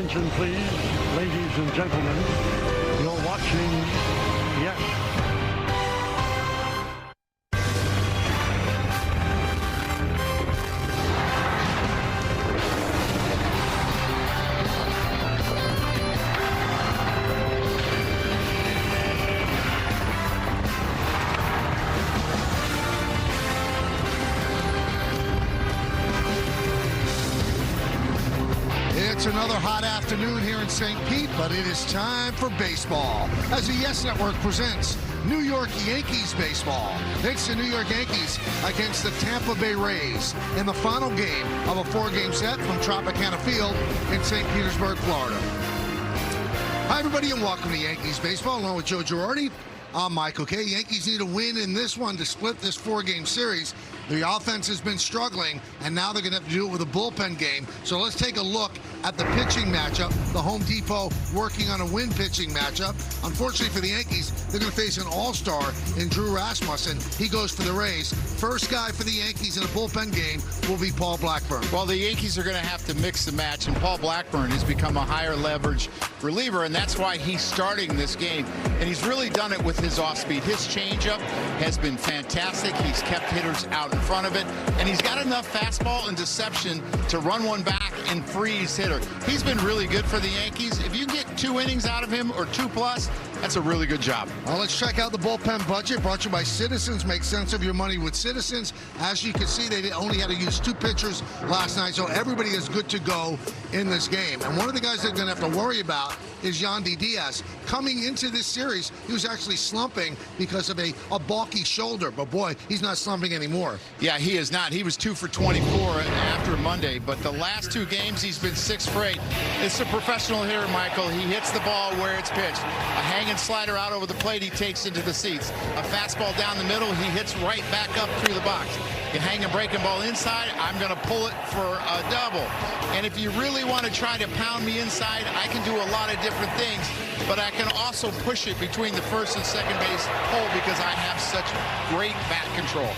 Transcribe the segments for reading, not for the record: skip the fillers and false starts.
attention, please, ladies and gentlemen. You're watching, yes. It's another hot afternoon here in St. Pete, but it is time for baseball as the Yes Network presents New York Yankees baseball. It's the New York Yankees against the Tampa Bay Rays in the final game of a four-game set from Tropicana Field in St. Petersburg, Florida. Hi, everybody, and welcome to Yankees baseball along with Joe Girardi. I'm Michael Kay. Yankees need a win in this one to split this four-game series. The offense has been struggling, and now they're going to have to do it with a bullpen game. So let's take a look at the pitching matchup. The Home Depot working on a win pitching matchup. Unfortunately for the Yankees, they're going to face an all-star in Drew Rasmussen. He goes for the Rays. First guy for the Yankees in a bullpen game will be Paul Blackburn. Well, the Yankees are going to have to mix the match, and Paul Blackburn has become a higher leverage reliever, and that's why he's starting this game. And he's really done it with his off-speed. His changeup has been fantastic. He's kept hitters out in front of it, and he's got enough fastball and deception to run one back and freeze hitter. He's been really good for the Yankees. If you get 2 innings out of him or 2+, that's a really good job. Well, let's check out the bullpen budget brought to you by Citizens. Make sense of your money with Citizens. As you can see, they only had to use 2 pitchers last night, so everybody is good to go in this game. And one of the guys they're going to have to worry about is Yandy Diaz. Coming into this series, he was actually slumping because of a balky shoulder. But boy, he's not slumping anymore. Yeah, he is not. He was 2 for 24 after Monday, but the last 2 games he's been 6 for 8. It's a professional hitter, Michael. He hits the ball where it's pitched. A hanging slider out over the plate he takes into the seats. A fastball down the middle, he hits right back up through the box. You hang a breaking ball inside, I'm going to pull it for a double. And if you really want to try to pound me inside, I can do a lot of different things, but I can also push it between the first and second base hole because I have such great bat control.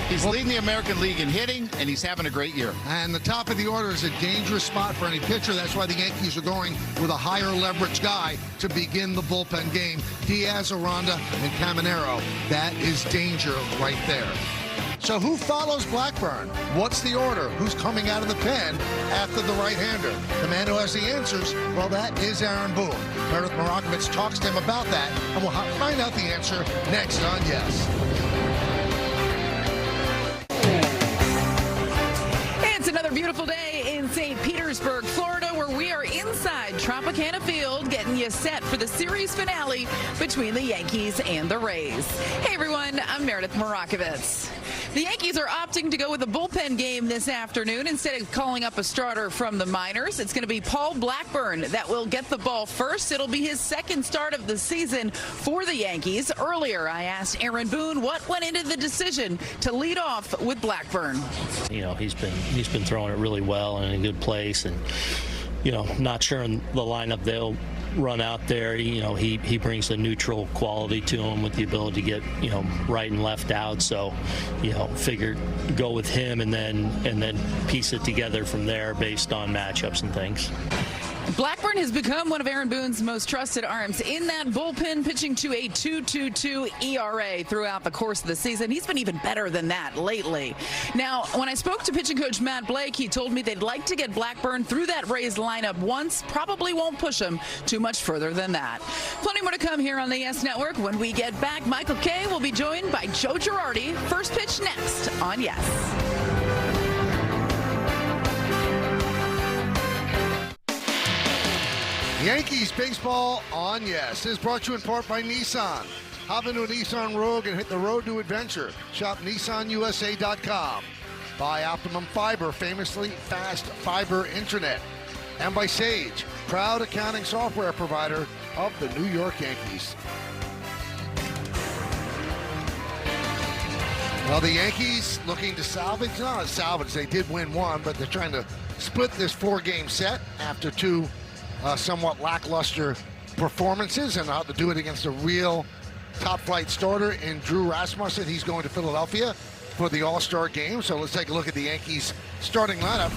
He's leading the American League in hitting, and he's having a great year. And the top of the order is a dangerous spot for any pitcher. That's why the Yankees are going with a higher leverage guy to begin the bullpen game. Diaz, Aranda, and Caminero. That is danger right there. So who follows Blackburn? What's the order? Who's coming out of the pen after the right-hander? The man who has the answers, well, that is Aaron Boone. Meredith Morakovitz talks to him about that, and we'll find out the answer next on Yes. It's another beautiful day in St. Petersburg, Florida, where we are inside Tropicana Field getting you set for the series finale between the Yankees and the Rays. Hey, everyone, I'm Meredith Morakovitz. The Yankees are opting to go with a bullpen game this afternoon instead of calling up a starter from the minors. It's going to be Paul Blackburn that will get the ball first. It'll be his second start of the season for the Yankees. Earlier, I asked Aaron Boone what went into the decision to lead off with Blackburn. You know, he's been throwing it really well and in a good place, and you know, not sure in the lineup they'll run out there. You know, he brings a neutral quality to him with the ability to get, you know, right and left out. So, you know, figured go with him and then piece it together from there based on matchups and things. Blackburn has become one of Aaron Boone's most trusted arms in that bullpen, pitching to a 2.22 ERA throughout the course of the season. He's been even better than that lately. Now, when I spoke to pitching coach Matt Blake, he told me they'd like to get Blackburn through that Rays lineup once, probably won't push him too much further than that. Plenty more to come here on the Yes Network. When we get back, Michael Kay will be joined by Joe Girardi. First pitch next on Yes. Yankees baseball on Yes is brought to you in part by Nissan. Hop into a Nissan Rogue and hit the road to adventure. Shop NissanUSA.com. By Optimum Fiber, famously fast fiber internet. And by Sage, proud accounting software provider of the New York Yankees. Well, the Yankees looking to salvage, not a salvage, they did win one, but they're trying to split this four-game set after two somewhat lackluster performances, and how to do it against a real top-flight starter in Drew Rasmussen. He's going to Philadelphia for the All-Star game. So let's take a look at the Yankees Starting lineup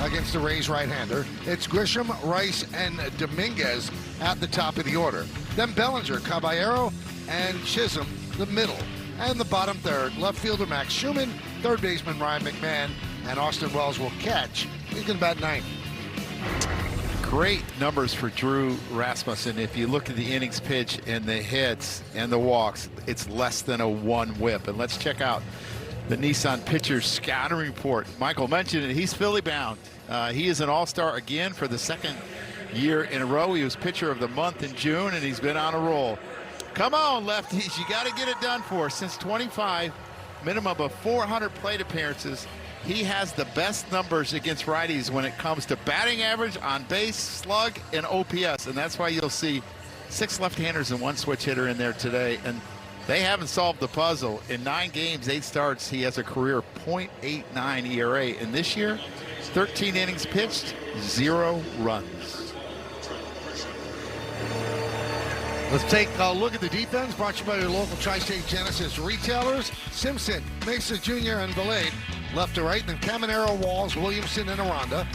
against the Rays right-hander, it's Grisham, Rice, and Dominguez at the top of the order. Then Bellinger, Caballero, and Chisholm, the middle. And the bottom third, left fielder Max Schumann, third baseman Ryan McMahon, and Austin Wells will catch. He's going to bat ninth. Great numbers for Drew Rasmussen. If you look at the innings pitch and the hits and the walks, it's less than a 1 whip. And let's check out the Nissan pitcher's scouting report. Michael mentioned it. He's Philly bound. He is an all-star again for the second year in a row. He was pitcher of the month in June, and he's been on a roll. Come on, lefties. You got to get it done for us. Since 25, minimum of 400 plate appearances. He has the best numbers against righties when it comes to batting average, on base, slug, and OPS. And that's why you'll see 6 left-handers and 1 switch hitter in there today. And they haven't solved the puzzle. In 9 games, 8 starts, he has a career .89 ERA. And this year, 13 innings pitched, 0 runs. Let's take a look at the defense, brought to you by your local Tri-State Genesis retailers. Simpson, Mesa Jr., and Valade. Left to right, then Caminero, Walls, Williamson, and Aranda,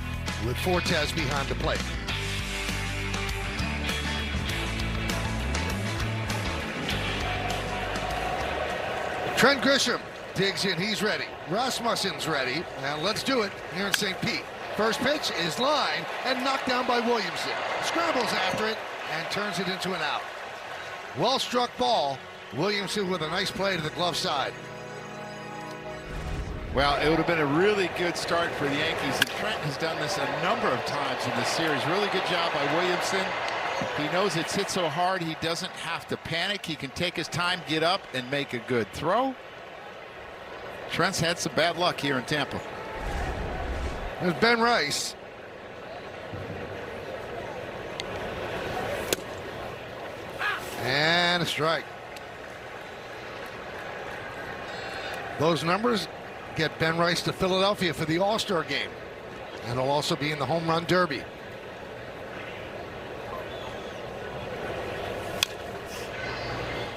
with Fortes behind the plate. Trent Grisham digs in, he's ready. Rasmussen's ready, and let's do it here in St. Pete. First pitch is line and knocked down by Williamson. Scrambles after it and turns it into an out. Well struck ball. Williamson with a nice play to the glove side. Well, it would have been a really good start for the Yankees, and Trent has done this a number of times in this series. Really good job by Williamson. He knows it's hit so hard he doesn't have to panic. He can take his time, get up, and make a good throw. Trent's had some bad luck here in Tampa. There's Ben Rice. And a strike. Those numbers get Ben Rice to Philadelphia for the All-Star game. And he'll also be in the Home Run Derby.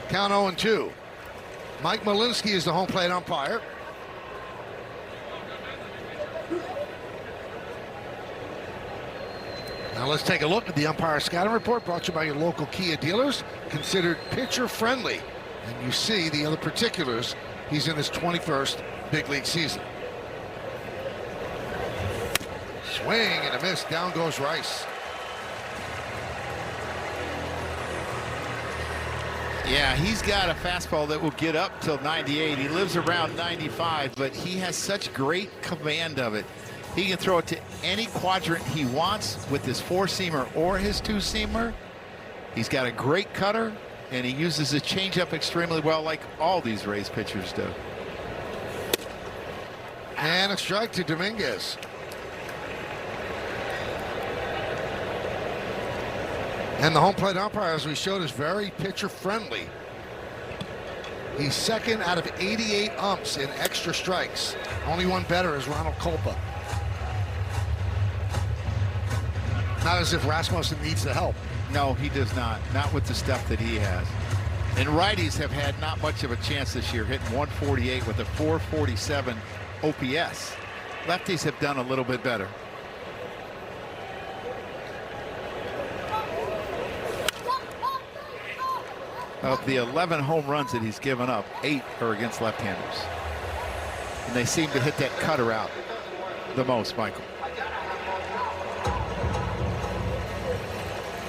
Count 0-2. Mike Malinsky is the home plate umpire. Now let's take a look at the umpire scouting report, brought to you by your local Kia dealers. Considered pitcher friendly. And you see the other particulars. He's in his 21st big league season. Swing and a miss. Down goes Rice. Yeah, he's got a fastball that will get up till 98. He lives around 95, but he has such great command of it. He can throw it to any quadrant he wants with his 4-seamer or his 2-seamer. He's got a great cutter, and he uses his changeup extremely well, like all these Rays pitchers do. And a strike to Dominguez. And the home plate umpire, as we showed, is very pitcher friendly. He's second out of 88 umps in extra strikes. Only one better is Ronald Kolpa. Not as if Rasmussen needs the help. No, he does not. Not with the stuff that he has. And righties have had not much of a chance this year, hitting 148 with a 447 OPS. Lefties have done a little bit better. Of the 11 home runs that he's given up, 8 are against left-handers. And they seem to hit that cutter out the most, Michael.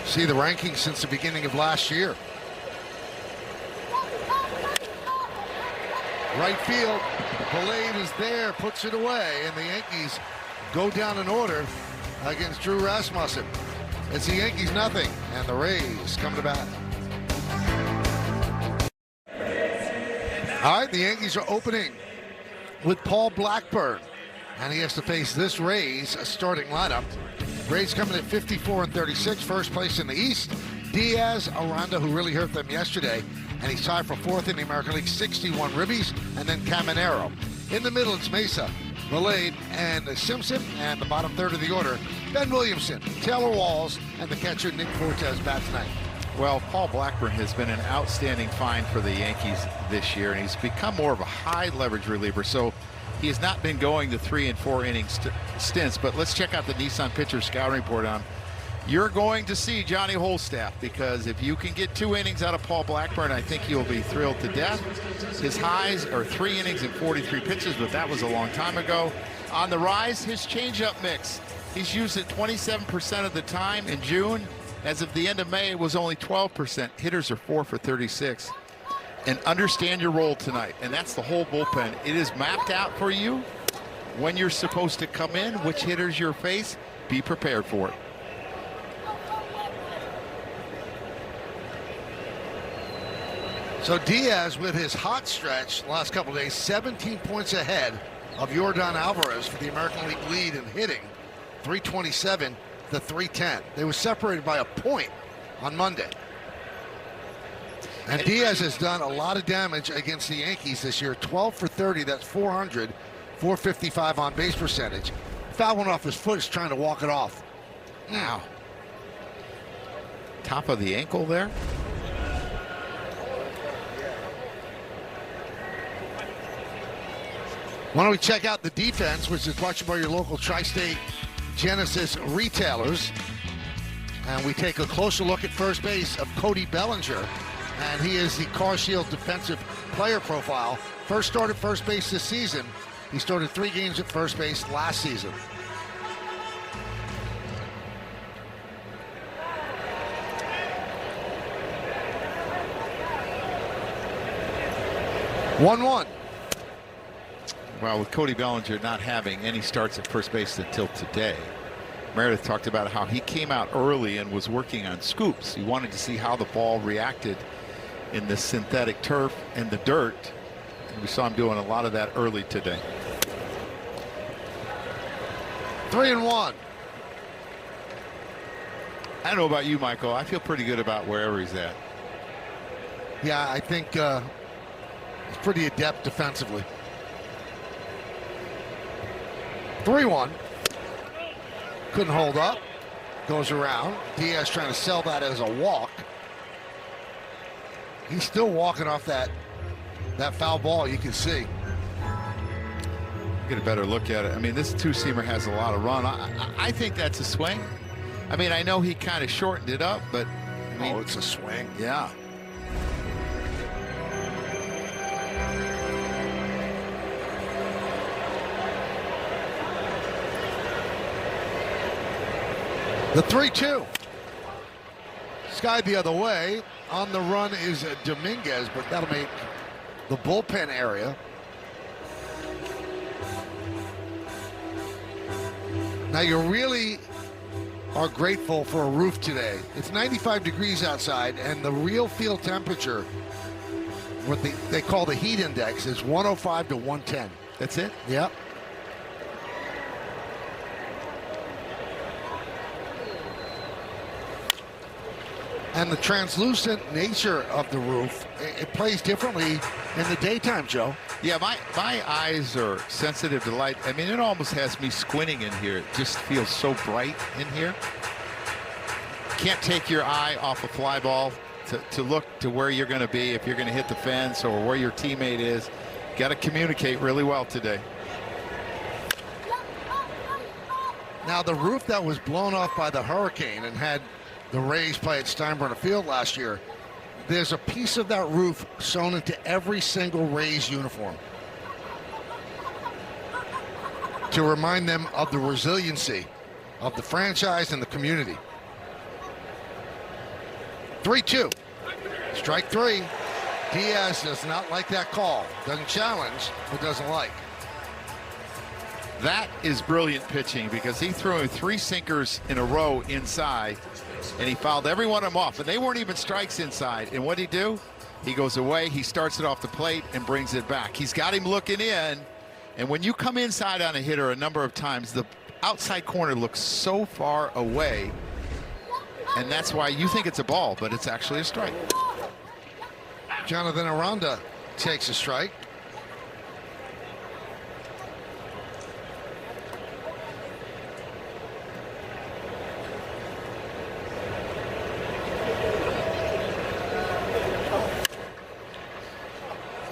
See the rankings since the beginning of last year. Right field, Valade is there, puts it away, and the Yankees go down in order against Drew Rasmussen. It's the Yankees nothing, and the Rays come to bat. All right, the Yankees are opening with Paul Blackburn, and he has to face this Rays starting lineup. Rays coming at 54-36, first place in the East. Diaz, Aranda, who really hurt them yesterday, and he's tied for 4th in the American League, 61 ribbies, and then Caminero. In the middle, it's Mesa, Valade, and Simpson, and the bottom third of the order, Ben Williamson, Taylor Walls, and the catcher Nick Fortes bat tonight. Well, Paul Blackburn has been an outstanding find for the Yankees this year, and he's become more of a high leverage reliever. So He has not been going the 3 and 4 inning stints, but let's check out the Nissan pitcher scouting report on. You're going to see Johnny Holstaff, because if you can get 2 innings out of Paul Blackburn, I think you'll be thrilled to death. His highs are 3 innings and 43 pitches, but that was a long time ago. On the rise, his changeup mix. He's used it 27% of the time in June. As of the end of May, it was only 12%. Hitters are 4 for 36. And understand your role tonight, and that's the whole bullpen. It is mapped out for you when you're supposed to come in, which hitters you face. Be prepared for it. So Diaz, with his hot stretch the last couple of days, 17 points ahead of Yordan Alvarez for the American League lead in hitting, 327 to 310. They were separated by a point on Monday. And Diaz has done a lot of damage against the Yankees this year. 12 for 30, that's 400, 455 on base percentage. Foul one off his foot, is trying to walk it off. Now, top of the ankle there. Why don't we check out the defense, which is brought to you by your local Tri-State Genesis retailers. And we take a closer look at first base of Cody Bellinger. And he is the Car Shield defensive player profile. First started first base this season. He started 3 games at first base last season. One. Well, with Cody Bellinger not having any starts at first base until today, Meredith talked about how he came out early and was working on scoops. He wanted to see how the ball reacted in the synthetic turf and the dirt. And we saw him doing a lot of that early today. 3-1. I don't know about you, Michael. I feel pretty good about wherever he's at. Yeah, I think he's pretty adept defensively. 3-1. Couldn't hold up. Goes around. Diaz trying to sell that as a walk. He's still walking off that foul ball, you can see. Get a better look at it. I mean, this two-seamer has a lot of run. I think that's a swing. I mean, I know he kind of shortened it up, but I mean, it's a swing. Yeah. The 3-2. Sky the other way. On the run is Dominguez, but that'll make the bullpen area. Now you really are grateful for a roof today. It's 95 degrees outside, and the real field temperature, what they call the heat index, is 105 to 110. That's it? Yep. And the translucent nature of the roof, it plays differently in the daytime, Joe. Yeah, my eyes are sensitive to light. I mean, it almost has me squinting in here. It just feels so bright in here. Can't take your eye off a fly ball to look to where you're going to be, if you're going to hit the fence or where your teammate is. Got to communicate really well today. Now, the roof that was blown off by the hurricane and had the Rays play at Steinbrenner Field last year, there's a piece of that roof sewn into every single Rays uniform to remind them of the resiliency of the franchise and the community. 3-2. Strike 3. Diaz does not like that call. Doesn't challenge, but doesn't like. That is brilliant pitching, because he threw 3 sinkers in a row inside, and he fouled every one of them off, and they weren't even strikes inside. And what did he do? He goes away, he starts it off the plate and brings it back. He's got him looking in, and when you come inside on a hitter a number of times, the outside corner looks so far away, and that's why you think it's a ball, but it's actually a strike. Jonathan Aranda takes a strike.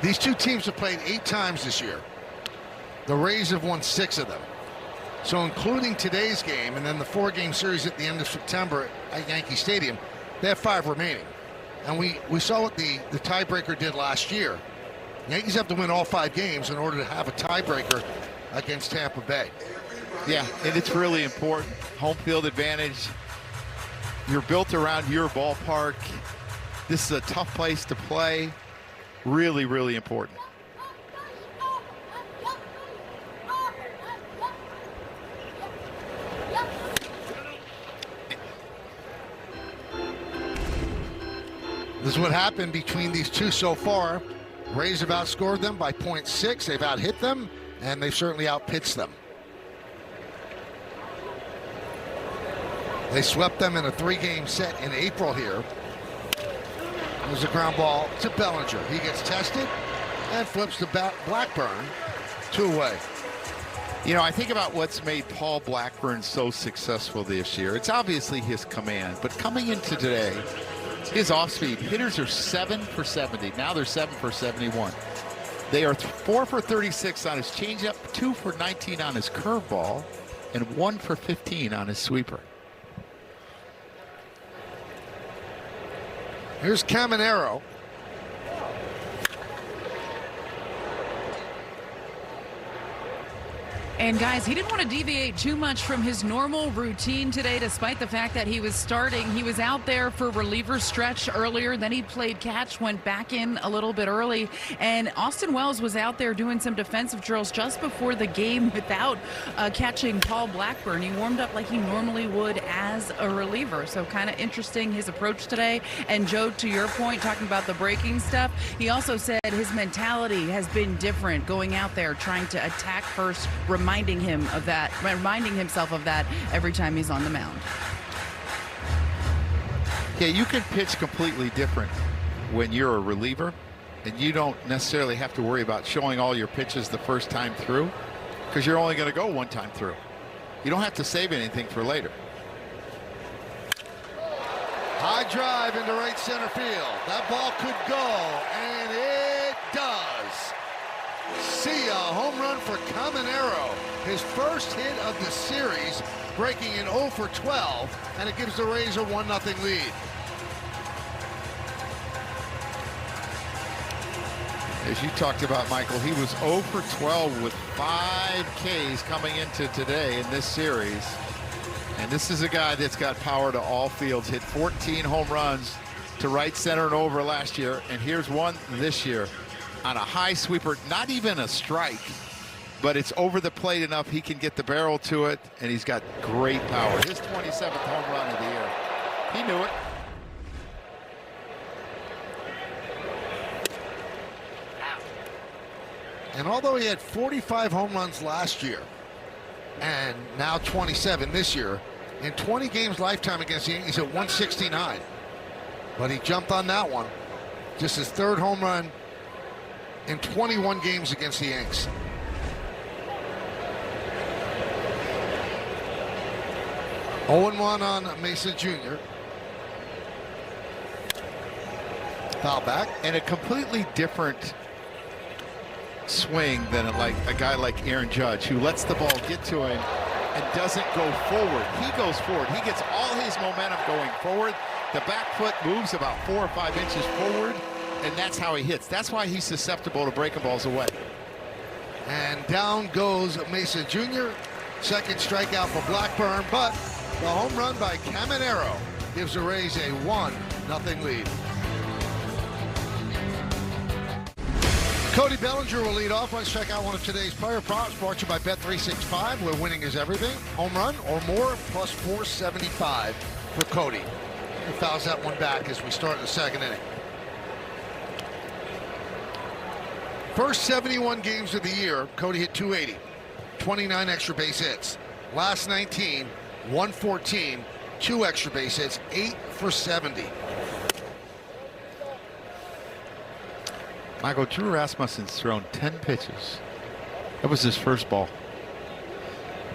These two teams have played 8 times this year. the Rays have won 6 of them. So including today's game and then the 4-game series at the end of September at Yankee Stadium, they have 5 remaining. And we saw what the tiebreaker did last year. Yankees have to win all 5 games in order to have a tiebreaker against Tampa Bay. Yeah, and it's really important. Home field advantage. You're built around your ballpark. This is a tough place to play. Really, really important. This is what happened between these two so far. Rays have outscored them by 0.6. They've out-hit them, and they've certainly out-pitched them. They swept them in a 3-game set in April here. There's a ground ball to Bellinger. He gets tested and flips to Blackburn. 2 away. You know, I think about what's made Paul Blackburn so successful this year. It's obviously his command, but coming into today, his off-speed, hitters are 7 for 70. Now they're 7 for 71. They are 4 for 36 on his changeup, 2 for 19 on his curveball, and 1 for 15 on his sweeper. Here's Caminero. And guys, he didn't want to deviate too much from his normal routine today, despite the fact that he was starting. He was out there for reliever stretch earlier, then he played catch, went back in a little bit early. And Austin Wells was out there doing some defensive drills just before the game without catching Paul Blackburn. He warmed up like he normally would as a reliever. So kind of interesting, his approach today. And Joe, to your point, talking about the breaking stuff, he also said his mentality has been different, going out there trying to attack first, reminding himself of that every time he's on the mound. Yeah, you can pitch completely different when you're a reliever, and you don't necessarily have to worry about showing all your pitches the first time through, because you're only going to go one time through. You don't have to save anything for later. High drive into right center field. That ball could go, and it does. See ya, home run for Caminero. His first hit of the series, breaking in 0 for 12, and it gives the Rays a 1-0 lead. As you talked about, Michael, he was 0 for 12 with 5 Ks coming into today in this series. And this is a guy that's got power to all fields, hit 14 home runs to right center and over last year, and here's one this year on a high sweeper, not even a strike, but it's over the plate enough he can get the barrel to it, and he's got great power. His 27th home run of the year. He knew it. And although he had 45 home runs last year, and now 27 this year, in 20 games lifetime against the Yankees at 169. But he jumped on that one. Just his 3rd home run in 21 games against the Yanks. Oh, 0-1 on Mesa Jr. Foul back. And a completely different swing than a guy like Aaron Judge, who lets the ball get to him and doesn't go forward. He goes forward. He gets all his momentum going forward. The back foot moves about 4 or 5 inches forward, and that's how he hits. That's why he's susceptible to breaking balls away. And down goes Mesa Jr. 2nd strikeout for Blackburn, but the home run by Caminero gives the Rays a 1-0 lead. Cody Bellinger will lead off. Let's check out one of today's player props brought to you by Bet365, where winning is everything. Home run or more, plus 475 for Cody. He fouls that one back as we start the 2nd inning. First 71 games of the year, Cody hit 280, 29 extra base hits. Last 19, 114, 2 extra base hits, 8 for 70. Michael, Drew Rasmussen's thrown 10 pitches. That was his first ball.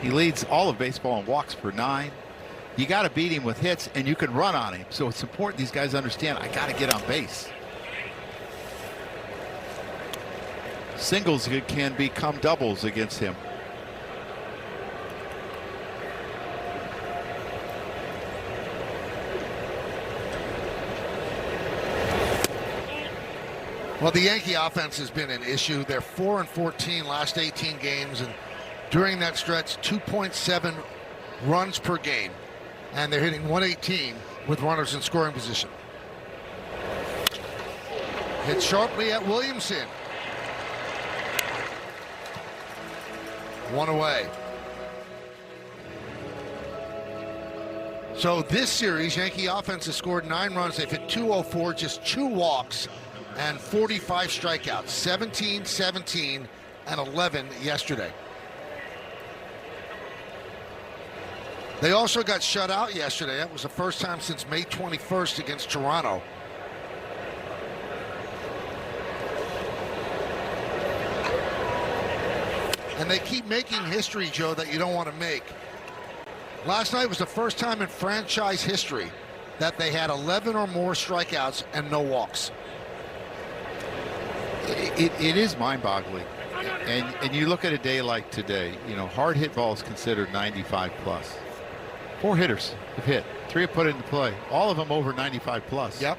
He leads all of baseball in walks per 9. You got to beat him with hits, and you can run on him. So it's important these guys understand, I got to get on base. singles can become doubles against him. Well, the Yankee offense has been an issue. They're 4-14 last 18 games, and during that stretch, 2.7 runs per game, and they're hitting 118 with runners in scoring position. Hit sharply at Williamson. One away. So this series, Yankee offense has scored 9 runs. They've hit 204, just 2 walks, and 45 strikeouts. 17, 17, and 11 yesterday. They also got shut out yesterday. That was the first time since May 21st against Toronto. And they keep making history, Joe, that you don't want to make. Last night was the first time in franchise history that they had 11 or more strikeouts and no walks. It is mind-boggling. And you look at a day like today, you know, hard hit balls considered 95 plus. 4 hitters have hit, 3 have put it into play, all of them over 95 plus. Yep.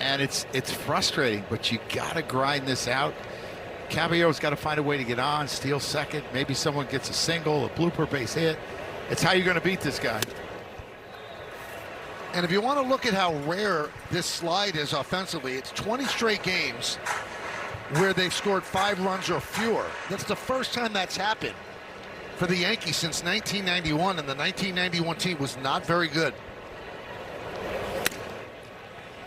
And it's frustrating, but you got to grind this out. Caballero's got to find a way to get on, steal second. Maybe someone gets a single, a blooper base hit. It's how you're going to beat this guy. And if you want to look at how rare this slide is offensively, it's 20 straight games where they've scored 5 runs or fewer. That's the first time that's happened for the Yankees since 1991, and the 1991 team was not very good.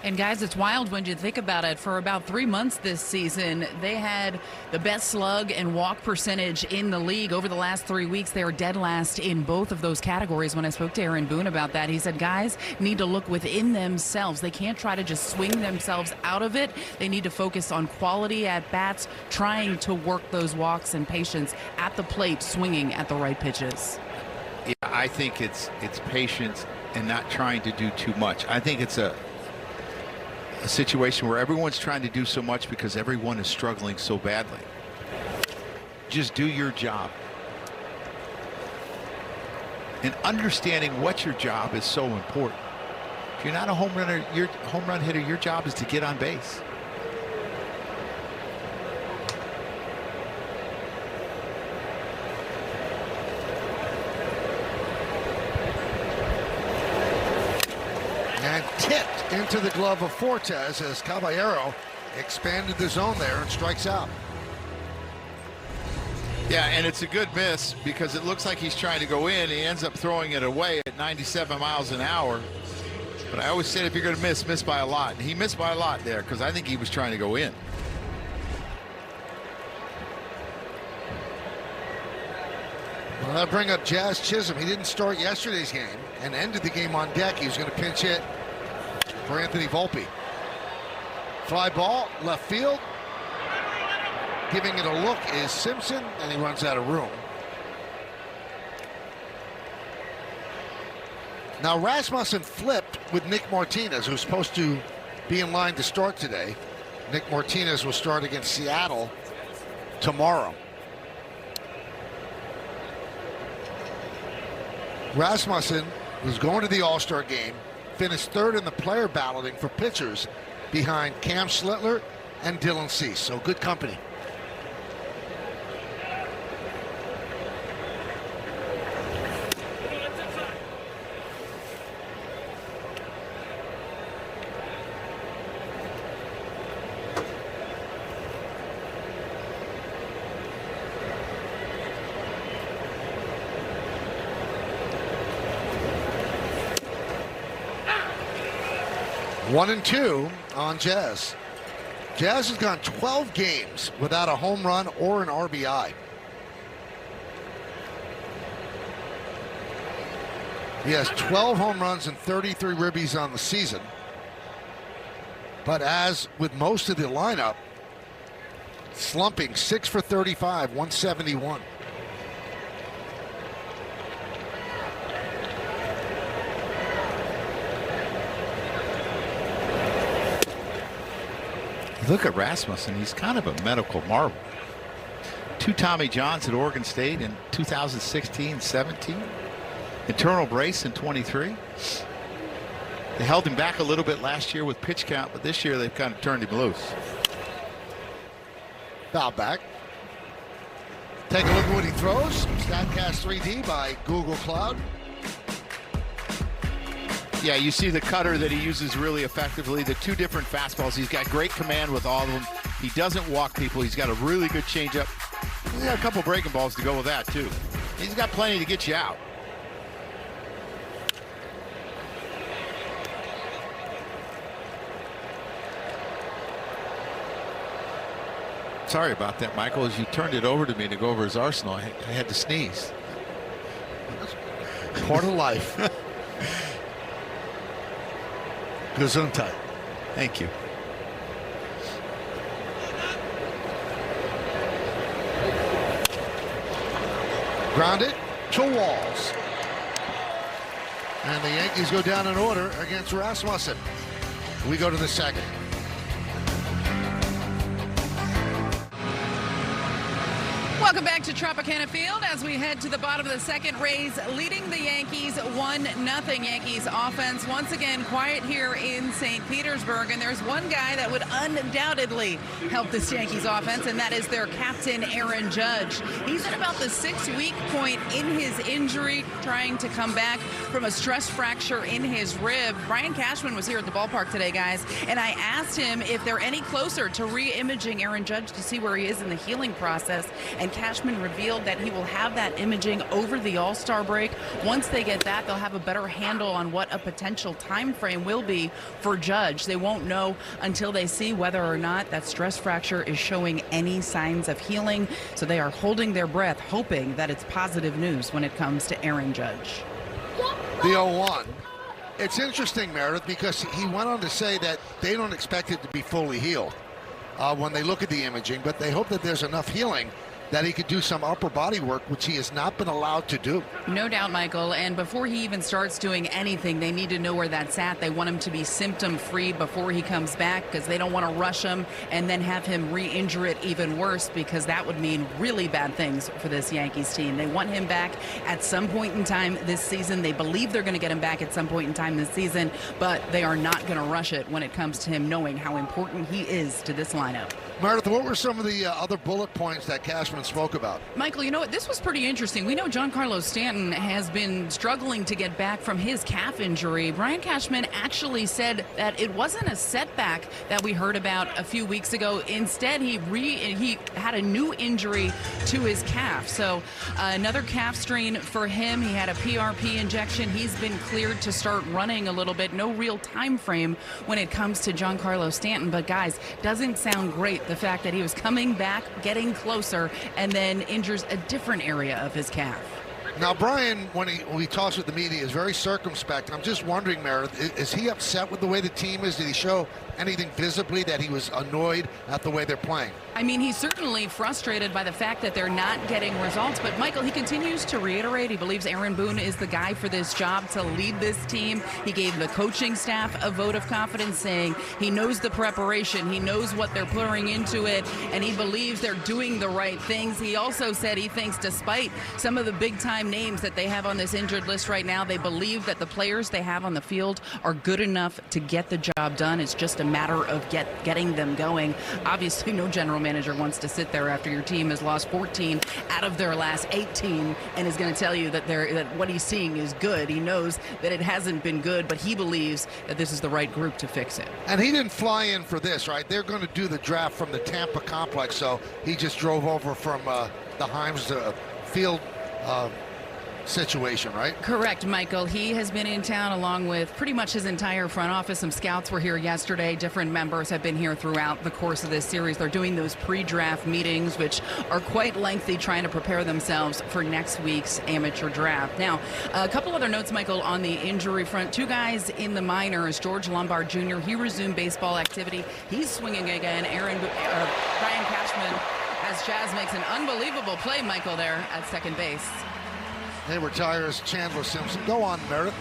And guys, it's wild when you think about it. For about 3 months this season, they had the best slug and walk percentage in the league. Over the last 3 weeks, they were dead last in both of those categories. When I spoke to Aaron Boone about that, he said guys need to look within themselves. They can't try to just swing themselves out of it. They need to focus on quality at bats, trying to work those walks and patience at the plate, swinging at the right pitches. Yeah, I think it's patience and not trying to do too much. I think it's a situation where everyone's trying to do so much because everyone is struggling so badly. Just do your job. And understanding what your job is so important. If you're not a home run hitter, your job is to get on base. And tipped into the glove of Fortes as Caballero expanded the zone there and strikes out. Yeah, and it's a good miss because it looks like he's trying to go in. He ends up throwing it away at 97 miles an hour. But I always said if you're going to miss by a lot. And he missed by a lot there because I think he was trying to go in. Well, that'll bring up Jazz Chisholm. He didn't start yesterday's game and ended the game on deck. He was going to pinch hit for Anthony Volpe. Fly ball, left field. Giving it a look is Simpson, and he runs out of room. Now Rasmussen flipped with Nick Martinez, who's supposed to be in line to start today. Nick Martinez will start against Seattle tomorrow. Rasmussen was going to the All-Star game, finished 3rd in the player balloting for pitchers behind Cam Schlittler and Dylan Cease. So good company. One and two on Jazz. Jazz has gone 12 games without a home run or an RBI. He has 12 home runs and 33 ribbies on the season. But as with most of the lineup, slumping 6 for 35, 171. Look at Rasmussen. He's kind of a medical marvel. 2 Tommy Johns at Oregon State in 2016-17. Internal brace in 23. They held him back a little bit last year with pitch count, but this year they've kind of turned him loose. Foul back. Take a look at what he throws. StatCast 3D by Google Cloud. Yeah, you see the cutter that he uses really effectively. The 2 different fastballs. He's got great command with all of them. He doesn't walk people. He's got a really good changeup. He's got a couple breaking balls to go with that, too. He's got plenty to get you out. Sorry about that, Michael. As you turned it over to me to go over his arsenal, I had to sneeze. Part of life. Gesundheit. Thank you. Grounded to Walls. And the Yankees go down in order against Rasmussen. We go to the second. Welcome back to Tropicana Field as we head to the bottom of the second. Rays leading the Yankees 1-0. Yankees offense once again quiet here in St. Petersburg, and there's one guy that would undoubtedly help this Yankees offense, and that is their captain, Aaron Judge. He's at about the 6-week point in his injury, trying to come back from a stress fracture in his rib. Brian Cashman was here at the ballpark today, guys, and I asked him if they're any closer to re-imaging Aaron Judge to see where he is in the healing process, and Cashman revealed that he will have that imaging over the All-Star break. Once they get that, they'll have a better handle on what a potential time frame will be for Judge. They won't know until they see whether or not that stress fracture is showing any signs of healing. So they are holding their breath, hoping that it's positive news when it comes to Aaron Judge. The 0-1. It's interesting, Meredith, because he went on to say that they don't expect it to be fully healed when they look at the imaging, but they hope that there's enough healing that he could do some upper body work, which he has not been allowed to do. No doubt, Michael. And before he even starts doing anything, they need to know where that's at. They want him to be symptom-free before he comes back, because they don't want to rush him and then have him re-injure it even worse, because that would mean really bad things for this Yankees team. They want him back at some point in time this season. They believe they're going to get him back at some point in time this season, but they are not going to rush it when it comes to him knowing how important he is to this lineup. Meredith, what were some of the other bullet points that Cashman spoke about? Michael, you know what? This was pretty interesting. We know Giancarlo Stanton has been struggling to get back from his calf injury. Brian Cashman actually said that it wasn't a setback that we heard about a few weeks ago. Instead, he had a new injury to his calf. So another calf strain for him. He had a PRP injection. He's been cleared to start running a little bit. No real time frame when it comes to Giancarlo Stanton. But guys, doesn't sound great, the fact that he was coming back, getting closer, and then injures a different area of his calf. Now, Brian, when he talks with the media, is very circumspect. I'm just wondering, Meredith, is he upset with the way the team is? Did he show anything visibly that he was annoyed at the way they're playing? I mean, he's certainly frustrated by the fact that they're not getting results. But, Michael, he continues to reiterate he believes Aaron Boone is the guy for this job to lead this team. He gave the coaching staff a vote of confidence, saying he knows the preparation, he knows what they're pouring into it, and he believes they're doing the right things. He also said he thinks despite some of the big-time names that they have on this injured list right now, they believe that the players they have on the field are good enough to get the job done. It's just a matter of getting them going. Obviously, no general manager wants to sit there after your team has lost 14 out of their last 18 and is going to tell you that what he's seeing is good. He knows that it hasn't been good, but he believes that this is the right group to fix it. And he didn't fly in for this, right? They're going to do the draft from the Tampa complex, so he just drove over from the Himes Field situation, right? Correct, Michael. He has been in town along with pretty much his entire front office. Some scouts were here yesterday. Different members have been here throughout the course of this series. They're doing those pre-draft meetings, which are quite lengthy, trying to prepare themselves for next week's amateur draft. Now, a couple other notes, Michael, on the injury front. 2 guys in the minors. George Lombard Jr., he resumed baseball activity. He's swinging again. Brian Cashman, as Chaz makes an unbelievable play, Michael, there at second base. They retire as Chandler Simpson. Go on, Meredith.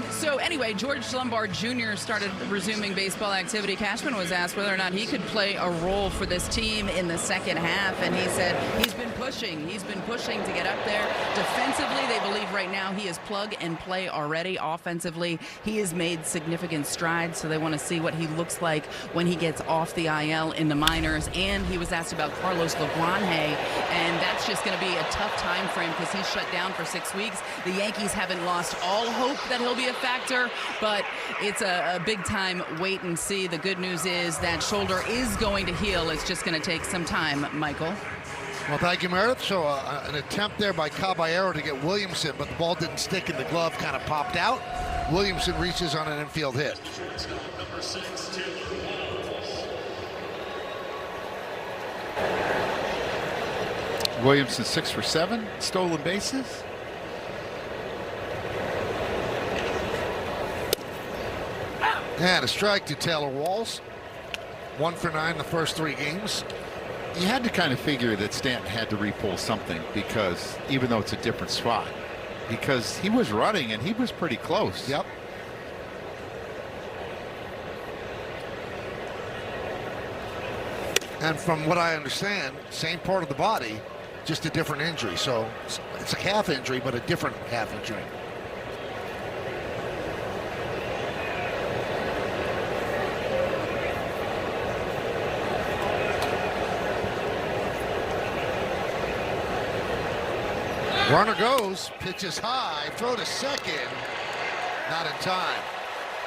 So anyway, George Lombard Jr. started resuming baseball activity. Cashman was asked whether or not he could play a role for this team in the second half, and he said he's been pushed pushing. He's been pushing to get up there. Defensively, they believe right now he is plug and play already. Offensively, he has made significant strides, so they want to see what he looks like when he gets off the IL in the minors. And he was asked about Carlos Legrande, and that's just going to be a tough time for him because he's shut down for 6 weeks. The Yankees haven't lost all hope that he'll be a factor, but it's a big time wait and see. The good news is that shoulder is going to heal. It's just going to take some time, Michael. Well, thank you, Meredith. So an attempt there by Caballero to get Williamson, but the ball didn't stick and the glove kind of popped out. Williamson reaches on an infield hit. Williamson 6 for 7 stolen bases. And a strike to Taylor Walls. 1 for 9 the first 3 games. You had to kind of figure that Stanton had to repull something, because even though it's a different spot, because he was running and he was pretty close. Yep. And from what I understand, same part of the body, just a different injury. So it's a calf injury, but a different calf injury. Runner goes, pitches high, throw to second, not in time.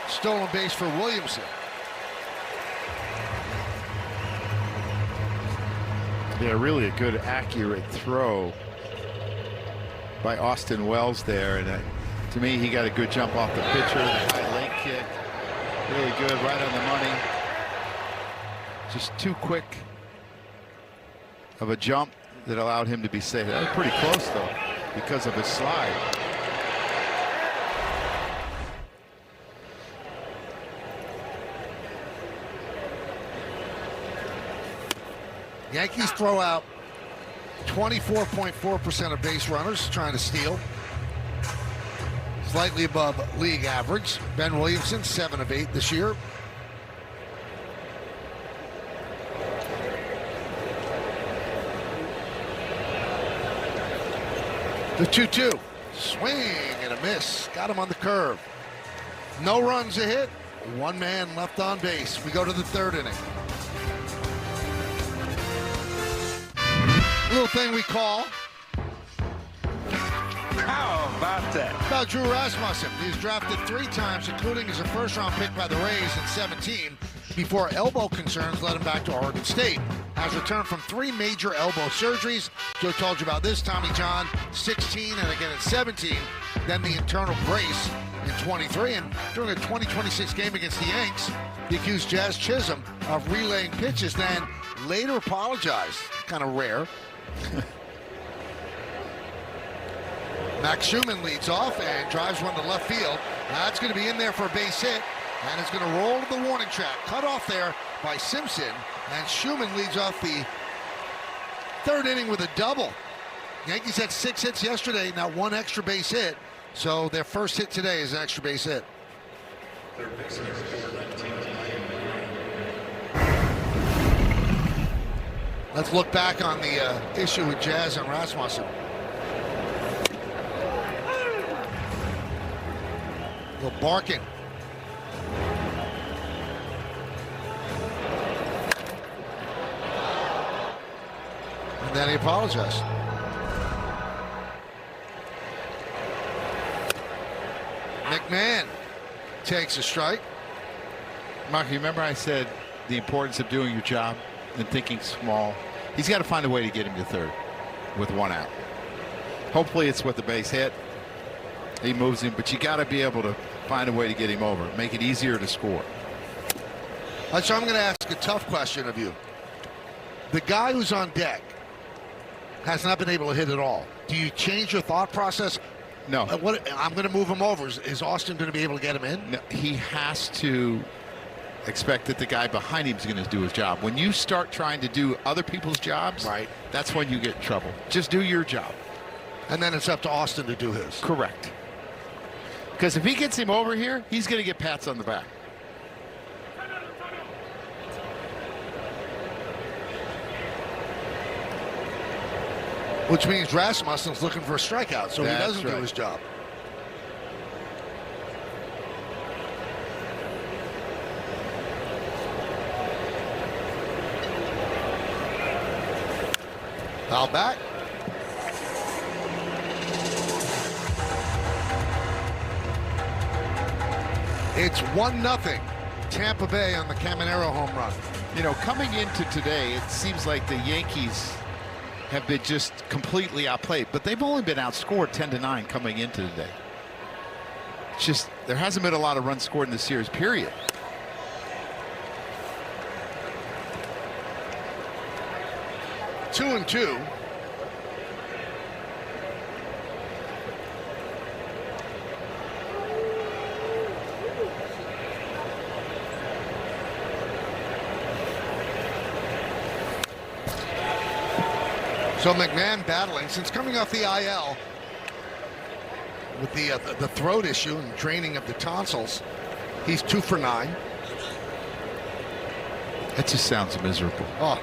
Stolen base for Williamson. Yeah, really a good accurate throw by Austin Wells there, and to me he got a good jump off the pitcher, the high leg kick, really good, right on the money. Just too quick of a jump that allowed him to be safe. That was pretty close though, because of his slide. Yankees throw out 24.4% of base runners trying to steal. Slightly above league average. Ben Williamson, 7 of 8 this year. The 2-2. Swing and a miss. Got him on the curve. No runs a hit. 1 man left on base. We go to the 3rd inning. Little thing we call. How about that? About Drew Rasmussen. He was drafted 3 times, including as a first-round pick by the Rays in 17, before elbow concerns led him back to Oregon State. Has returned from 3 major elbow surgeries. Joe told you about this. Tommy John, 16, and again at 17. Then the internal brace in 23. And during a 2026 game against the Yanks, he accused Jazz Chisholm of relaying pitches, then later apologized. Kind of rare. Max Schumann leads off and drives one to left field. That's going to be in there for a base hit, and it's going to roll to the warning track. Cut off there by Simpson, and Schumann leads off the 3rd inning with a double. Yankees had 6 hits yesterday, now 1 extra base hit, so their first hit today is an extra base hit. Let's look back on the issue with Jazz and Rasmussen. A little barking. And then he apologized. McMahon takes a strike. Mark, you remember I said the importance of doing your job and thinking small? He's got to find a way to get him to 3rd with 1 out. Hopefully it's with the base hit. He moves him, but you got to be able to find a way to get him over, make it easier to score. So I'm going to ask a tough question of you. The guy who's on deck has not been able to hit at all. Do you change your thought process? No. I'm going to move him over. Is Austin going to be able to get him in? No, he has to expect that the guy behind him is going to do his job. When you start trying to do other people's jobs, right, that's when you get in trouble. Just do your job. And then it's up to Austin to do his. Correct. Because if he gets him over here, he's going to get pats on the back. Which means Rasmussen's looking for a strikeout, so he doesn't do his job. Foul back. It's 1-0 Tampa Bay on the Caminero home run. You know, coming into today, it seems like the Yankees have been just completely outplayed, but they've only been outscored 10-9 coming into today. It's just, there hasn't been a lot of runs scored in the series, period. Two and two. So McMahon battling since coming off the IL with the throat issue and draining of the tonsils. He's 2 for 9. That just sounds miserable. Oh.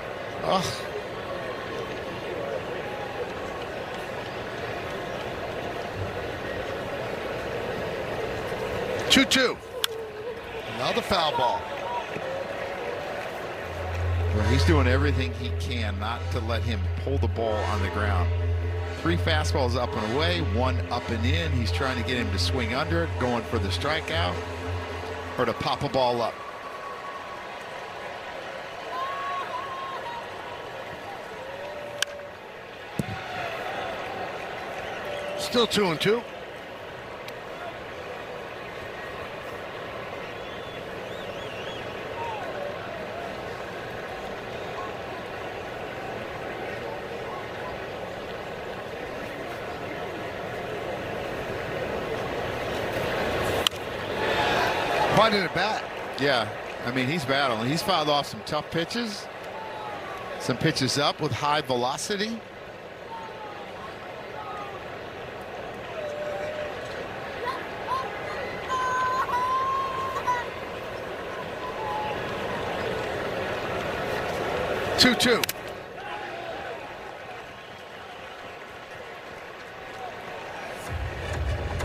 2-2. Another foul ball. Well, he's doing everything he can not to let him pull the ball on the ground. 3 fastballs up and away, 1 up and in. He's trying to get him to swing under it, going for the strikeout, or to pop a ball up. Still 2 and 2. Quite in a bat. Yeah, I mean, he's battling. He's fouled off some tough pitches, some pitches up with high velocity. Two.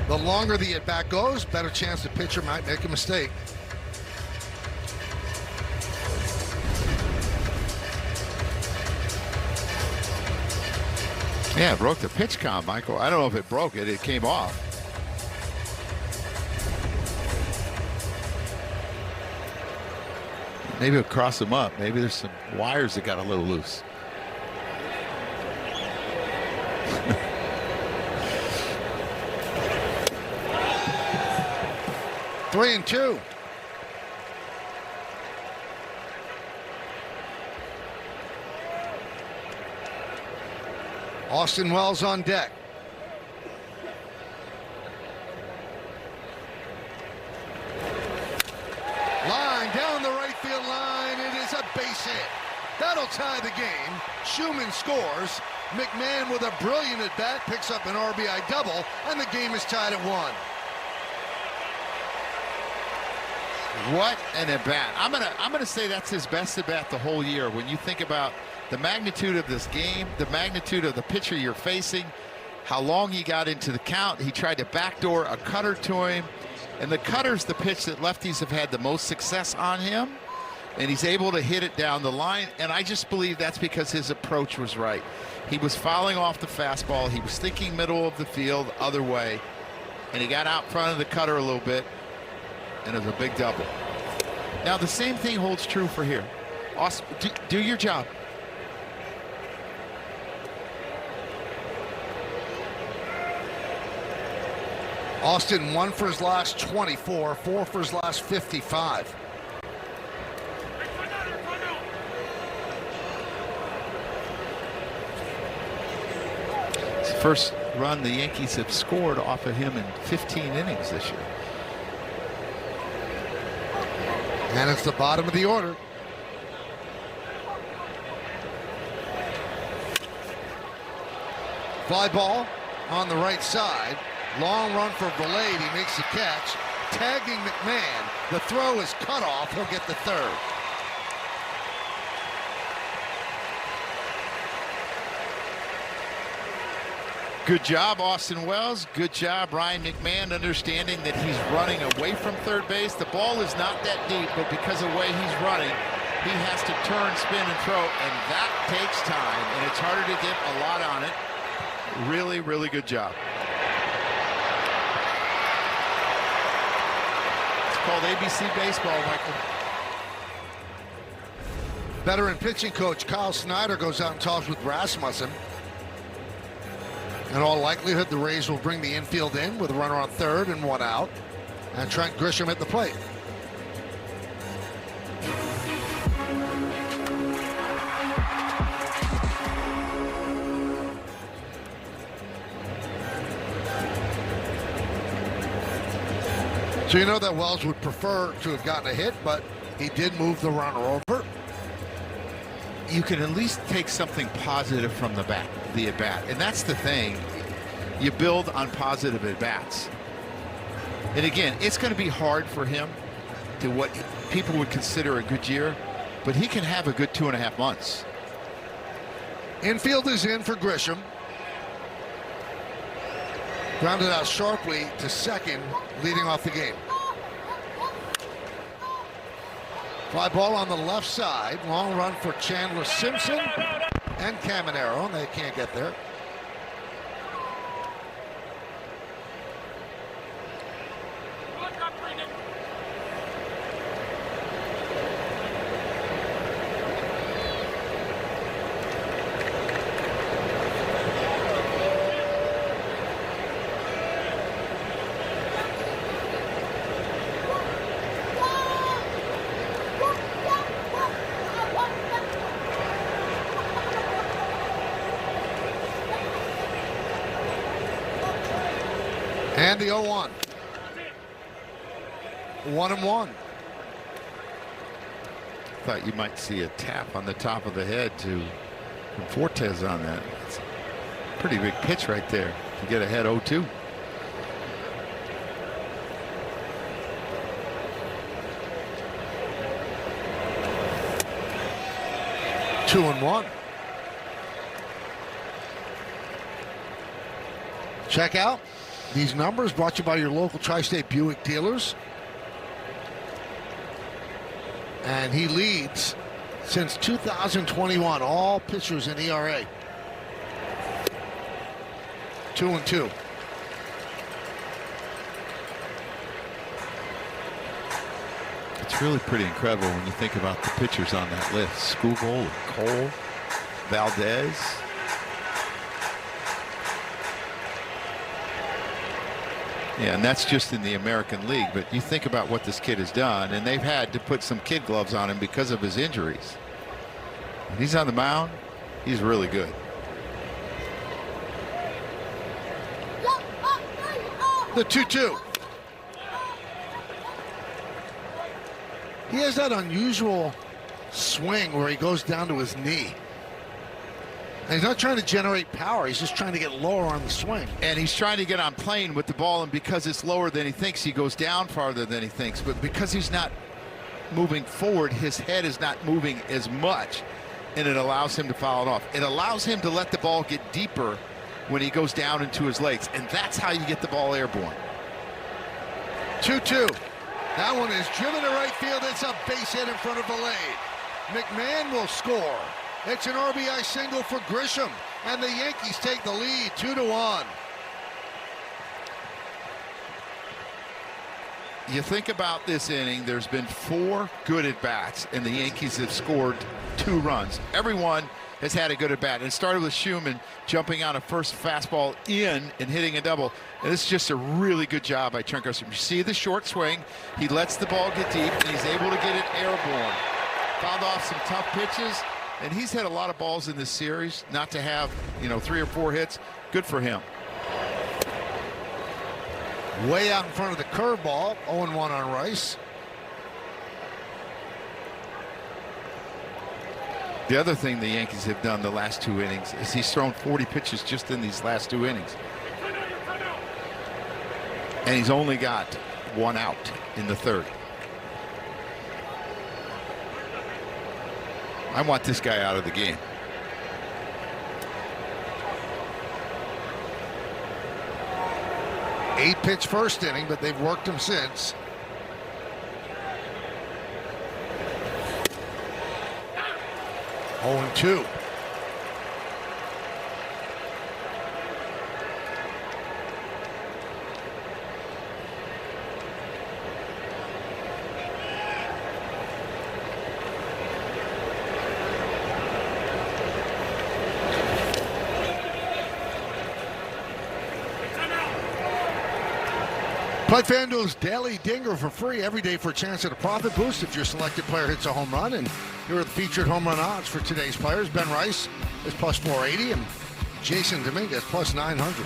The longer the at-bat goes, better chance the pitcher might make a mistake. Yeah, it broke the pitch count, Michael. I don't know if it broke it. It came off. Maybe it'll cross them up. Maybe there's some wires that got a little loose. Three and two. Austin Wells on deck. Line down the right field line. It is a base hit. That'll tie the game. Schumann scores. McMahon with a brilliant at bat picks up an RBI double, and the game is tied at 1. What an at bat! I'm gonna say that's his best at bat the whole year. When you think about the magnitude of this game, the magnitude of the pitcher you're facing, how long he got into the count. He tried to backdoor a cutter to him, and the cutter's the pitch that lefties have had the most success on him, and he's able to hit it down the line. And I just believe that's because his approach was right. He was fouling off the fastball. He was thinking middle of the field, other way, and he got out front of the cutter a little bit, and it was a big double. Now the same thing holds true for here. Austin, do your job. Austin 1 for his last 24, 4 for his last 55. It's the first run the Yankees have scored off of him in 15 innings this year. And it's the bottom of the order. Fly ball on the right side. Long run for Valade. He makes the catch. Tagging McMahon. The throw is cut off. He'll get the third. Good job, Austin Wells. Good job, Ryan McMahon, understanding that he's running away from third base. The ball is not that deep, but because of the way he's running, he has to turn, spin, and throw, and that takes time, and it's harder to get a lot on it. Really, really good job. It's called ABC baseball, Michael. Veteran pitching coach Kyle Snyder goes out and talks with Rasmussen. In all likelihood, the Rays will bring the infield in with a runner on third and one out, and Trent Grisham at the plate. So you know that Wells would prefer to have gotten a hit, but he did move the runner over. You can at least take something positive from the at-bat, and that's the thing. You build on positive at-bats. And again, it's going to be hard for him to what people would consider a good year, but he can have a good 2.5 months. Infield is in for Grisham. Grounded out sharply to second, leading off the game. Fly ball on the left side. Long run for Chandler Simpson and Caminero. They can't get there. And the 0-1. 1-1. Thought you might see a tap on the top of the head from Fortes on that. It's a pretty big pitch right there to get ahead 0-2. Two and one. Check out these numbers brought to you by your local Tri-State Buick dealers. And he leads since 2021, all pitchers in ERA. 2-2. It's really pretty incredible when you think about the pitchers on that list. Skubal, Cole, Valdez. Yeah, and that's just in the American League, but you think about what this kid has done, and they've had to put some kid gloves on him because of his injuries. When he's on the mound, he's really good. The 2-2. He has that unusual swing where he goes down to his knee. And he's not trying to generate power. He's just trying to get lower on the swing. And he's trying to get on plane with the ball, and because it's lower than he thinks, he goes down farther than he thinks. But because he's not moving forward, his head is not moving as much, and it allows him to foul it off. It allows him to let the ball get deeper when he goes down into his legs, and that's how you get the ball airborne. 2-2. That one is driven to right field. It's a base hit in front of Valade. McMahon will score. It's an RBI single for Grisham, and the Yankees take the lead 2-1. You think about this inning, there's been 4 good at-bats, and the Yankees have scored 2 runs. Everyone has had a good at-bat. It started with Schumann jumping on a first fastball in and hitting a double. And this is just a really good job by Trent Grisham. You see the short swing. He lets the ball get deep, and he's able to get it airborne. Fouled off some tough pitches. And he's had a lot of balls in this series. Not to have, 3 or 4 hits, good for him. Way out in front of the curveball, 0-1 on Rice. The other thing the Yankees have done the last 2 innings is he's thrown 40 pitches just in these last 2 innings. And he's only got 1 out in the 3rd. I want this guy out of the game. 8-pitch first inning, but they've worked him since. Oh, 2. Play FanDuel's Daily Dinger for free every day for a chance at a profit boost if your selected player hits a home run. And here are the featured home run odds for today's players. Ben Rice is plus 480 and Jason Dominguez plus 900.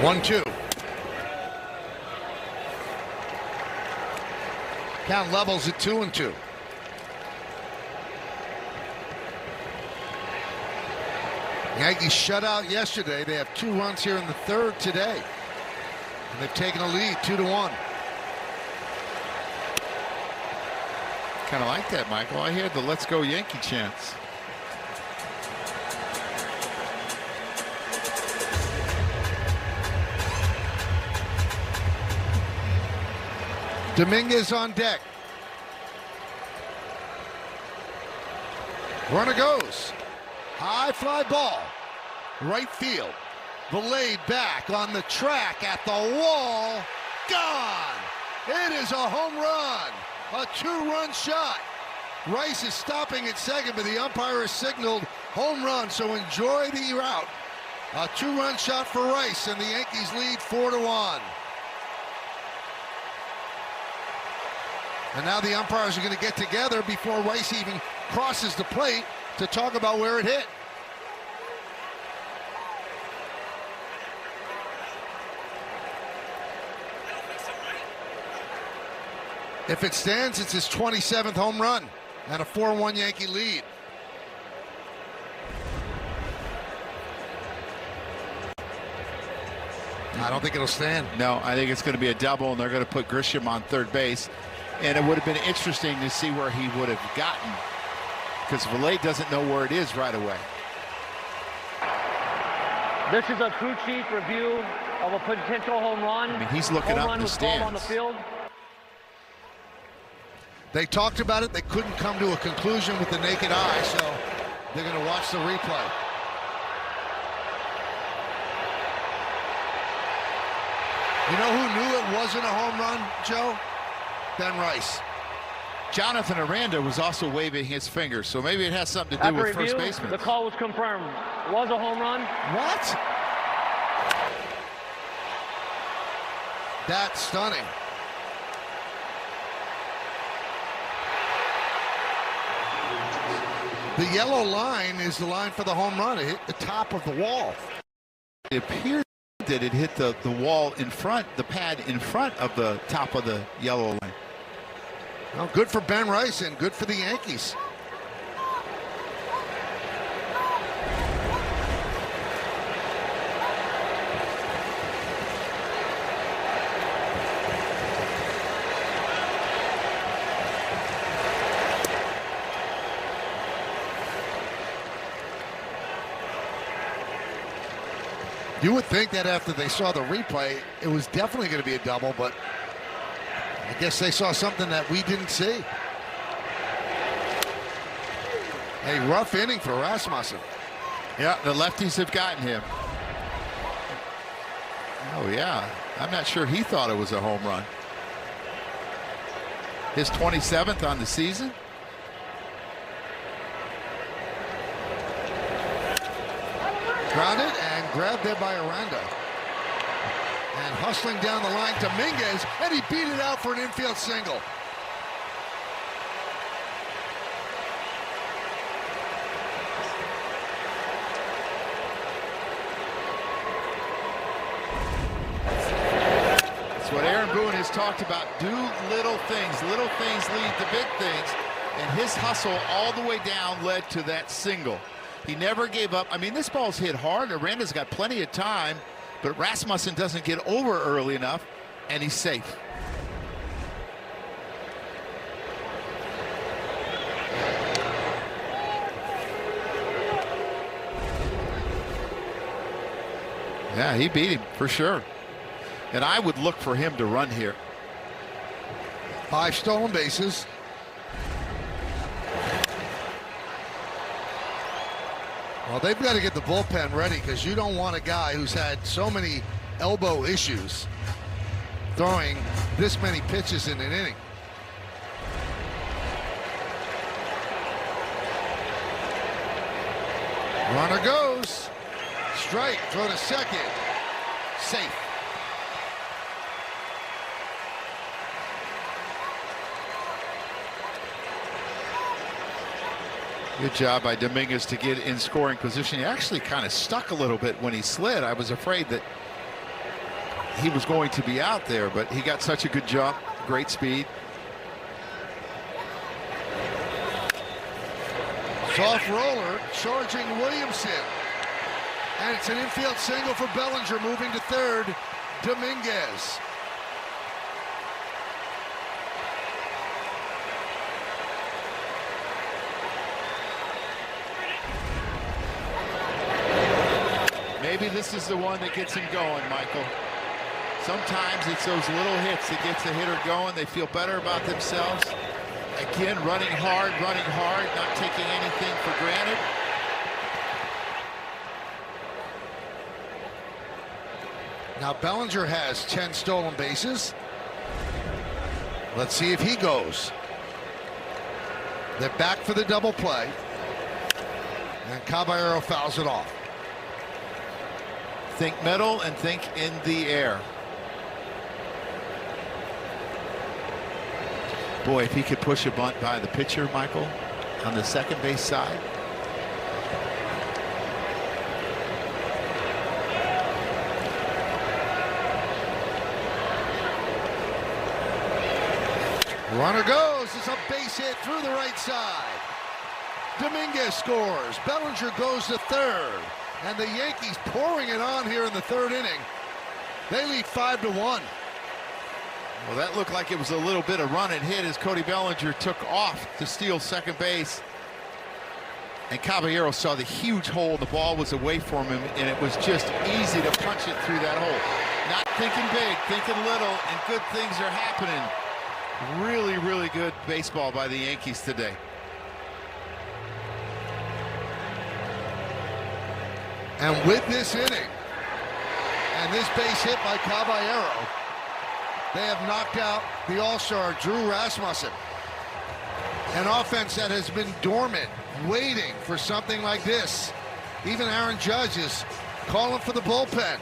One, 2. Count levels at 2-2. Yankees shut out yesterday. They have 2 runs here in the 3rd today. And they've taken a lead 2-1. Kind of like that, Michael. I heard the "Let's Go Yankee" chants. Dominguez on deck. Runner goes. High fly ball. Right field. Delayed back on the track at the wall. Gone. It is a home run. A 2-run shot. Rice is stopping at second, but the umpire has signaled home run, so enjoy the route. A 2-run shot for Rice, and the Yankees lead 4-1. And now the umpires are going to get together before Rice even crosses the plate to talk about where it hit. If it stands, it's his 27th home run and a 4-1 Yankee lead. I don't think it'll stand. No, I think it's going to be a double, and they're going to put Grisham on third base. And it would have been interesting to see where he would have gotten, because Valet doesn't know where it is right away. This is a crew chief review of a potential home run. I mean, he's looking up the stands. On the field. They talked about it. They couldn't come to a conclusion with the naked eye, so they're going to watch the replay. You know who knew it wasn't a home run, Joe? Ben Rice. Jonathan Aranda was also waving his finger, so maybe it has something to do After with review, first baseman. the call was confirmed. It was a home run. What? That's stunning. The yellow line is the line for the home run. It hit the top of the wall. It appeared that it hit the wall in front, the pad in front of the top of the yellow line. Well, good for Ben Rice and good for the Yankees. You would think that after they saw the replay, it was definitely going to be a double, but I guess they saw something that we didn't see. A rough inning for Rasmussen. Yeah, the lefties have gotten him. Oh, yeah. I'm not sure he thought it was a home run. His 27th on the season. Grounded and grabbed there by Aranda. And hustling down the line, Dominguez, and he beat it out for an infield single. That's what Aaron Boone has talked about. Do little things. Little things lead to big things. And his hustle all the way down led to that single. He never gave up. I mean, this ball's hit hard. Aranda's got plenty of time, but Rasmussen doesn't get over early enough, and he's safe. Yeah, he beat him for sure. And I would look for him to run here. 5 stolen bases. Well, they've got to get the bullpen ready because you don't want a guy who's had so many elbow issues throwing this many pitches in an inning. Runner goes. Strike. Throw to second. Safe. Good job by Dominguez to get in scoring position. He actually kind of stuck a little bit when he slid. I was afraid that he was going to be out there, but he got such a good jump, great speed. Soft roller charging Williamson. And it's an infield single for Bellinger, moving to third. Dominguez. Maybe this is the one that gets him going, Michael. Sometimes it's those little hits that gets the hitter going. They feel better about themselves. Again, running hard, not taking anything for granted. Now Bellinger has 10 stolen bases. Let's see if he goes. They're back for the double play. And Caballero fouls it off. Think middle and think in the air. Boy, if he could push a bunt by the pitcher, Michael, on the second base side. Runner goes. It's a base hit through the right side. Dominguez scores. Bellinger goes to third. And the Yankees pouring it on here in the third inning. They lead 5-1. Well, that looked like it was a little bit of run and hit as Cody Bellinger took off to steal second base. And Caballero saw the huge hole. The ball was away from him, and it was just easy to punch it through that hole. Not thinking big, thinking little, and good things are happening. Really, really good baseball by the Yankees today. And with this inning and this base hit by Caballero, they have knocked out the all-star Drew Rasmussen. An offense that has been dormant, waiting for something like this. Even Aaron Judge is calling for the bullpen.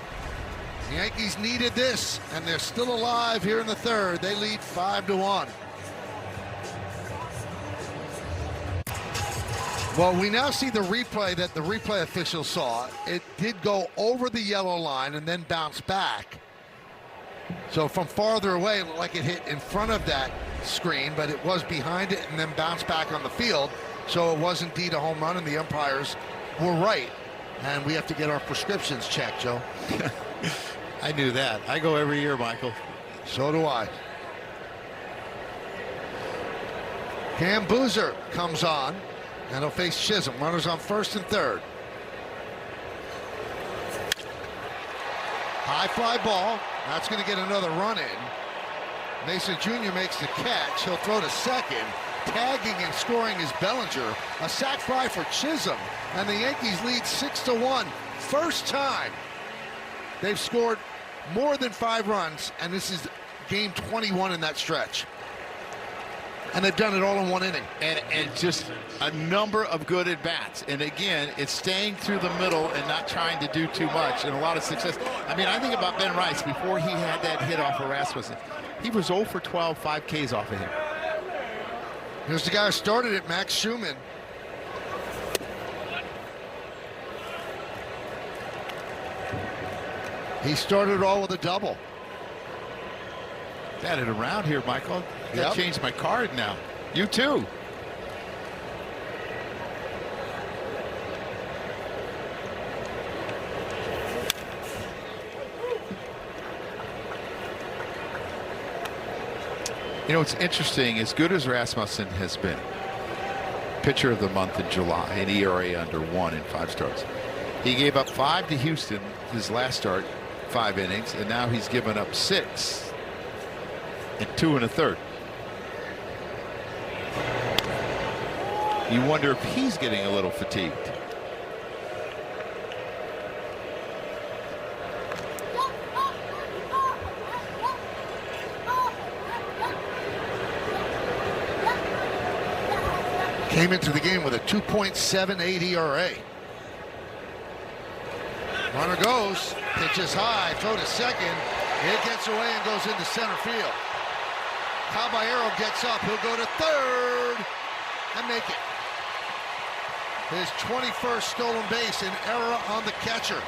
The Yankees needed this, and they're still alive here in the third. They lead 5-1. Well, we now see the replay that the replay official saw. It did go over the yellow line and then bounce back. So from farther away, it looked like it hit in front of that screen, but it was behind it and then bounced back on the field. So it was indeed a home run, and the umpires were right. And we have to get our prescriptions checked, Joe. I knew that. I go every year, Michael. So do I. Cam Boozer comes on, and he'll face Chisholm. Runners on first and third. High fly ball. That's going to get another run in. Mason Jr. makes the catch. He'll throw to second. Tagging and scoring is Bellinger. A sac fly for Chisholm. And the Yankees lead 6-1. First time they've scored more than 5 runs, and this is game 21 in that stretch. And they've done it all in one inning. And just a number of good at-bats. And again, it's staying through the middle and not trying to do too much, and a lot of success. I mean, I think about Ben Rice before he had that hit off of Rasmussen. He was 0 for 12, 5 Ks off of him. Here's the guy who started it, Max Schumann. He started all with a double. Got it around here, Michael. Yep. I changed my card now. You too. You know, it's interesting, as good as Rasmussen has been, pitcher of the month in July, an ERA under 1 in 5 starts. He gave up 5 to Houston. his last start, 5 innings, and now he's given up 6 in 2 1/3. You wonder if he's getting a little fatigued. Came into the game with a 2.78 ERA. Runner goes, pitches high, throw to second. It gets away and goes into center field. Caballero gets up, he'll go to third and make it. His 21st stolen base, an error on the catcher.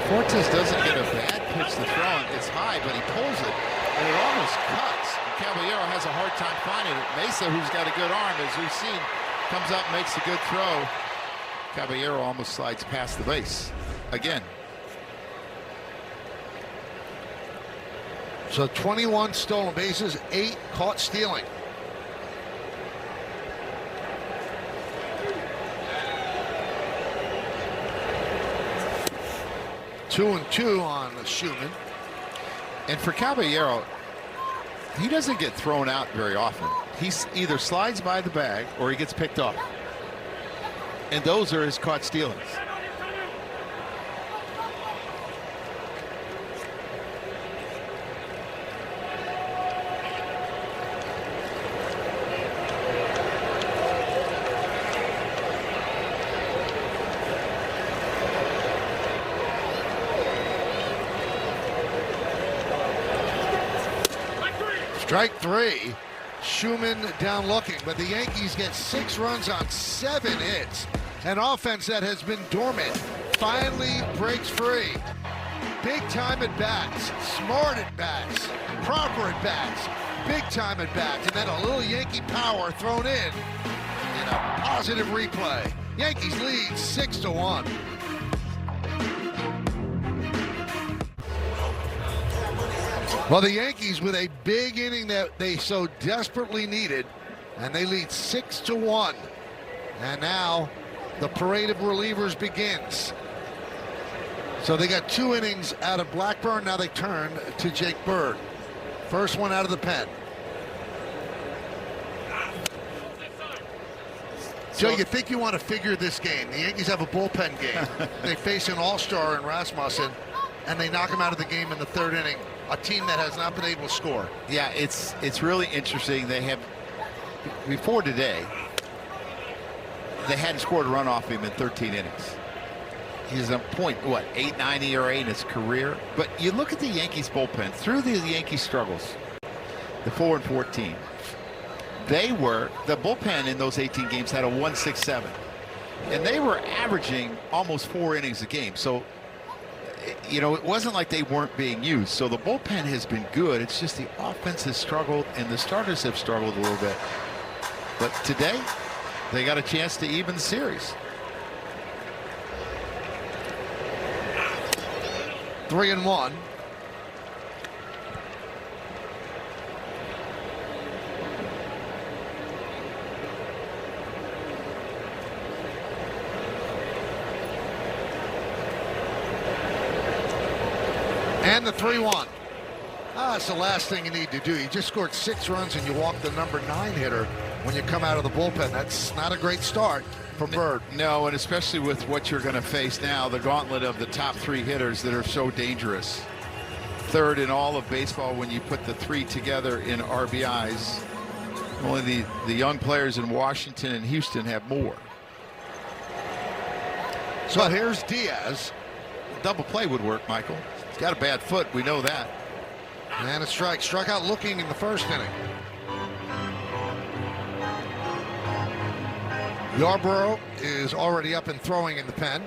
Fortes doesn't get a bad pitch to throw. It's high, but he pulls it, and it almost cuts. Caballero has a hard time finding it. Mesa, who's got a good arm, as we've seen, comes up, makes a good throw. Caballero almost slides past the base again. So 21 stolen bases, 8 caught stealing. Two and 2 on Schumann. And for Caballero, he doesn't get thrown out very often. He either slides by the bag or he gets picked off. And those are his caught stealings. Strike 3. Schumann down looking, but the Yankees get 6 runs on 7 hits. An offense that has been dormant finally breaks free. Big time at bats, smart at bats, proper at bats, big time at bats, and then a little Yankee power thrown in a positive replay. Yankees lead 6-1. Well, the Yankees with a big inning that they so desperately needed, and they lead 6-1. And now the parade of relievers begins. So they got 2 innings out of Blackburn. Now they turn to Jake Bird. First one out of the pen. Joe, you think you want to figure this game. The Yankees have a bullpen game. They face an all-star in Rasmussen, and they knock him out of the game in the 3rd inning. A team that has not been able to score. Yeah, it's really interesting. They have, before today, they hadn't scored a run off him in 13 innings. He's a .890 ERA in his career. But you look at the Yankees bullpen through the Yankees struggles, the 4-14. The bullpen in those 18 games had a 1.67, and they were averaging almost 4 innings a game. So, you know, it wasn't like they weren't being used. So the bullpen has been good. It's just the offense has struggled and the starters have struggled a little bit. But today, they got a chance to even the series. 3-1. And the 3-1. That's the last thing you need to do. You just scored 6 runs and you walk the number 9 hitter when you come out of the bullpen. That's not a great start for Bird. No, and especially with what you're going to face now, the gauntlet of the top 3 hitters that are so dangerous. 3rd in all of baseball when you put the 3 together in RBIs. Only the young players in Washington and Houston have more. So here's Diaz. Double play would work, Michael. He's got a bad foot, we know that. And a strike. Struck out looking in the 1st inning. Yarborough is already up and throwing in the pen.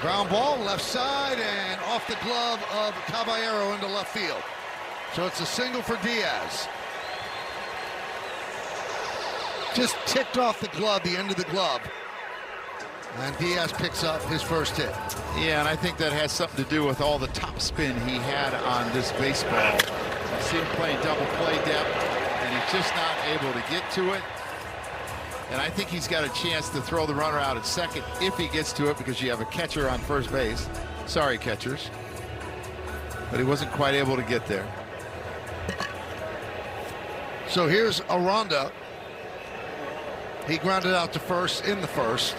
Ground ball, left side, and off the glove of Caballero into left field. So it's a single for Diaz. Just ticked off the glove, the end of the glove. And Diaz picks up his first hit. Yeah, and I think that has something to do with all the topspin he had on this baseball. You see him playing double play depth, and he's just not able to get to it. And I think he's got a chance to throw the runner out at second if he gets to it, because you have a catcher on first base. Sorry, catchers. But he wasn't quite able to get there. So here's Aranda. He grounded out to first in the first.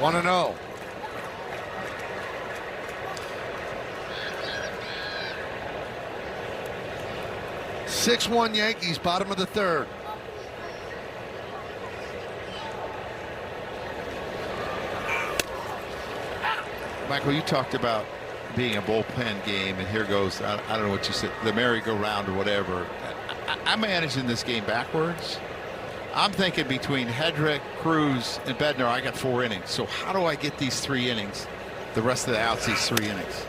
1-0. (6-1) Yankees, bottom of the third. Michael, you talked about being a bullpen game, and here goes, I don't know what you said, the merry-go-round or whatever. I'm managing this game backwards. I'm thinking between Hedrick, Cruz, and Bednar, I got 4 innings. So how do I get these 3 innings, the rest of the outs, these 3 innings?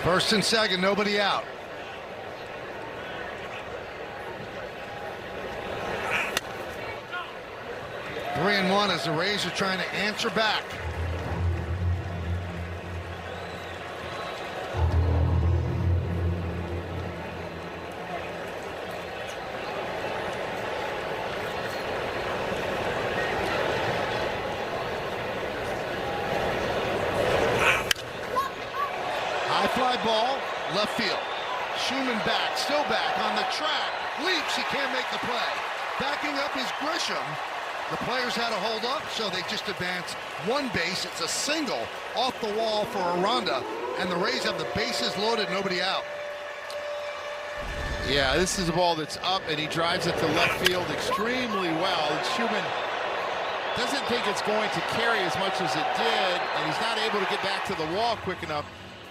First and second, nobody out. Three and one as the Rays are trying to answer back. High fly ball, left field. Schumann back, still back on the track. Leaps, he can't make the play. Backing up is Grisham. The players had to hold up, so they just advance 1 base. It's a single off the wall for Aranda, and the Rays have the bases loaded, nobody out. Yeah, this is a ball that's up, and he drives it to left field extremely well. And Schumann doesn't think it's going to carry as much as it did, and he's not able to get back to the wall quick enough.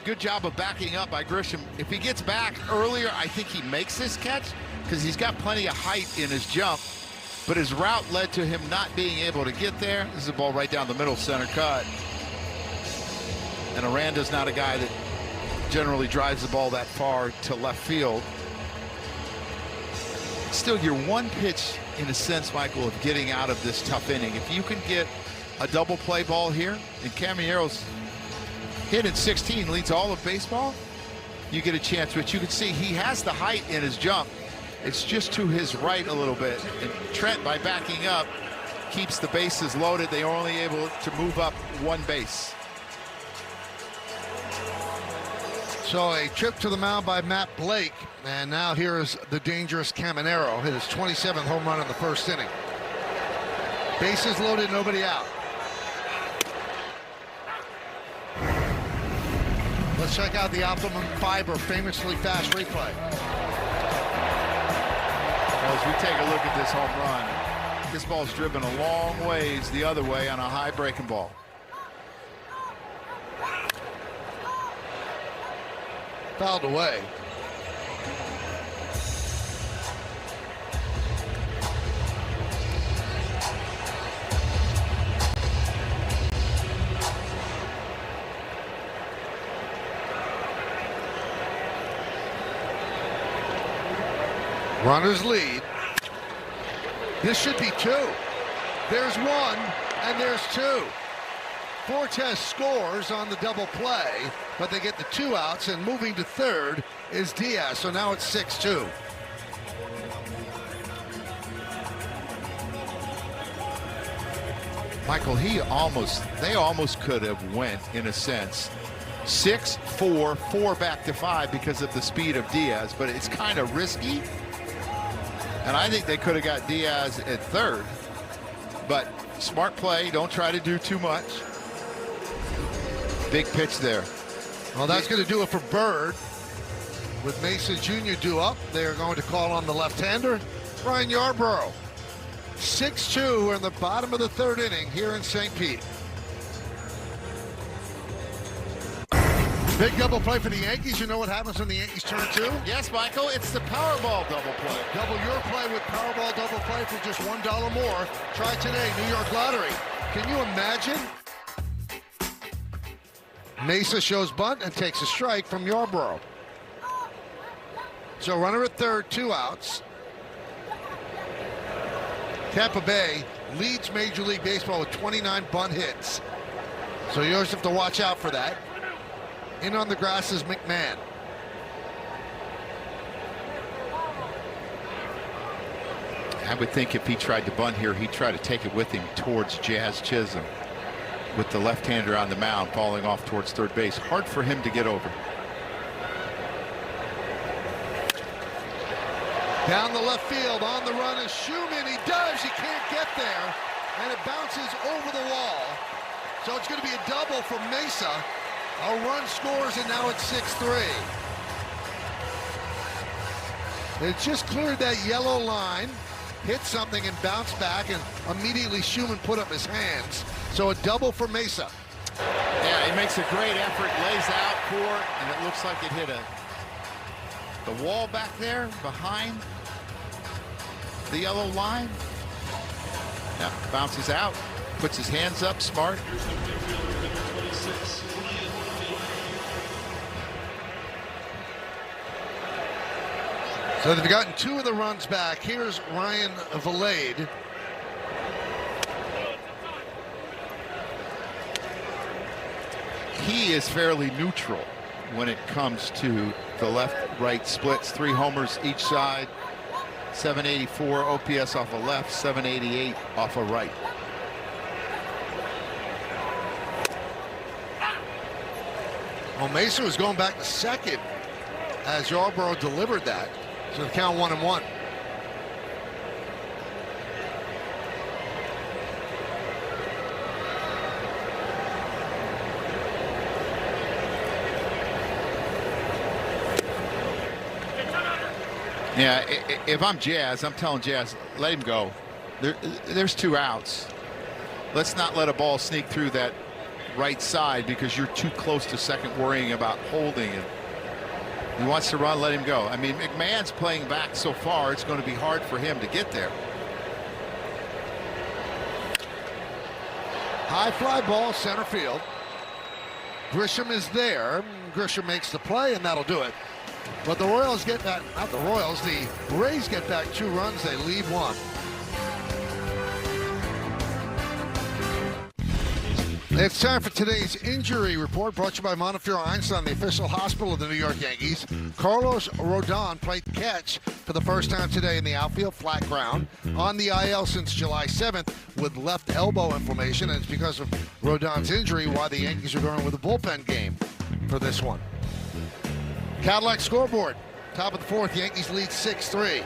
Good job of backing up by Grisham. If he gets back earlier, I think he makes this catch, because he's got plenty of height in his jump. But his route led to him not being able to get there. This is a ball right down the middle, center cut. And Aranda's not a guy that generally drives the ball that far to left field. Still, you're 1 pitch, in a sense, Michael, of getting out of this tough inning. If you can get a double play ball here, and Camaro's hit in 16 leads all of baseball, you get a chance. But you can see he has the height in his jump. It's just to his right a little bit. And Trent, by backing up, keeps the bases loaded. They are only able to move up 1 base. So a trip to the mound by Matt Blake. And now here is the dangerous Caminero. Hit his 27th home run in the first inning. Bases loaded, nobody out. Let's check out the Optimum Fiber famously fast replay. As we take a look at this home run, this ball's driven a long ways the other way on a high breaking ball. Fouled away. Runners lead. This should be 2. There's 1, and there's 2. Fortes scores on the double play, but they get the 2 outs, and moving to third is Diaz. So now it's 6-2. Michael, they almost could have went, in a sense, 6-4, 4 back to 5 because of the speed of Diaz, but it's kind of risky. And I think they could have got Diaz at third, but smart play. Don't try to do too much. Big pitch there. Well, that's going to do it for Bird. With Mason Jr. due up, they are going to call on the left-hander, Ryan Yarbrough. 6-2. We're in the bottom of the third inning here in St. Pete. Big double play for the Yankees. You know what happens when the Yankees turn two? Yes, Michael, it's the Powerball double play. Double your play with Powerball double play for just $1 more. Try today, New York Lottery. Can you imagine? Mesa shows bunt and takes a strike from Yarborough. So runner at third, 2 outs. Tampa Bay leads Major League Baseball with 29 bunt hits. So you always have to watch out for that. In on the grass is McMahon. I would think if he tried to bunt here, he'd try to take it with him towards Jazz Chisholm, with the left-hander on the mound falling off towards third base. Hard for him to get over. Down the left field, on the run is Schumann. He does, he can't get there, and it bounces over the wall. So it's going to be a double for Mesa. A run scores, and now it's 6-3. It just cleared that yellow line, hit something and bounced back, and immediately Schumann put up his hands. So a double for Mesa. Yeah, he makes a great effort, lays out for it, and it looks like it hit the wall back there behind the yellow line. Yeah, bounces out, puts his hands up, smart. So they've gotten 2 of the runs back. Here's Ryan Valade. He is fairly neutral when it comes to the left-right splits. 3 homers each side. 784 OPS off a left, 788 off a right. Well, Mesa was going back to second as Yarborough delivered that. So the count 1-1. Yeah, if I'm Jazz, I'm telling Jazz, let him go. There's 2 outs. Let's not let a ball sneak through that right side because you're too close to second worrying about holding it. He wants to run, let him go. I mean, McMahon's playing back so far, it's going to be hard for him to get there. High fly ball, center field. Grisham is there. Grisham makes the play, and that'll do it. But the Royals get that, not the Royals, the Rays get back 2 runs. They leave 1. It's time for today's injury report, brought to you by Montefiore Einstein, the official hospital of the New York Yankees. Carlos Rodon played catch for the first time today in the outfield, flat ground, on the IL since July 7th with left elbow inflammation, and it's because of Rodon's injury why the Yankees are going with a bullpen game for this one. Cadillac scoreboard, top of the 4th, Yankees lead 6-3.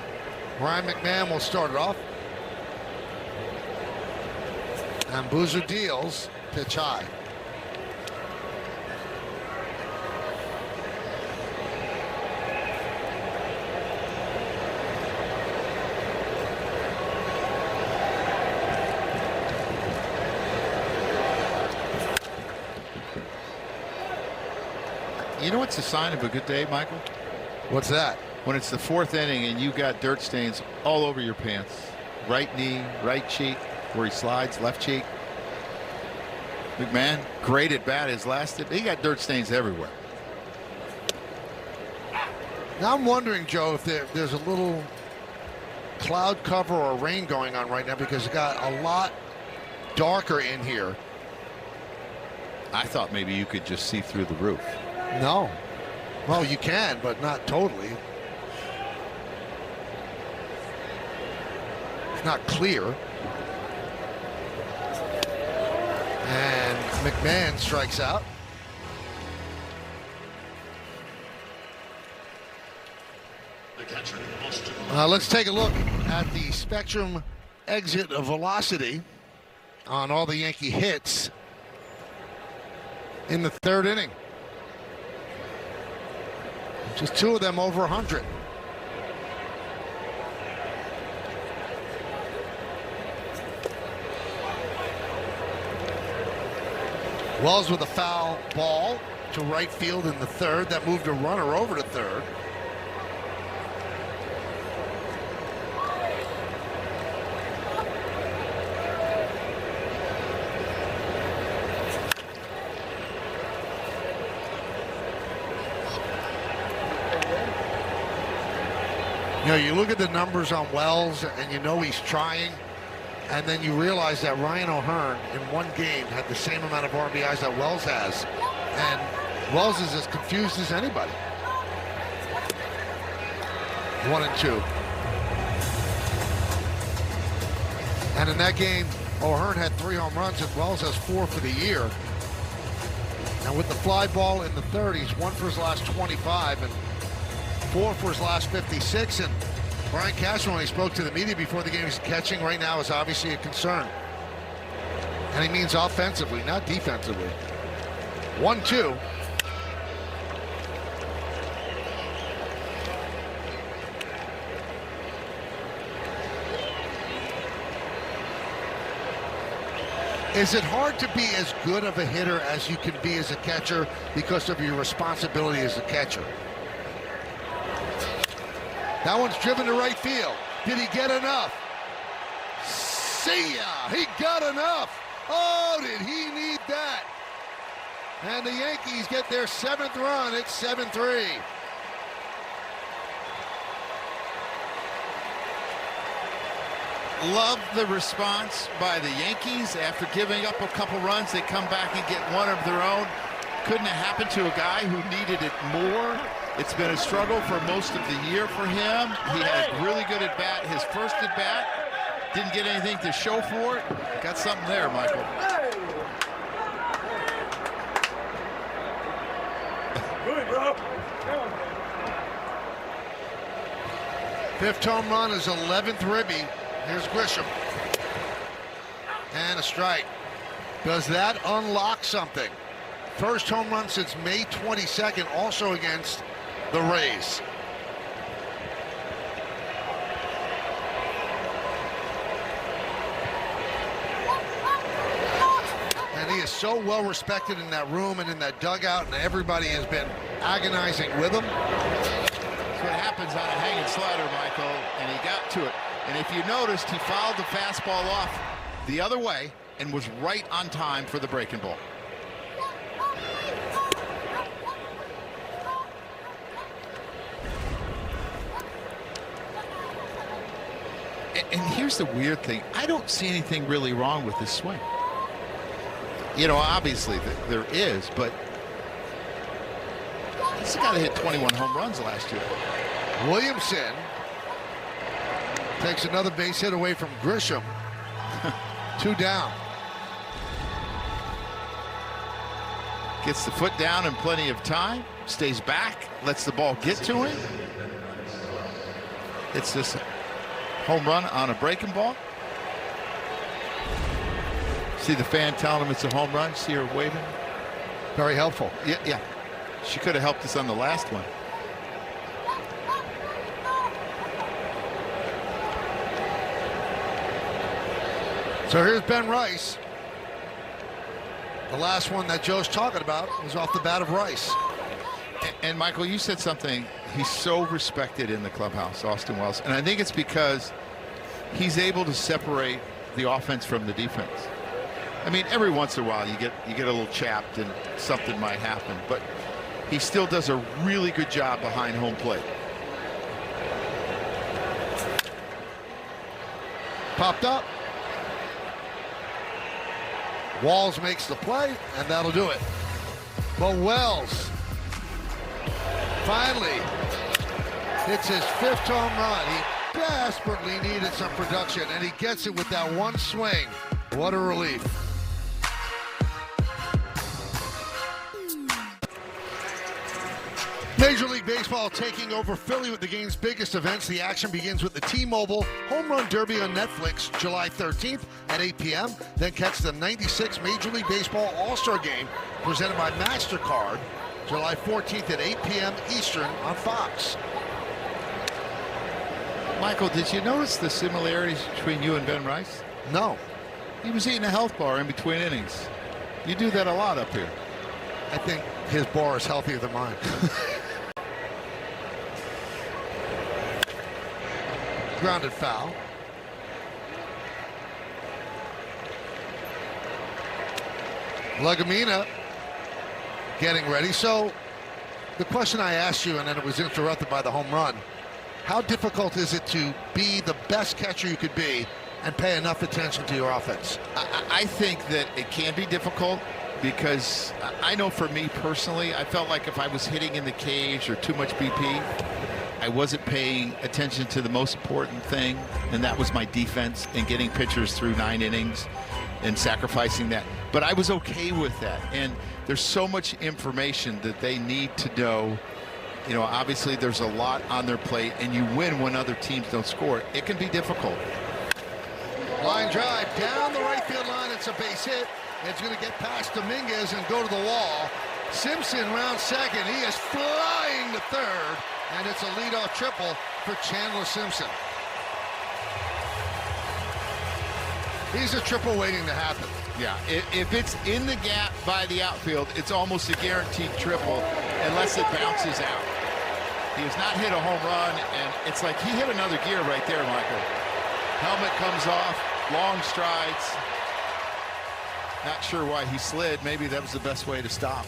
Ryan McMahon will start it off. And Boozer deals. Pitch high. You know what's a sign of a good day, Michael? What's that? When it's the 4th inning and you got dirt stains all over your pants. Right knee, right cheek, where he slides, left cheek. McMahon, great at bat, his last. He got dirt stains everywhere. Now I'm wondering, Joe, if there's a little cloud cover or rain going on right now because it got a lot darker in here. I thought maybe you could just see through the roof. No. Well, you can, but not totally. It's not clear. And McMahon strikes out. Let's take a look at the Spectrum exit velocity on all the Yankee hits in the 3rd inning. Just 2 of them over 100. Wells with a foul ball. to right field in the third. That moved a runner over to third. You know, you look at the numbers on Wells and you know he's trying, and then you realize that Ryan O'Hearn in one game had the same amount of RBIs that Wells has, and Wells is as confused as anybody. 1-2. And in that game, O'Hearn had 3 home runs and Wells has 4 for the year. And with the fly ball in the 30s, 1 for his last 25 and 4 for his last 56, and Brian Cashman, when he spoke to the media before the game, he's catching right now is obviously a concern. And he means offensively, not defensively. 1-2. Is it hard to be as good of a hitter as you can be as a catcher because of your responsibility as a catcher? That one's driven to right field. Did he get enough? See ya! He got enough! Oh, did he need that? And the Yankees get their 7th run. It's 7-3. Love the response by the Yankees. After giving up a couple runs, they come back and get one of their own. Couldn't have happened to a guy who needed it more. It's been a struggle for most of the year for him. He had a really good at-bat. His first at-bat, didn't get anything to show for it. Got something there, Michael. Good, bro. 5th home run is 11th ribby. Here's Grisham. And a strike. Does that unlock something? First home run since May 22nd, also against the Rays. And he is so well respected in that room and in that dugout, and everybody has been agonizing with him. That's what happens on a hanging slider, Michael, and he got to it. And if you noticed, he fouled the fastball off the other way and was right on time for the breaking ball. And here's the weird thing. I don't see anything really wrong with this swing. You know, obviously there is, but this guy hit 21 home runs last year. Williamson takes another base hit away from Grisham. 2 down. Gets the foot down in plenty of time. Stays back. Lets the ball get to him. It's this home run on a breaking ball. See the fan telling him it's a home run. See her waving. Very helpful. Yeah. She could have helped us on the last one. So here's Ben Rice. The last one that Joe's talking about was off the bat of Rice. And Michael, you said something. He's so respected in the clubhouse, Austin Wells, and I think it's because he's able to separate the offense from the defense. I mean, every once in a while you get a little chapped and something might happen, but he still does a really good job behind home plate. Popped up. Walls makes the play, and that'll do it. But Wells finally hits his 5th home run. He desperately needed some production, and he gets it with that one swing. What a relief. Major League Baseball taking over Philly with the game's biggest events. The action begins with the T-Mobile Home Run Derby on Netflix July 13th at 8 p.m. Then catch the 96 Major League Baseball All-Star Game presented by MasterCard July 14th at 8 p.m. Eastern on Fox. Michael, did you notice the similarities between you and Ben Rice? No. He was eating a health bar in between innings. You do that a lot up here. I think his bar is healthier than mine. Grounded foul. Legumina getting ready. So the question I asked you, and then it was interrupted by the home run, how difficult is it to be the best catcher you could be and pay enough attention to your offense? I think that it can be difficult because I know for me personally, I felt like if I was hitting in the cage or too much BP, I wasn't paying attention to the most important thing, and that was my defense and getting pitchers through 9 innings and sacrificing that. But I was okay with that, and there's so much information that they need to know. You know, obviously there's a lot on their plate, and you win when other teams don't score. It can be difficult. Line drive down the right field line. It's a base hit. It's going to get past Dominguez and go to the wall. Simpson round second. He is flying to third, and it's a leadoff triple for Chandler Simpson. He's a triple waiting to happen. Yeah, if it's in the gap by the outfield, it's almost a guaranteed triple unless it bounces out. He has not hit a home run, and it's like he hit another gear right there, Michael. Helmet comes off, long strides. Not sure why he slid. Maybe that was the best way to stop.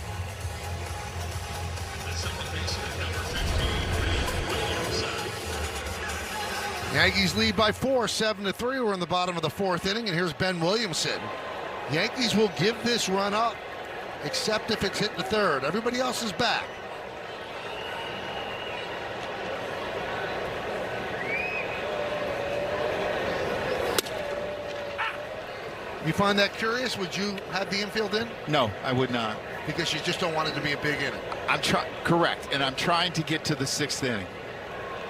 Yankees lead by 4, 7-3. We're in the bottom of the 4th inning, and here's Ben Williamson. Yankees will give this run up, except if it's hit the third. Everybody else is back. You find that curious? Would you have the infield in? No, I would not. Because you just don't want it to be a big inning. Correct, and I'm trying to get to the 6th inning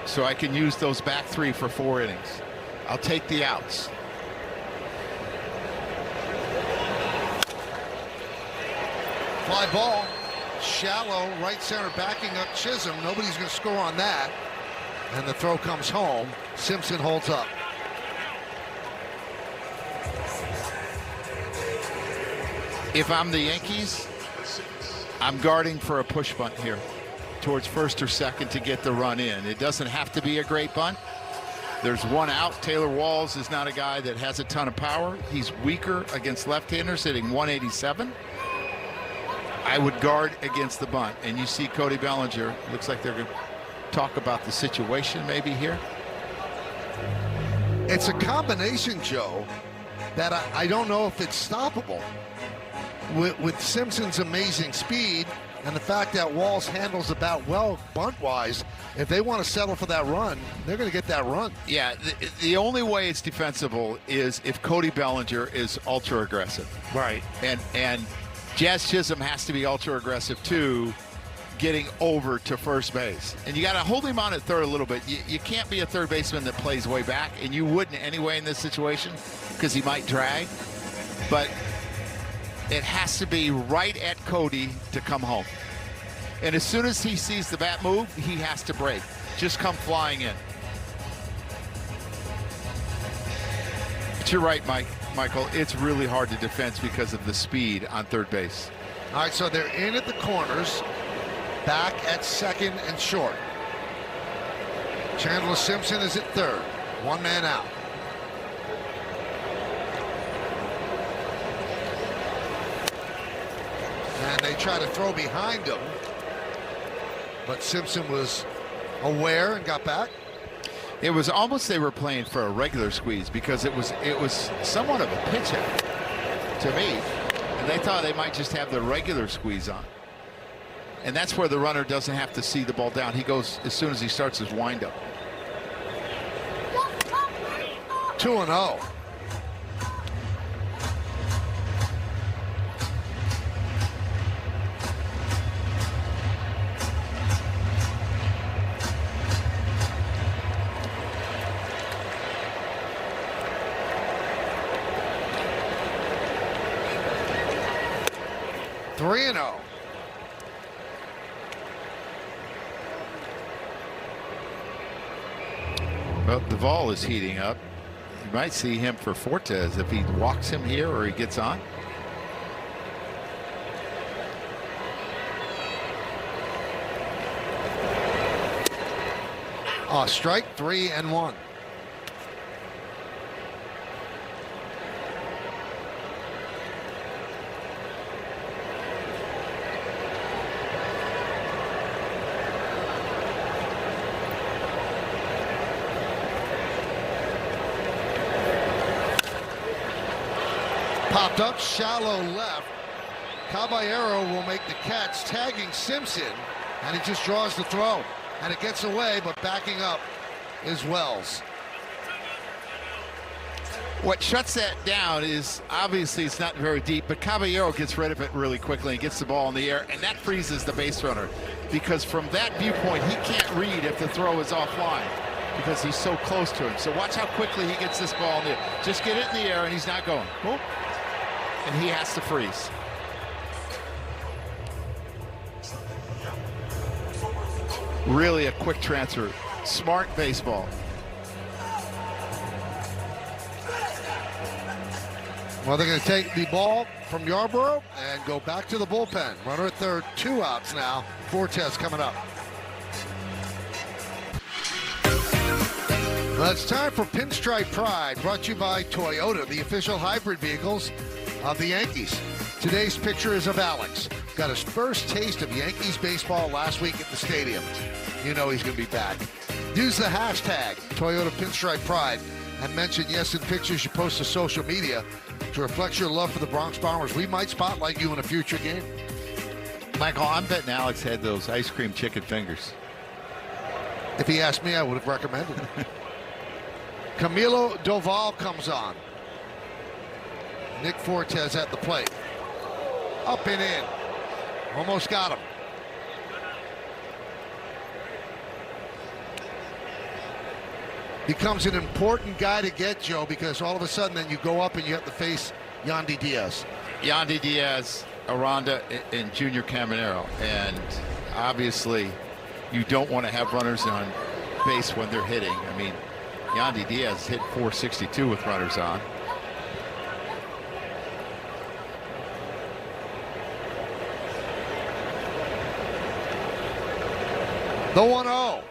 so I can use those back 3 for 4 innings. I'll take the outs. Fly ball, shallow, right center, backing up Chisholm. Nobody's going to score on that. And the throw comes home. Simpson holds up. If I'm the Yankees, I'm guarding for a push bunt here towards first or second to get the run in. It doesn't have to be a great bunt. There's one out. Taylor Walls is not a guy that has a ton of power. He's weaker against left-handers, hitting 187. I would guard against the bunt. And you see Cody Bellinger. Looks like they're going to talk about the situation maybe here. It's a combination, Joe, that I don't know if it's stoppable. With Simpson's amazing speed and the fact that Walls handles the bat well bunt-wise, if they want to settle for that run, they're going to get that run. Yeah, the only way it's defensible is if Cody Bellinger is ultra-aggressive. Right. And Jazz Chisholm has to be ultra-aggressive, too, getting over to first base. And you got to hold him on at third a little bit. You can't be a third baseman that plays way back, and you wouldn't anyway in this situation because he might drag. But it has to be right at Cody to come home. And as soon as he sees the bat move, he has to break. Just come flying in. But you're right, Michael. It's really hard to defend because of the speed on third base. All right, so they're in at the corners, back at second and short. Chandler Simpson is at third. One man out. And they try to throw behind him, but Simpson was aware and got back. It was almost they were playing for a regular squeeze because it was somewhat of a pitch out to me, and they thought they might just have the regular squeeze on. And that's where the runner doesn't have to see the ball down. He goes as soon as he starts his windup. 2-0. Well, Duvall is heating up. You might see him for Fortes if he walks him here or he gets on. Strike, 3-1. Popped up, shallow left. Caballero will make the catch, tagging Simpson, and he just draws the throw. And it gets away, but backing up is Wells. What shuts that down is obviously it's not very deep, but Caballero gets rid of it really quickly and gets the ball in the air, and that freezes the base runner. Because from that viewpoint, he can't read if the throw is offline because he's so close to him. So watch how quickly he gets this ball in the air. Just get it in the air, and he's not going. Whoop. And he has to freeze. Really a quick transfer. Smart baseball. Well, they're going to take the ball from Yarborough and go back to the bullpen. Runner at third, 2 outs now. Fortes coming up. Well, it's time for Pinstripe Pride, brought to you by Toyota, the official hybrid vehicles of the Yankees. Today's picture is of Alex. Got his first taste of Yankees baseball last week at the stadium. You know he's going to be back. Use the hashtag Toyota Pinstripe Pride and mention yes in pictures you post to social media to reflect your love for the Bronx Bombers. We might spotlight you in a future game. Michael, I'm betting Alex had those ice cream chicken fingers. If he asked me, I would have recommended it. Camilo Doval comes on. Nick Fortes at the plate. Up and in. Almost got him. Becomes an important guy to get, Joe, because all of a sudden then you go up and you have to face Yandy Diaz. Yandy Diaz, Aranda, and Junior Caminero. And obviously you don't want to have runners on base when they're hitting. I mean, Yandy Diaz hit .462 with runners on. The 1-0.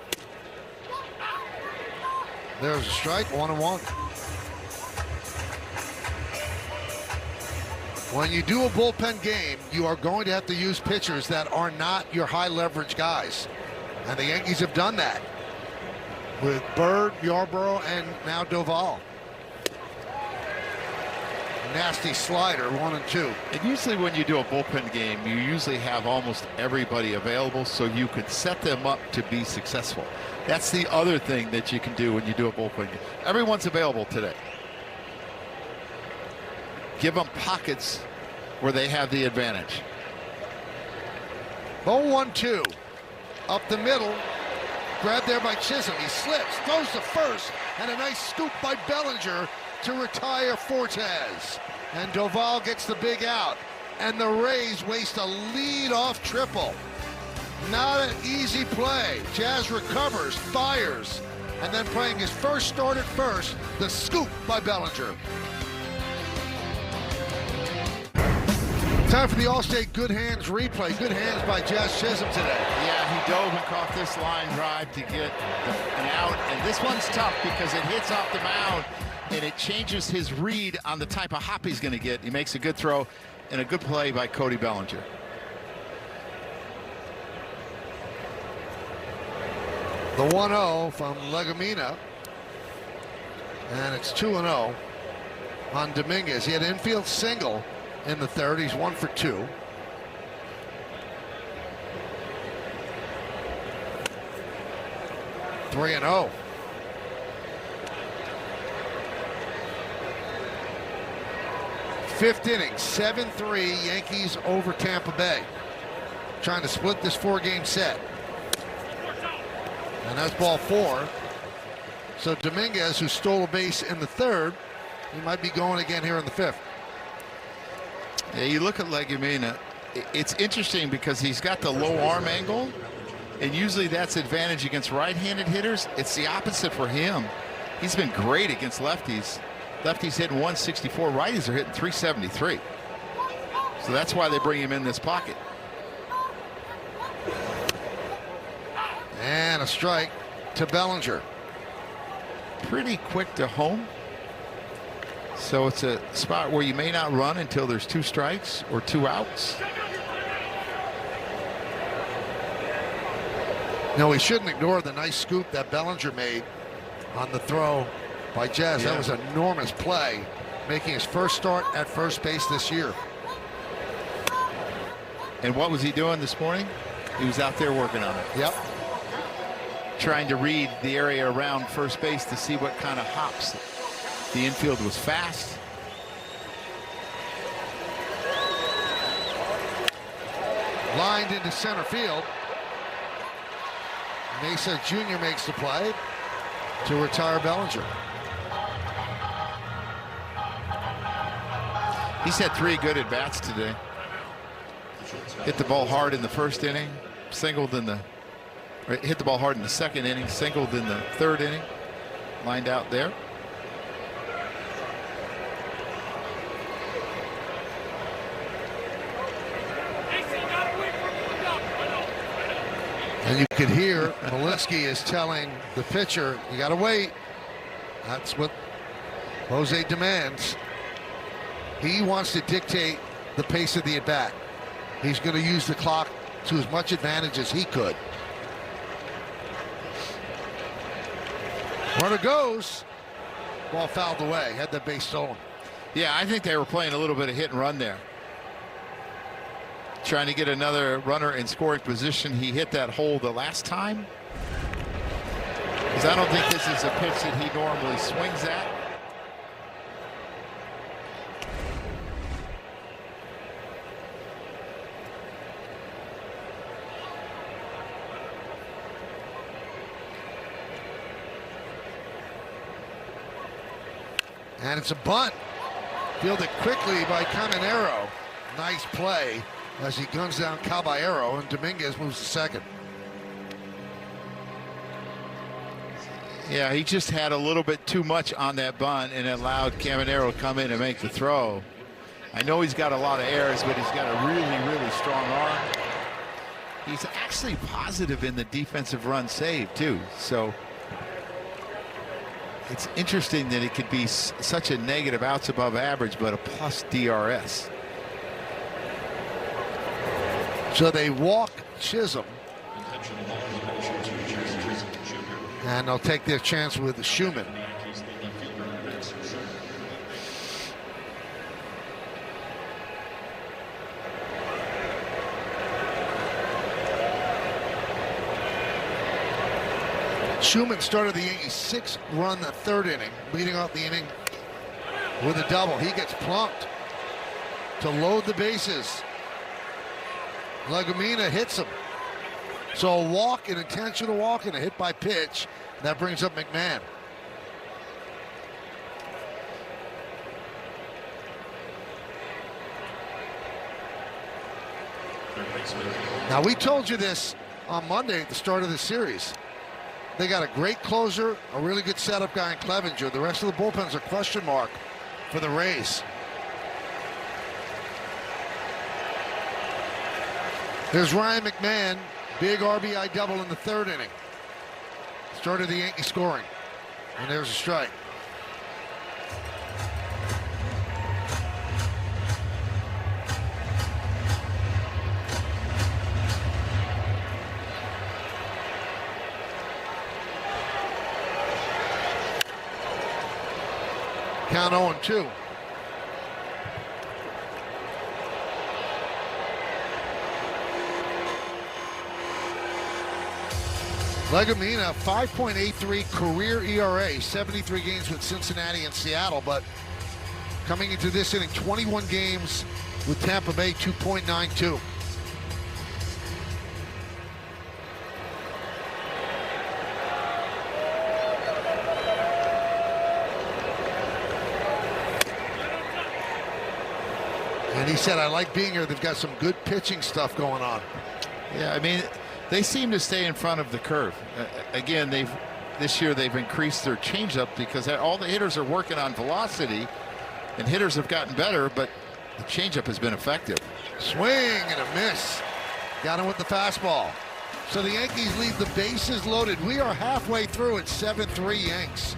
There's a strike, 1-1. When you do a bullpen game, you are going to have to use pitchers that are not your high leverage guys. And the Yankees have done that with Bird, Yarborough, and now Doval. Nasty slider, 1-2. And usually when you do a bullpen game, you usually have almost everybody available so you could set them up to be successful. That's the other thing that you can do when you do a bullpen game. Everyone's available today. Give them pockets where they have the advantage. 0-1-2. Up the middle. Grabbed there by Chisholm. He slips, goes to first, and a nice scoop by Bellinger to retire Fortes. And Doval gets the big out. And the Rays waste a lead-off triple. Not an easy play. Jazz recovers, fires, and then playing his first start at first, the scoop by Bellinger. Time for the Allstate Good Hands replay. Good hands by Jazz Chisholm today. Yeah, he dove and caught this line drive to get an out. And this one's tough because it hits off the mound and it changes his read on the type of hop he's going to get. He makes a good throw and a good play by Cody Bellinger. The 1-0 from Legumina. And it's 2-0 on Dominguez. He had an infield single in the third. He's 1 for 2. Three and 0. Fifth inning, 7-3 Yankees over Tampa Bay. Trying to split this 4-game set. And that's ball 4. So Dominguez, who stole a base in the third, he might be going again here in the 5th. Yeah, you look at Legumina, it's interesting because he's got the low arm angle, and usually that's advantage against right-handed hitters. It's the opposite for him. He's been great against lefties. Lefties hitting 164, righties are hitting 373. So that's why they bring him in this pocket. And a strike. to Bellinger. Pretty quick to home. So it's a spot where you may not run until there's 2 strikes or 2 outs. No, we shouldn't ignore the nice scoop that Bellinger made on the throw by Jazz. Yeah. That was an enormous play, making his first start at first base this year. And what was he doing this morning? He was out there working on it. Yep. Trying to read the area around first base to see what kind of hops. The infield was fast. Lined into center field. Mesa Jr. makes the play to retire Bellinger. He's had 3 good at-bats today. Hit the ball hard in the first inning, singled in the, or hit the ball hard in the second inning, singled in the third inning, lined out there. And you can hear Malinsky is telling the pitcher, you got to wait. That's what Jose demands. He wants to dictate the pace of the at-bat. He's going to use the clock to as much advantage as he could. Runner goes. Ball fouled away. Had the base stolen. Yeah, I think they were playing a little bit of hit and run there. Trying to get another runner in scoring position. He hit that hole the last time. Because I don't think this is a pitch that he normally swings at. And it's a bunt. Fielded quickly by Caminero. Nice play as he guns down Caballero, and Dominguez moves to second. Yeah, he just had a little bit too much on that bunt and allowed Caminero to come in and make the throw. I know he's got a lot of errors, but he's got a really, really strong arm. He's actually positive in the defensive run save, too. So it's interesting that it could be such a negative outs above average, but a plus DRS. So they walk Chisholm. And they'll take their chance with Schumann. Schumann started the Yankees' 6-run third inning, leading off the inning with a double. He gets plunked to load the bases. Legumina hits him. So a walk, an intentional walk, and a hit by pitch. That brings up McMahon. Now, we told you this on Monday at the start of the series. They got a great closer, a really good setup guy in Clevenger. The rest of the bullpen's a question mark for the Rays. There's Ryan McMahon, big RBI double in the third inning. Started the Yankees scoring. And there's a strike. Count 0-2. Legumina, 5.83 career ERA, 73 games with Cincinnati and Seattle, but coming into this inning, 21 games with Tampa Bay, 2.92. And he said, I like being here. They've got some good pitching stuff going on. Yeah, I mean, they seem to stay in front of the curve. Again, this year they've increased their changeup because all the hitters are working on velocity, and hitters have gotten better, but the changeup has been effective. Swing and a miss. Got him with the fastball. So the Yankees leave the bases loaded. We are halfway through. It's 7-3 Yanks.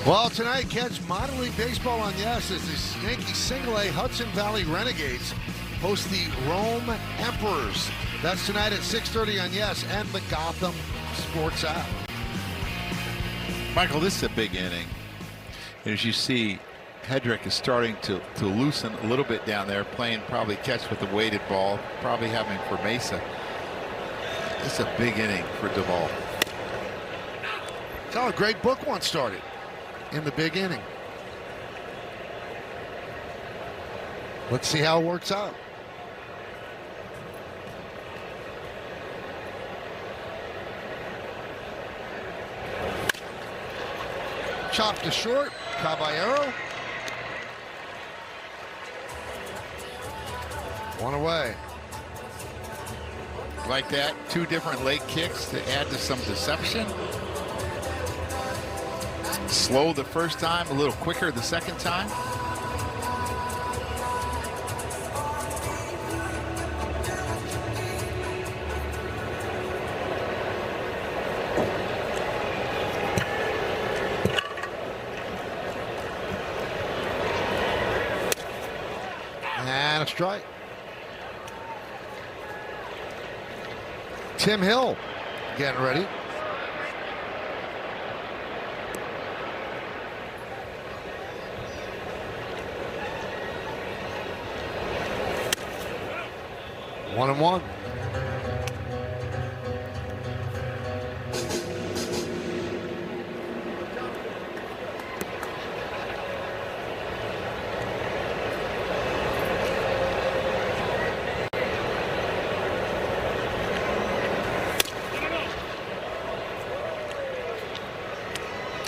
Well, tonight, catch minor league baseball on Yes as the Yankees Single-A Hudson Valley Renegades host the Rome Emperors. That's tonight at 6:30 on Yes and the Gotham Sports app. Michael, this is a big inning. As you see, Hedrick is starting to loosen a little bit down there, playing probably catch with the weighted ball, probably having for Mesa. It's a big inning for Duvall. That's how a great book once started, in the big inning. Let's see how it works out. Chopped to short, Caballero. One away. Like that, 2 different leg kicks to add to some deception. Slow the first time, a little quicker the second time. And a strike. Tim Hill getting ready. One and one.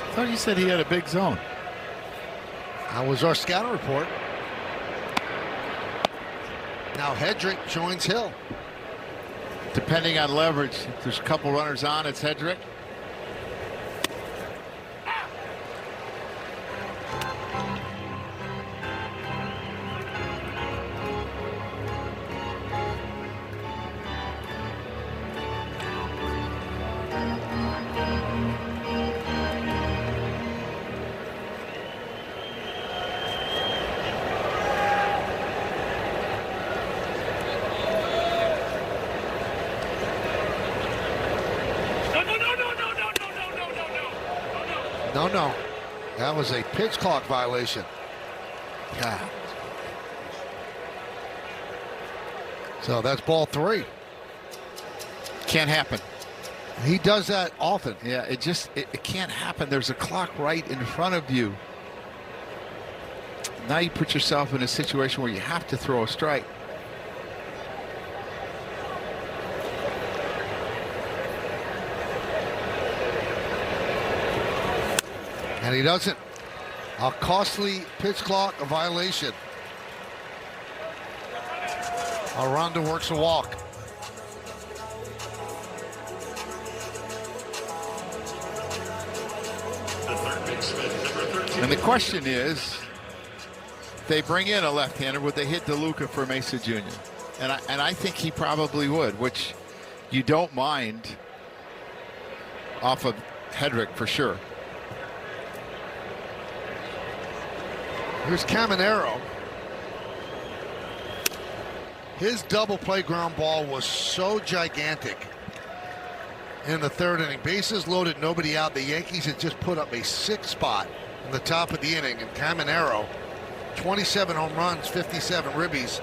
I thought you said he had a big zone. That was our scouting report. Now Hedrick joins Hill. Depending on leverage, if there's a couple runners on, it's Hedrick. No. That was a pitch clock violation. God. So that's ball 3. Can't happen. He does that often. Yeah, it can't happen. There's a clock right in front of you. Now you put yourself in a situation where you have to throw a strike. And he doesn't. A costly pitch clock, a violation. Aranda works a walk. And the question is, they bring in a left-hander, would they hit DeLuca for Mesa Jr.? And I think he probably would, which you don't mind off of Hedrick for sure. Here's Caminero. His double play ground ball was so gigantic in the 3rd inning. Bases loaded, nobody out. The Yankees had just put up a 6 spot in the top of the inning, and Caminero, 27 home runs, 57 ribbies,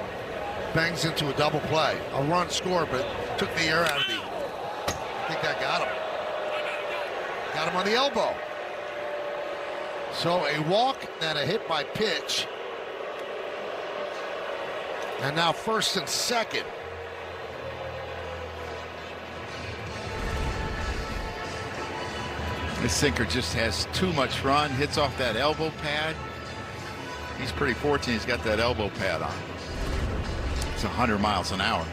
bangs into a double play. A run scored, but took the air out of the. I think that got him. Got him on the elbow. So a walk and a hit by pitch. And now 1st and 2nd. This sinker just has too much run, hits off that elbow pad. He's pretty fortunate he's got that elbow pad on. It's 100 miles an hour.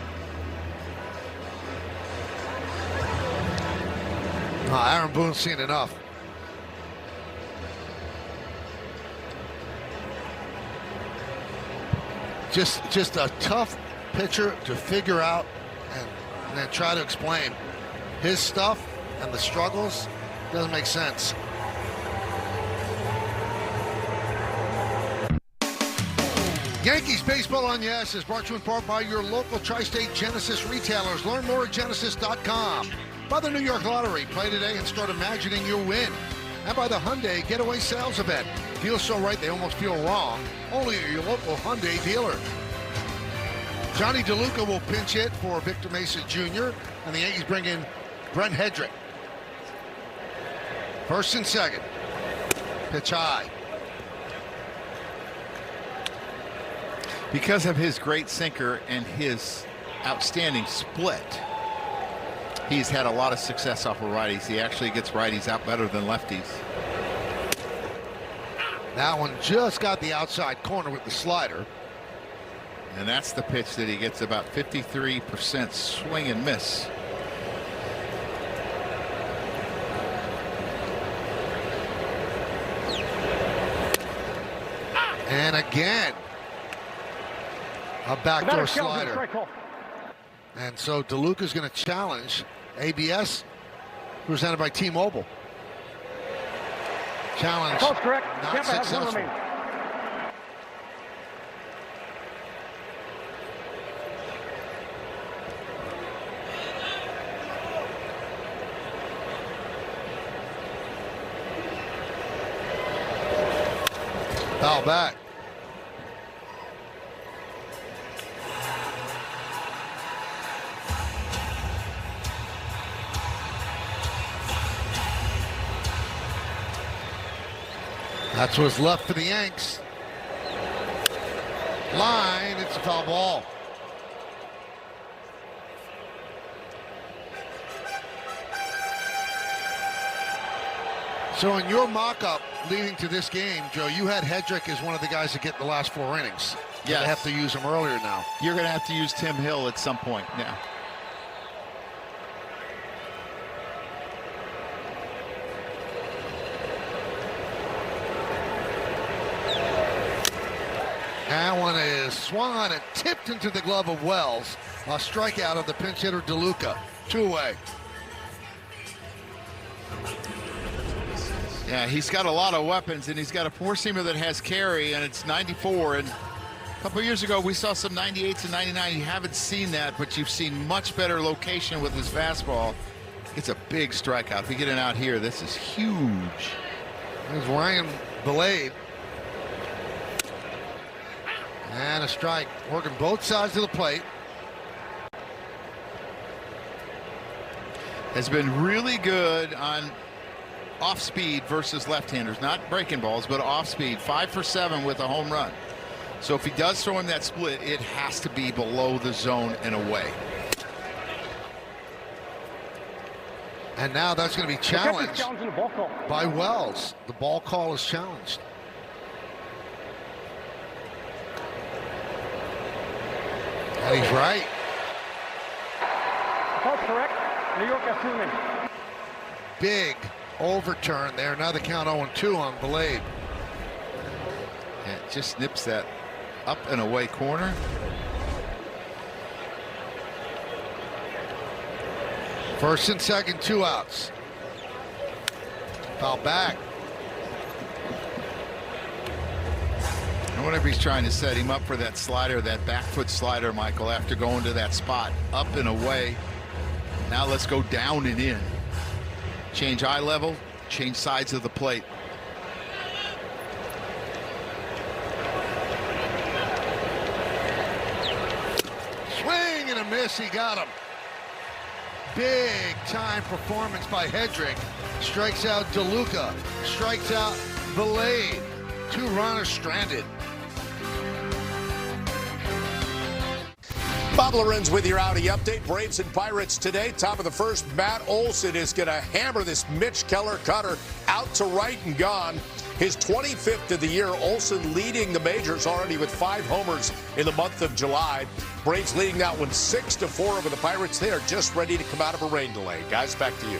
Aaron Boone's seen enough. Just a tough pitcher to figure out and then try to explain. His stuff and the struggles doesn't make sense. Yankees Baseball on Yes is brought to you in part by your local Tri-State Genesis retailers. Learn more at Genesis.com. By the New York Lottery. Play today and start imagining you'll win. And by the Hyundai Getaway Sales Event. Feels so right they almost feel wrong. Only at your local Hyundai dealer. Johnny DeLuca will pinch hit for Victor Mesa Jr. And the Yankees bring in Brent Hedrick. First and second. Pitch high. Because of his great sinker and his outstanding split, he's had a lot of success off of righties. He actually gets righties out better than lefties. That one just got the outside corner with the slider. And that's the pitch that he gets about 53% swing and miss. And again, a backdoor slider. And so DeLuca's going to challenge ABS, presented by T-Mobile. Challenge correct. not successful. Foul back. That's what's left for the Yanks. Line, it's a foul ball. So in your mock-up leading to this game, Joe, you had Hedrick as one of the guys that get the last 4 innings. Yeah, they have to use him earlier now. You're going to have to use Tim Hill at some point now. That one is swung on and tipped into the glove of Wells. A strikeout of the pinch hitter DeLuca. 2 away. Yeah, he's got a lot of weapons, and he's got a four-seamer that has carry, and it's 94. And a couple of years ago, we saw some 98s and 99. You haven't seen that, but you've seen much better location with his fastball. It's a big strikeout. If we get it out here, this is huge. There's Ryan Belade. And a strike, working both sides of the plate. Has been really good on off speed versus left-handers, not breaking balls, but off speed. 5 for 7 with a home run. So if he does throw him that split, it has to be below the zone and away. And now that's going to be challenged by Wells. The ball call is challenged. And he's right. That's correct. New York has 2 men. Big overturn there. Now the count 0-2 on Belade. Yeah, it just nips that up and away corner. First and second, 2 outs. Foul back. I wonder if he's trying to set him up for that slider, that back foot slider, Michael, after going to that spot. Up and away. Now let's go down and in. Change eye level, change sides of the plate. Swing and a miss, he got him. Big time performance by Hedrick. Strikes out DeLuca, strikes out Belade. 2 runners stranded. Bob Lorenz with your Audi update. Braves and Pirates today. Top of the first, Matt Olson is going to hammer this Mitch Keller cutter out to right and gone. His 25th of the year. Olson leading the majors already with 5 homers in the month of July. Braves leading that one 6-4 over the Pirates. They are just ready to come out of a rain delay. Guys, back to you.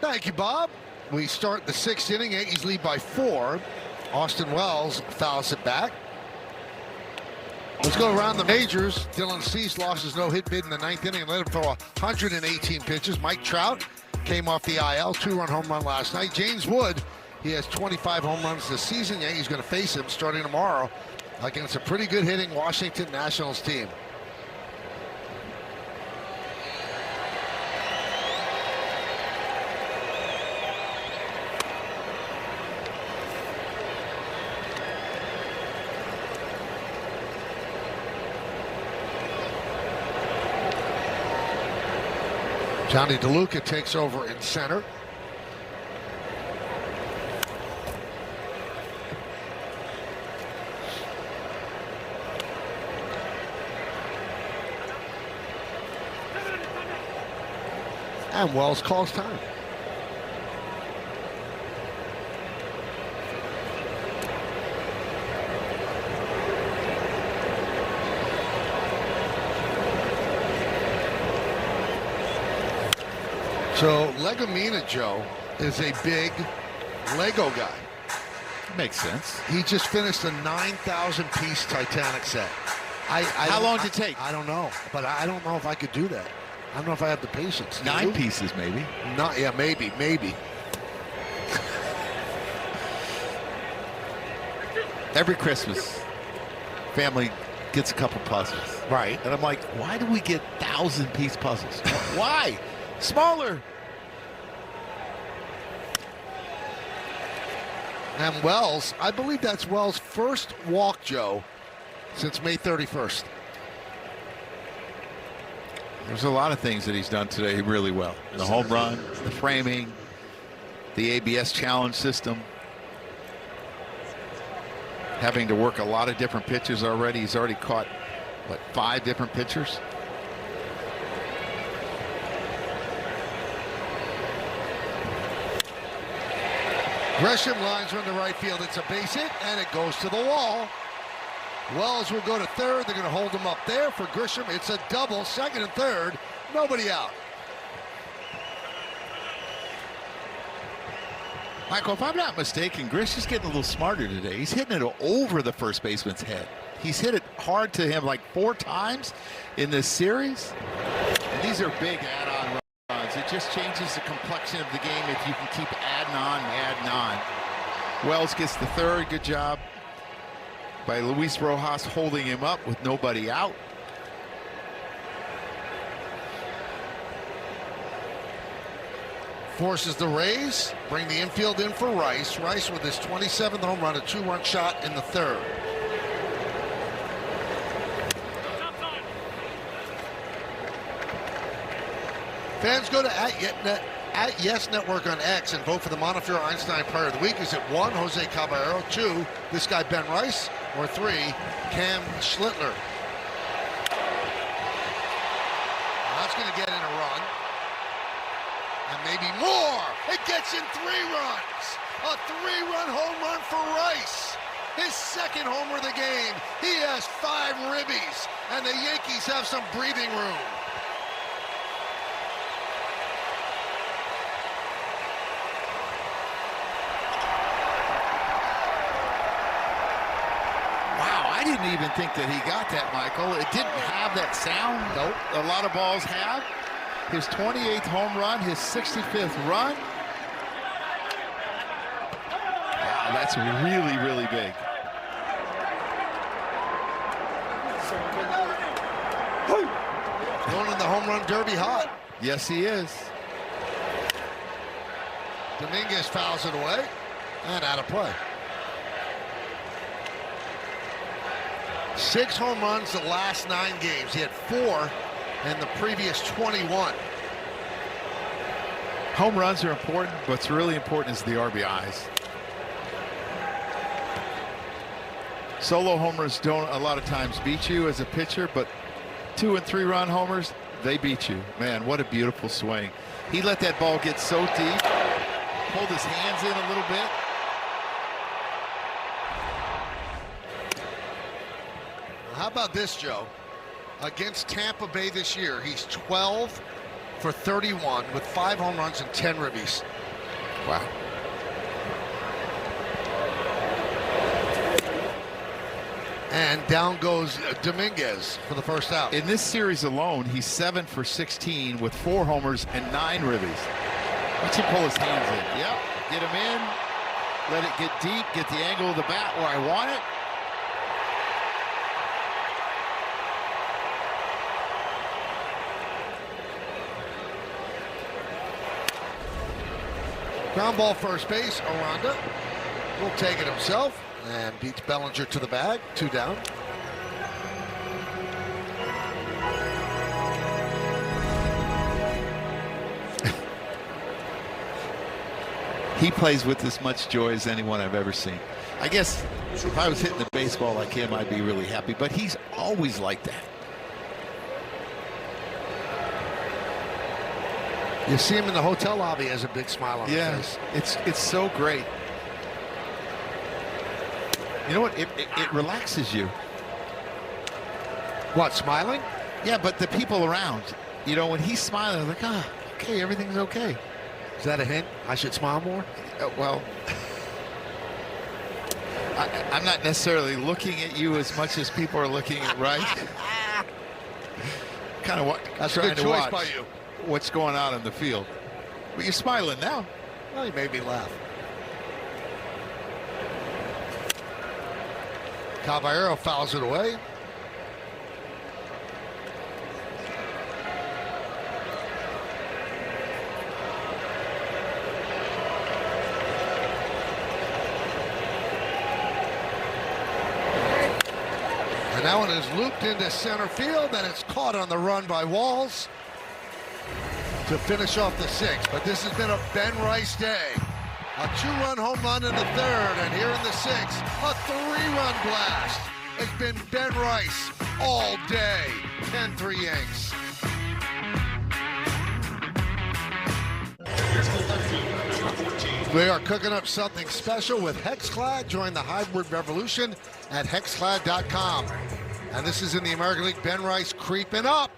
Thank you, Bob. We start the 6th inning. Yankees lead by 4. Austin Wells fouls it back. Let's go around the majors. Dylan Cease lost his no-hit bid in the 9th inning and let him throw 118 pitches. Mike Trout came off the IL, 2-run home run last night. James Wood, he has 25 home runs this season. Yankees going to face him starting tomorrow against a pretty good hitting Washington Nationals team. Johnny DeLuca takes over in center. And Wells calls time. So Legomina Joe is a big Lego guy. Makes sense. He just finished a 9,000-piece Titanic set. How long did it take? I don't know, but I don't know if I could do that. I don't know if I have the patience. 9 pieces, maybe. Not, yeah, maybe. Every Christmas, family gets a couple puzzles. Right. And I'm like, why do we get 1,000-piece puzzles? Why? Smaller. And Wells, I believe that's Wells' first walk, Joe, since May 31st. There's a lot of things that he's done today really well. The home run, the framing, the ABS challenge system. Having to work a lot of different pitches already. He's already caught, what, 5 different pitchers? Gresham lines one to right field. It's a base hit, and it goes to the wall. Wells will go to third. They're going to hold him up there for Grisham. It's a double, second and third. Nobody out. Michael, if I'm not mistaken, Grish is getting a little smarter today. He's hitting it over the first baseman's head. He's hit it hard to him like 4 times in this series. And these are big add-on runs. It just changes the complexion of the game if you can keep adding on and adding on. Wells gets the third. Good job by Luis Rojas holding him up with nobody out. Forces the Rays, bring the infield in for Rice. Rice with his 27th home run, a 2-run shot in the third. Fans go to at Yes Network on X and vote for the Montefiore Einstein Player of the Week. Is it 1, Jose Caballero, 2, this guy Ben Rice, or 3, Cam Schlittler? That's going to get in a run. And maybe more. It gets in 3 runs. A 3-run home run for Rice. His second homer of the game. He has 5 ribbies, and the Yankees have some breathing room. I didn't even think that he got that, Michael. It didn't have that sound. Nope. A lot of balls have. His 28th home run, his 65th run. Wow, that's really, really big. Going in the home run derby hot. Yes, he is. Dominguez fouls it away and out of play. 6 home runs the last 9 games. He had 4 in the previous 21. Home runs are important. What's really important is the RBIs. Solo homers don't a lot of times beat you as a pitcher, but 2- and 3-run homers, they beat you. Man, what a beautiful swing. He let that ball get so deep, pulled his hands in a little bit. How about this, Joe? Against Tampa Bay this year, he's 12 for 31 with 5 home runs and 10 ribbies. Wow. And down goes Dominguez for the first out. In this series alone, he's 7 for 16 with 4 homers and 9 ribbies. Watch him pull his hands in. Yep, get him in, let it get deep, get the angle of the bat where I want it. Ground ball first base, Aranda will take it himself and beats Bellinger to the bag. 2 down. He plays with as much joy as anyone I've ever seen. I guess if I was hitting the baseball like him, I'd be really happy, but he's always like that. You see him in the hotel lobby, has a big smile on his face. It's so great. You know what? It relaxes you. What, smiling? Yeah, but the people around, you know, when he's smiling, I'm like, okay, everything's okay. Is that a hint? I should smile more? Well, I'm not necessarily looking at you as much as people are looking at Rice. Kind of what? That's a trying good to choice watch by you. What's going on in the field. But you're smiling now. Well, you made me laugh. Caballero fouls it away. And that one is looped into center field, and it's caught on the run by Walls to finish off the 6th. But this has been a Ben Rice day. A 2-run home run in the 3rd, and here in the 6th, a 3-run blast. It's been Ben Rice all day. 10-3 Yanks. We are cooking up something special with Hexclad. Join the hybrid revolution at hexclad.com. And this is in the American League. Ben Rice creeping up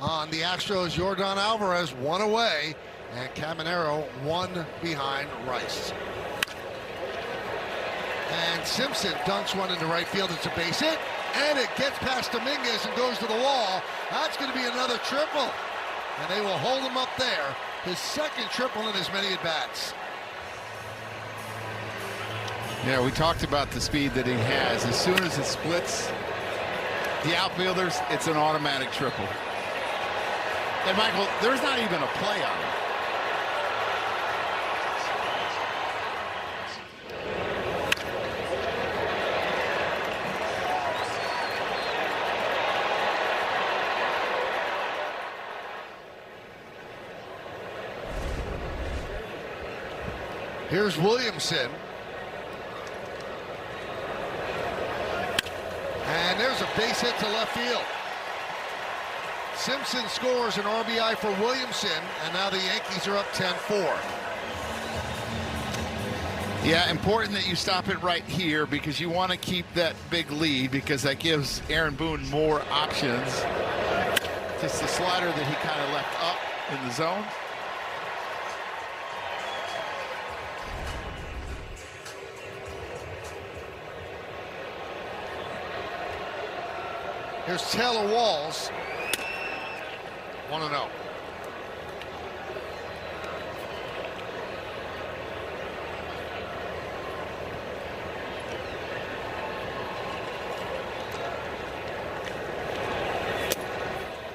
on the Astros. Yordan Alvarez 1 away, and Caminero 1 behind Rice. And Simpson dunks one into right field. It's a base hit, and it gets past Dominguez and goes to the wall. That's going to be another triple, and they will hold him up there. His 2nd triple in as many at-bats. Yeah, we talked about the speed that he has. As soon as it splits the outfielders, it's an automatic triple. And Michael, there's not even a play on it. Here's Williamson. And there's a base hit to left field. Simpson scores an RBI for Williamson, and now the Yankees are up 10-4. Yeah, important that you stop it right here because you want to keep that big lead because that gives Aaron Boone more options. Just the slider that he kind of left up in the zone. Here's Taylor Walls. 1-0.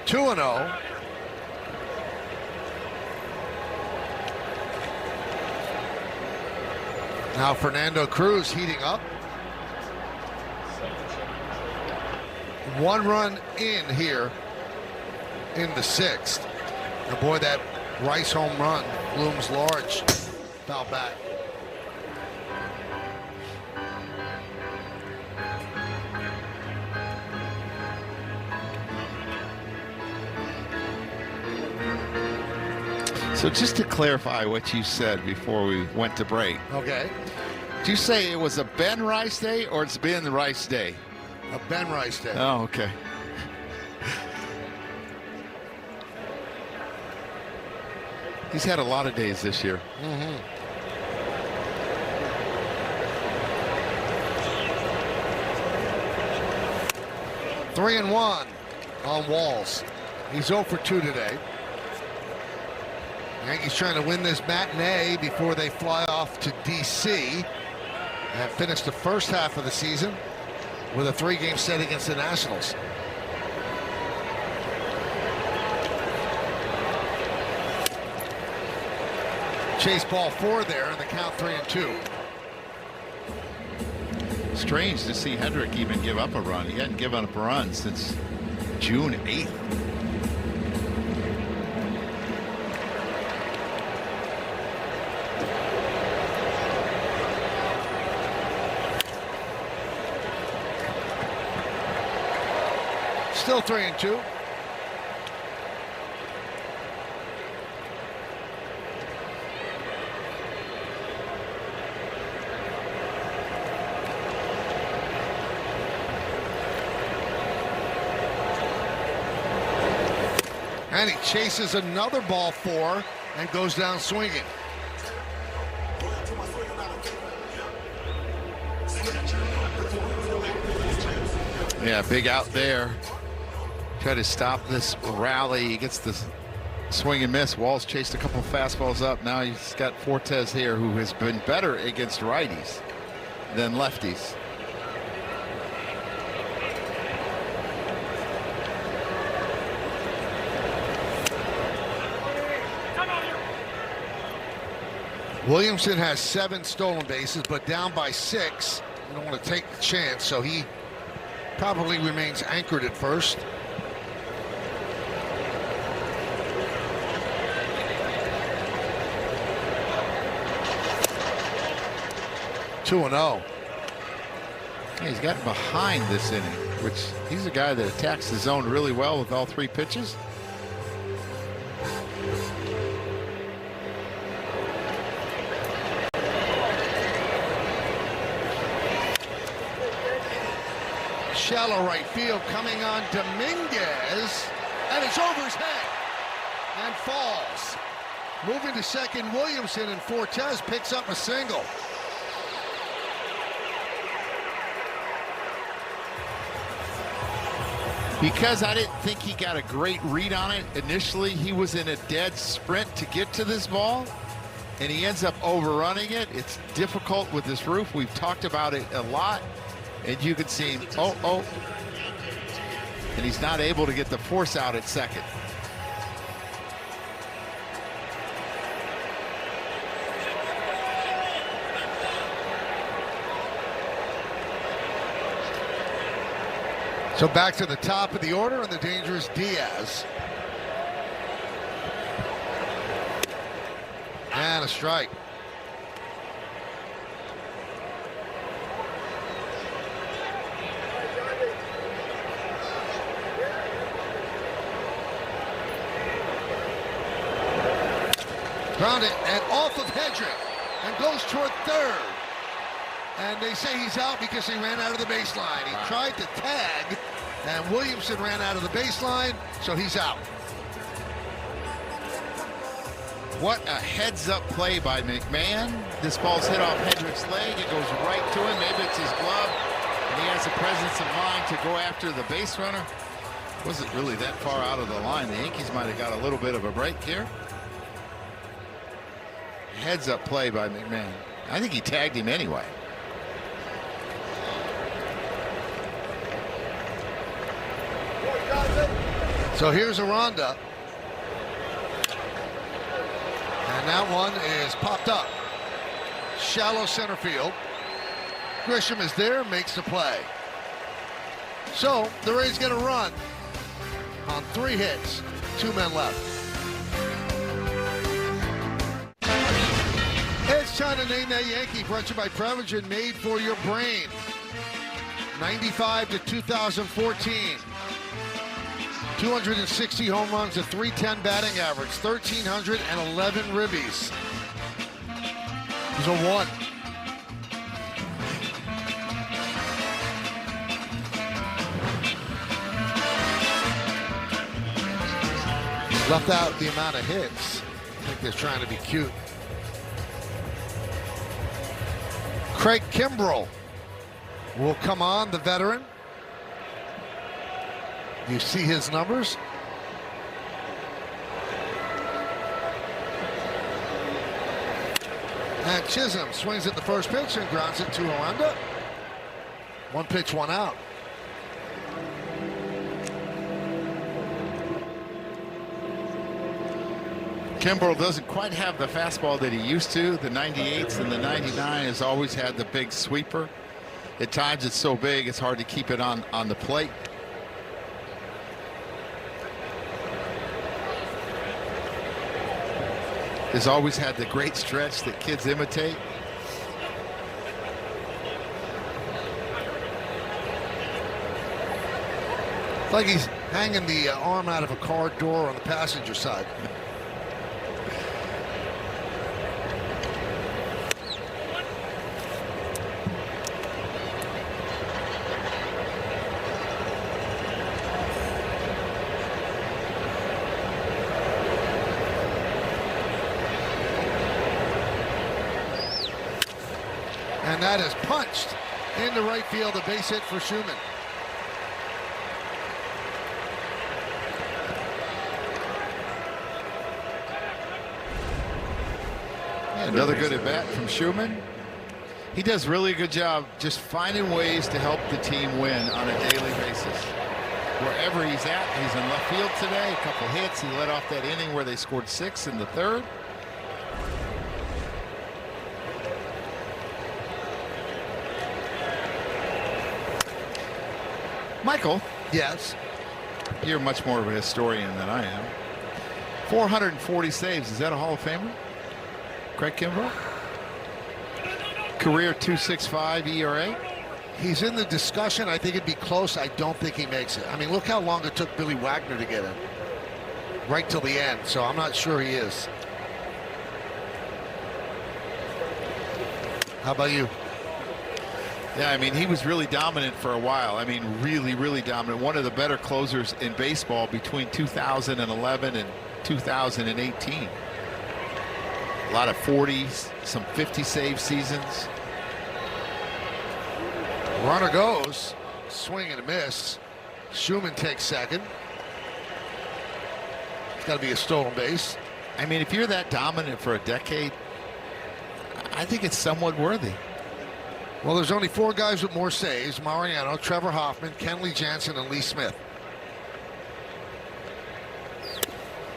Two and 0. Now Fernando Cruz heating up. 1 run in here in the 6th. And boy, that Rice home run looms large. Foul back. So just to clarify what you said before we went to break. Okay. Did you say it was a Ben Rice day or it's been Rice day? A Ben Rice day. Oh, okay. He's had a lot of days this year. Mm-hmm. 3-1 on Walls. He's 0 for 2 today. Yankees trying to win this matinee before they fly off to D.C. and finish the first half of the season with a 3-game set against the Nationals. Chase ball 4 there, and the count 3-2. Strange to see Hendrick even give up a run. He hadn't given up a run since June 8th. Still 3-2. And he chases another ball 4 and goes down swinging. Yeah, big out there. Try to stop this rally. He gets the swing and miss. Walls chased a couple of fastballs up. Now he's got Fortes here, who has been better against righties than lefties. Williamson has 7 stolen bases, but down by 6. You don't want to take the chance, so he probably remains anchored at first. Two and 0. Yeah, he's gotten behind this inning, which he's a guy that attacks the zone really well with all 3 pitches. Shallow right field coming on Dominguez, and it's over his head and falls. Moving to second, Williamson, and Fortes picks up a single. Because I didn't think he got a great read on it initially, he was in a dead sprint to get to this ball, and he ends up overrunning it. It's difficult with this roof. We've talked about it a lot, and you can see him, and he's not able to get the force out at second. So back to the top of the order, and the dangerous Diaz. And a strike. Grounded and off of Hedrick and goes toward third. And they say he's out because he ran out of the baseline. He tried to tag, and Williamson ran out of the baseline, so he's out. What a heads-up play by McMahon. This ball's hit off Hendrick's leg. It goes right to him. Maybe it's his glove. And he has the presence of mind to go after the base runner. Wasn't really that far out of the line. The Yankees might have got a little bit of a break here. Heads-up play by McMahon. I think he tagged him anyway. So here's Aranda. And that one is popped up. Shallow center field. Grisham is there, makes the play. So the Rays get a run on 3 hits, 2 men left. It's time to name that Yankee, brought to you by Prevagen, made for your brain. 95 to 2014. 260 home runs, a .310 batting average, 1,311 ribbies. He's a 1. Left out the amount of hits. I think they're trying to be cute. Craig Kimbrell will come on, the veteran. You see his numbers? And Chisholm swings at the first pitch and grounds it to Aranda. 1 pitch, 1 out. Kimbrel doesn't quite have the fastball that he used to. The 98s and the 99 has always had the big sweeper. At times it's so big it's hard to keep it on the plate. Has always had the great stretch that kids imitate. It's like he's hanging the arm out of a car door on the passenger side. And that is punched into right field, a base hit for Schumann. Another good at bat from Schumann. He does really a good job just finding ways to help the team win on a daily basis. Wherever he's at, he's in left field today. A couple hits. He led off that inning where they scored 6 in the 3rd. Michael. Yes. You're much more of a historian than I am. 440 saves. Is that a Hall of Famer? Craig Kimbrel? Career .265 ERA. He's in the discussion. I think it'd be close. I don't think he makes it. I mean, look how long it took Billy Wagner to get in. Right till the end. So I'm not sure he is. How about you? Yeah, I mean, he was really dominant for a while. I mean, really, really dominant. One of the better closers in baseball between 2011 and 2018. A lot of 40s, some 50 save seasons. Runner goes, swing and a miss. Schumann takes second. It's got to be a stolen base. I mean, if you're that dominant for a decade, I think it's somewhat worthy. Well, there's only 4 guys with more saves: Mariano, Trevor Hoffman, Kenley Jansen, and Lee Smith.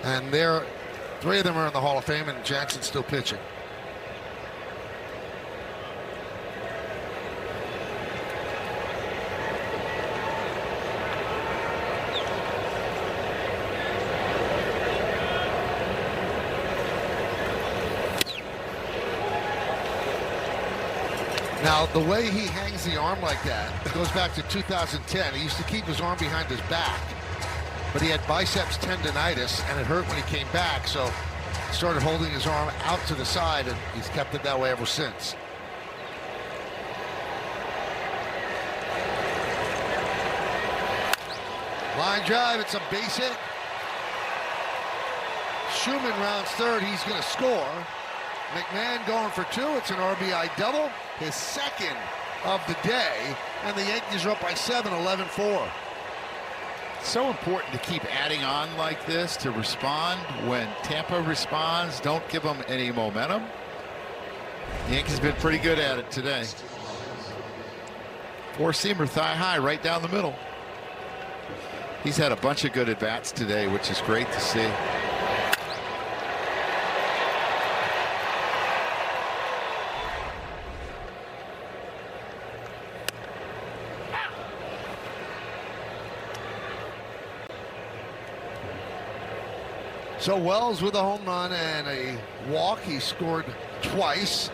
And 3 of them are in the Hall of Fame, and Jansen's still pitching. Now, the way he hangs the arm like that goes back to 2010. He used to keep his arm behind his back, but he had biceps tendonitis, and it hurt when he came back, so he started holding his arm out to the side, and he's kept it that way ever since. Line drive, it's a base hit. Schumann rounds third, he's going to score. McMahon going for 2, it's an RBI double, his second of the day, and the Yankees are up by 7, 11-4. So important to keep adding on like this to respond. When Tampa responds, don't give them any momentum. The Yankees have been pretty good at it today. 4-seamer thigh high right down the middle. He's had a bunch of good at-bats today, which is great to see. So Wells with a home run and a walk. He scored twice.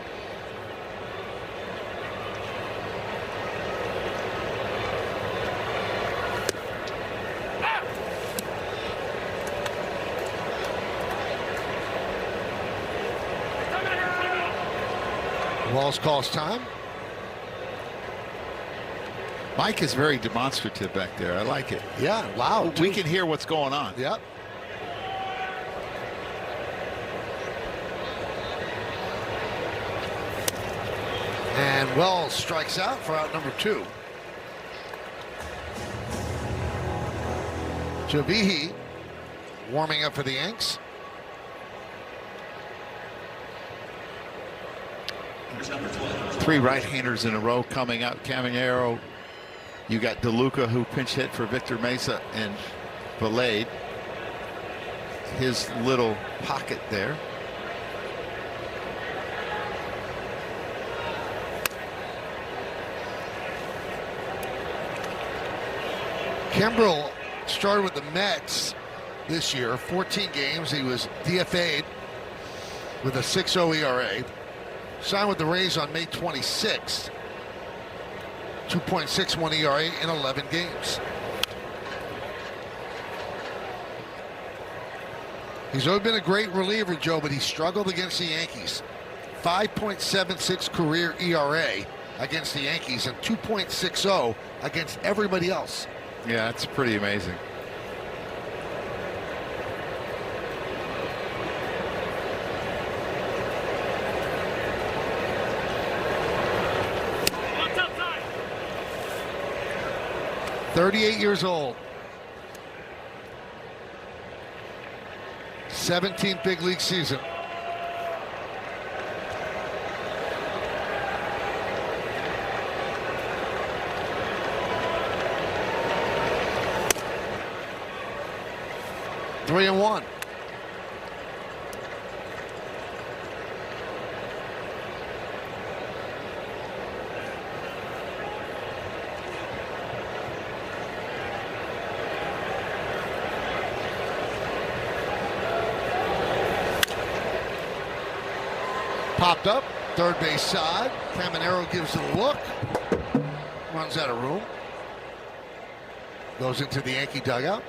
Wells calls time. Mike is very demonstrative back there. I like it. Yeah, loud. We can hear what's going on. Yep. And Wells strikes out for out number 2. Javihi warming up for the Yanks. Three right-handers in a row coming out. Caminero. You got DeLuca, who pinch hit for Victor Mesa, and Valade. His little pocket there. Kimbrel started with the Mets this year, 14 games. He was DFA'd with a 6.0 ERA. Signed with the Rays on May 26th. 2.61 ERA in 11 games. He's always been a great reliever, Joe, but he struggled against the Yankees. 5.76 career ERA against the Yankees and 2.60 against everybody else. Yeah, that's pretty amazing. What's outside? 38 years old. 17th big league season. Three and one. Popped up, third base side. Caminero gives it a look. Runs out of room. Goes into the Yankee dugout.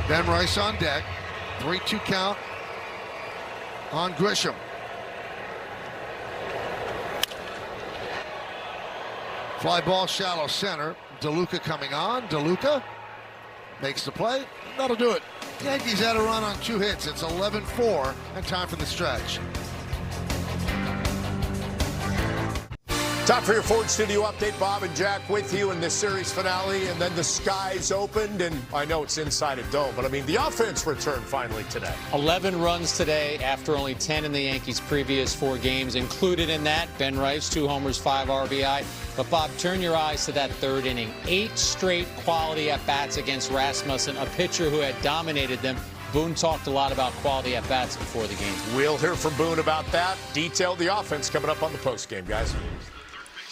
Ben Rice on deck. 3-2 count on Grisham. Fly ball shallow center. DeLuca coming on. DeLuca makes the play. That'll do it. Yankees had a run on 2 hits. It's 11-4 and time for the stretch. Time for your Ford Studio update. Bob and Jack with you in this series finale, and then the skies opened, and I know it's inside a dome, but I mean the offense returned finally today. 11 runs today after only 10 in the Yankees' previous 4 games. Included in that, Ben Rice, 2 homers, 5 RBI. But Bob, turn your eyes to that 3rd inning. 8 straight quality at-bats against Rasmussen, a pitcher who had dominated them. Boone talked a lot about quality at-bats before the game. We'll hear from Boone about that. Detail the offense coming up on the postgame, guys.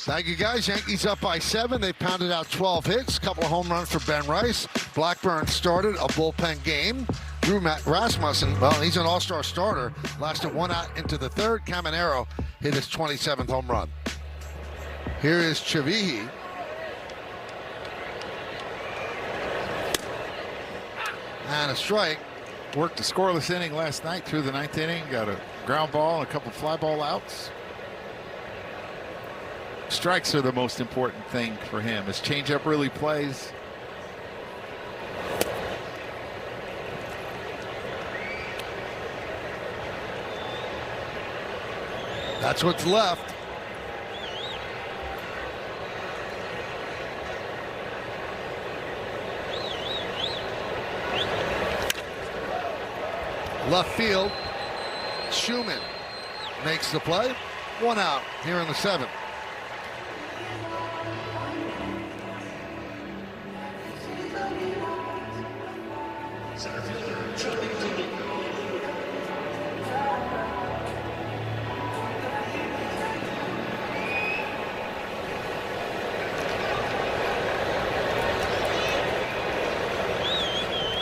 Thank you, guys. Yankees up by 7. They pounded out 12 hits. A couple of home runs for Ben Rice. Blackburn started a bullpen game. Drew Rasmussen, well, he's an all-star starter. Lasted 1 out into the 3rd. Caminero hit his 27th home run. Here is Chavihi. And a strike. Worked a scoreless inning last night through the 9th inning. Got a ground ball and a couple fly ball outs. Strikes are the most important thing for him. His changeup really plays. That's what's left. Left field. Schumann makes the play. 1 out here in the 7th.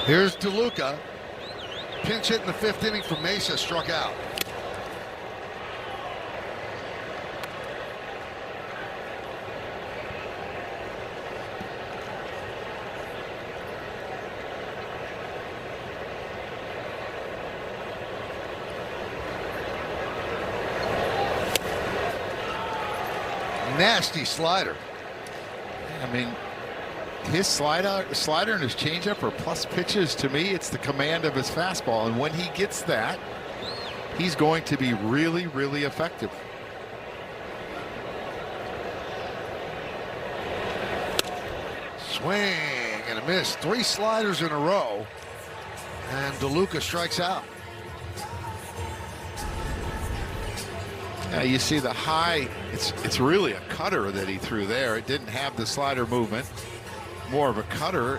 Here's DeLuca. Pinch hit in the 5th inning for Mesa, struck out. Nasty slider. I mean, his slider and his changeup are plus pitches. To me, it's the command of his fastball, and when he gets that, he's going to be really, really effective. Swing and a miss. 3 sliders in a row, and DeLuca strikes out. Yeah, you see the high, it's really a cutter that he threw there. It didn't have the slider movement. More of a cutter.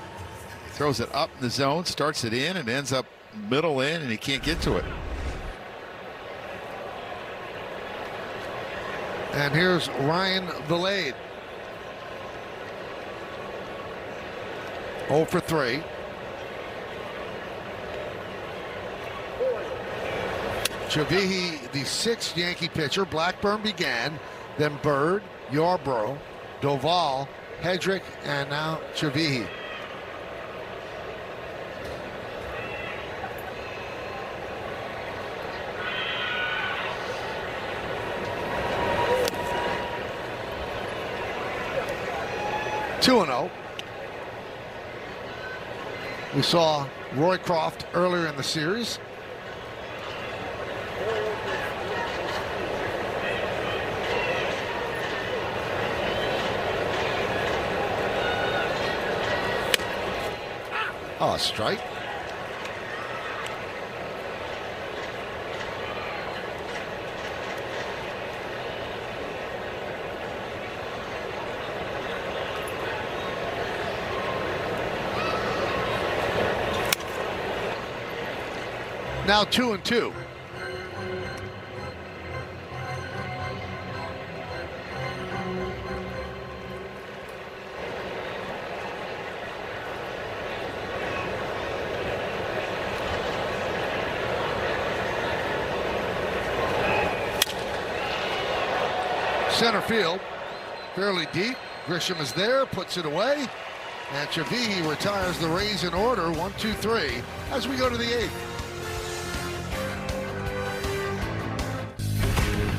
He throws it up in the zone, starts it in, and ends up middle in, and he can't get to it. And here's Ryan Vilade. 0 for 3. Chavihi, the 6th Yankee pitcher. Blackburn began, then Bird, Yarbrough, Doval, Hedrick, and now Chavihi. Two and 0. We saw Roycroft earlier in the series. Oh, strike. Now 2 and 2. Center field, fairly deep. Grisham is there, puts it away, and Chavihi retires the Rays in order. 1, 2, 3 as we go to the 8th.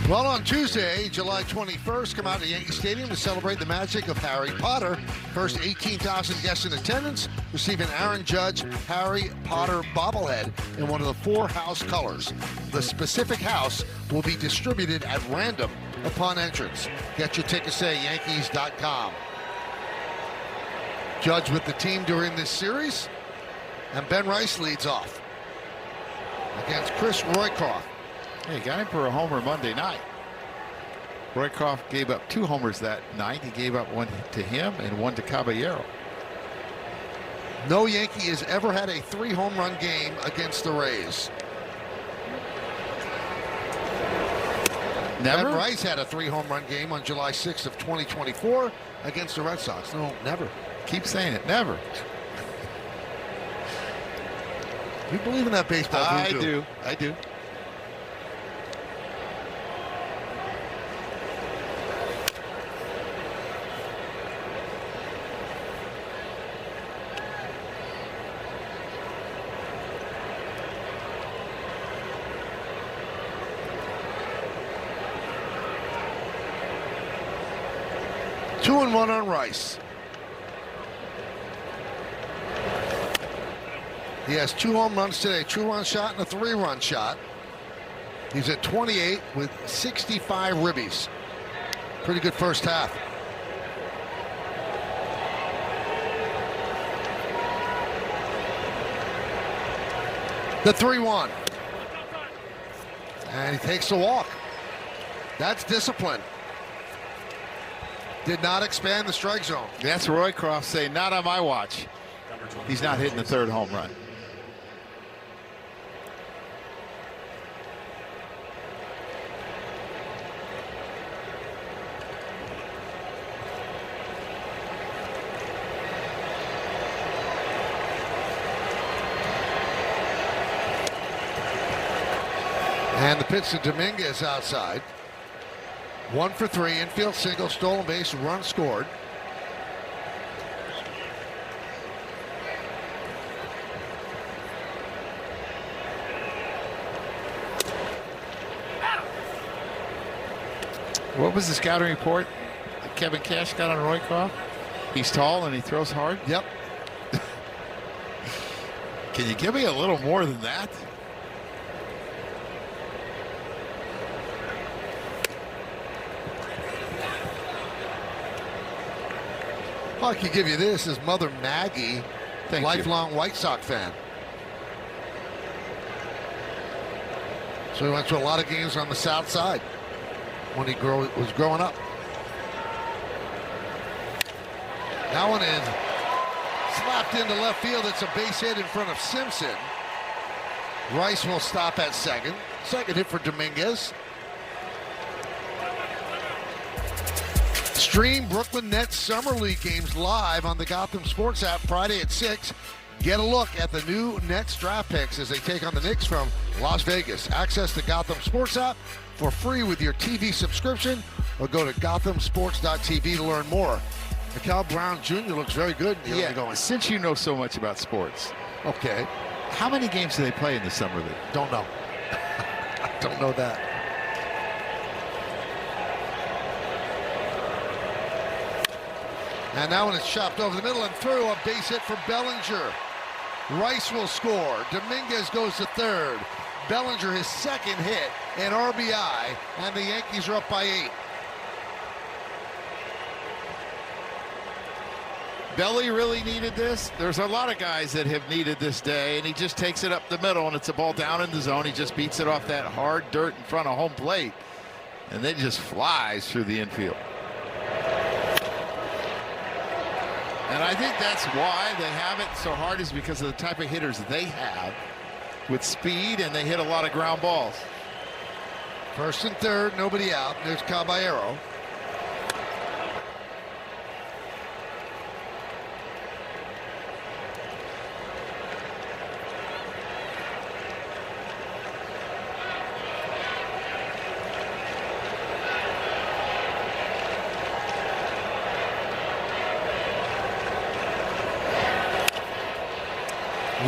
Well, on Tuesday, July 21st, come out to Yankee Stadium to celebrate the magic of Harry Potter. First 18,000 guests in attendance receive an Aaron Judge Harry Potter bobblehead in one of the 4 house colors. The specific house will be distributed at random upon entrance. Get your tickets at Yankees.com. Judge with the team during this series, and Ben Rice leads off against Chris Roycroft. Hey, got him for a homer Monday night. Roycroft gave up 2 homers that night. He gave up 1 to him and 1 to Caballero. No Yankee has ever had a 3-home run game against the Rays. Never? Ben Rice had a 3-home run game on July 6th of 2024 against the Red Sox. No, never. Keep saying it, never. You believe in that baseball? I do. I do. Two and 1 on Rice. He has 2 home runs today, 2-run shot and a 3-run shot. He's at 28 with 65 ribbies. Pretty good first half. The 3-1. And he takes the walk. That's discipline. Did not expand the strike zone. That's Roycroft saying, not on my watch. He's not hitting the 3rd home run. And the pitch to Dominguez outside. 1 for 3, infield single, stolen base, run scored. What was the scouting report that Kevin Cash got on Roycroft? He's tall and he throws hard? Yep. Can you give me a little more than that? Well, I can give you this. His mother, Maggie, lifelong White Sox fan. So he went to a lot of games on the south side when he was growing up. That one in. Slapped into left field. It's a base hit in front of Simpson. Rice will stop at second. Second hit for Dominguez. Stream Brooklyn Nets Summer League games live on the Gotham Sports app Friday at 6. Get a look at the new Nets draft picks as they take on the Knicks from Las Vegas. Access the Gotham Sports app for free with your TV subscription, or go to gothamsports.tv to learn more. Mikal Brown Jr. looks very good. Since you know so much about sports. Okay. How many games do they play in the Summer League? Don't know. I don't know that. And now when it's chopped over the middle and through, a base hit for Bellinger. Rice will score. Dominguez goes to third. Bellinger his second hit, an RBI, and the Yankees are up by 8. Belly really needed this. There's a lot of guys that have needed this day, and he just takes it up the middle, and it's a ball down in the zone. He just beats it off that hard dirt in front of home plate, and then just flies through the infield. And I think that's why they have it so hard, is because of the type of hitters they have with speed, and they hit a lot of ground balls. First and third, nobody out. There's Caballero.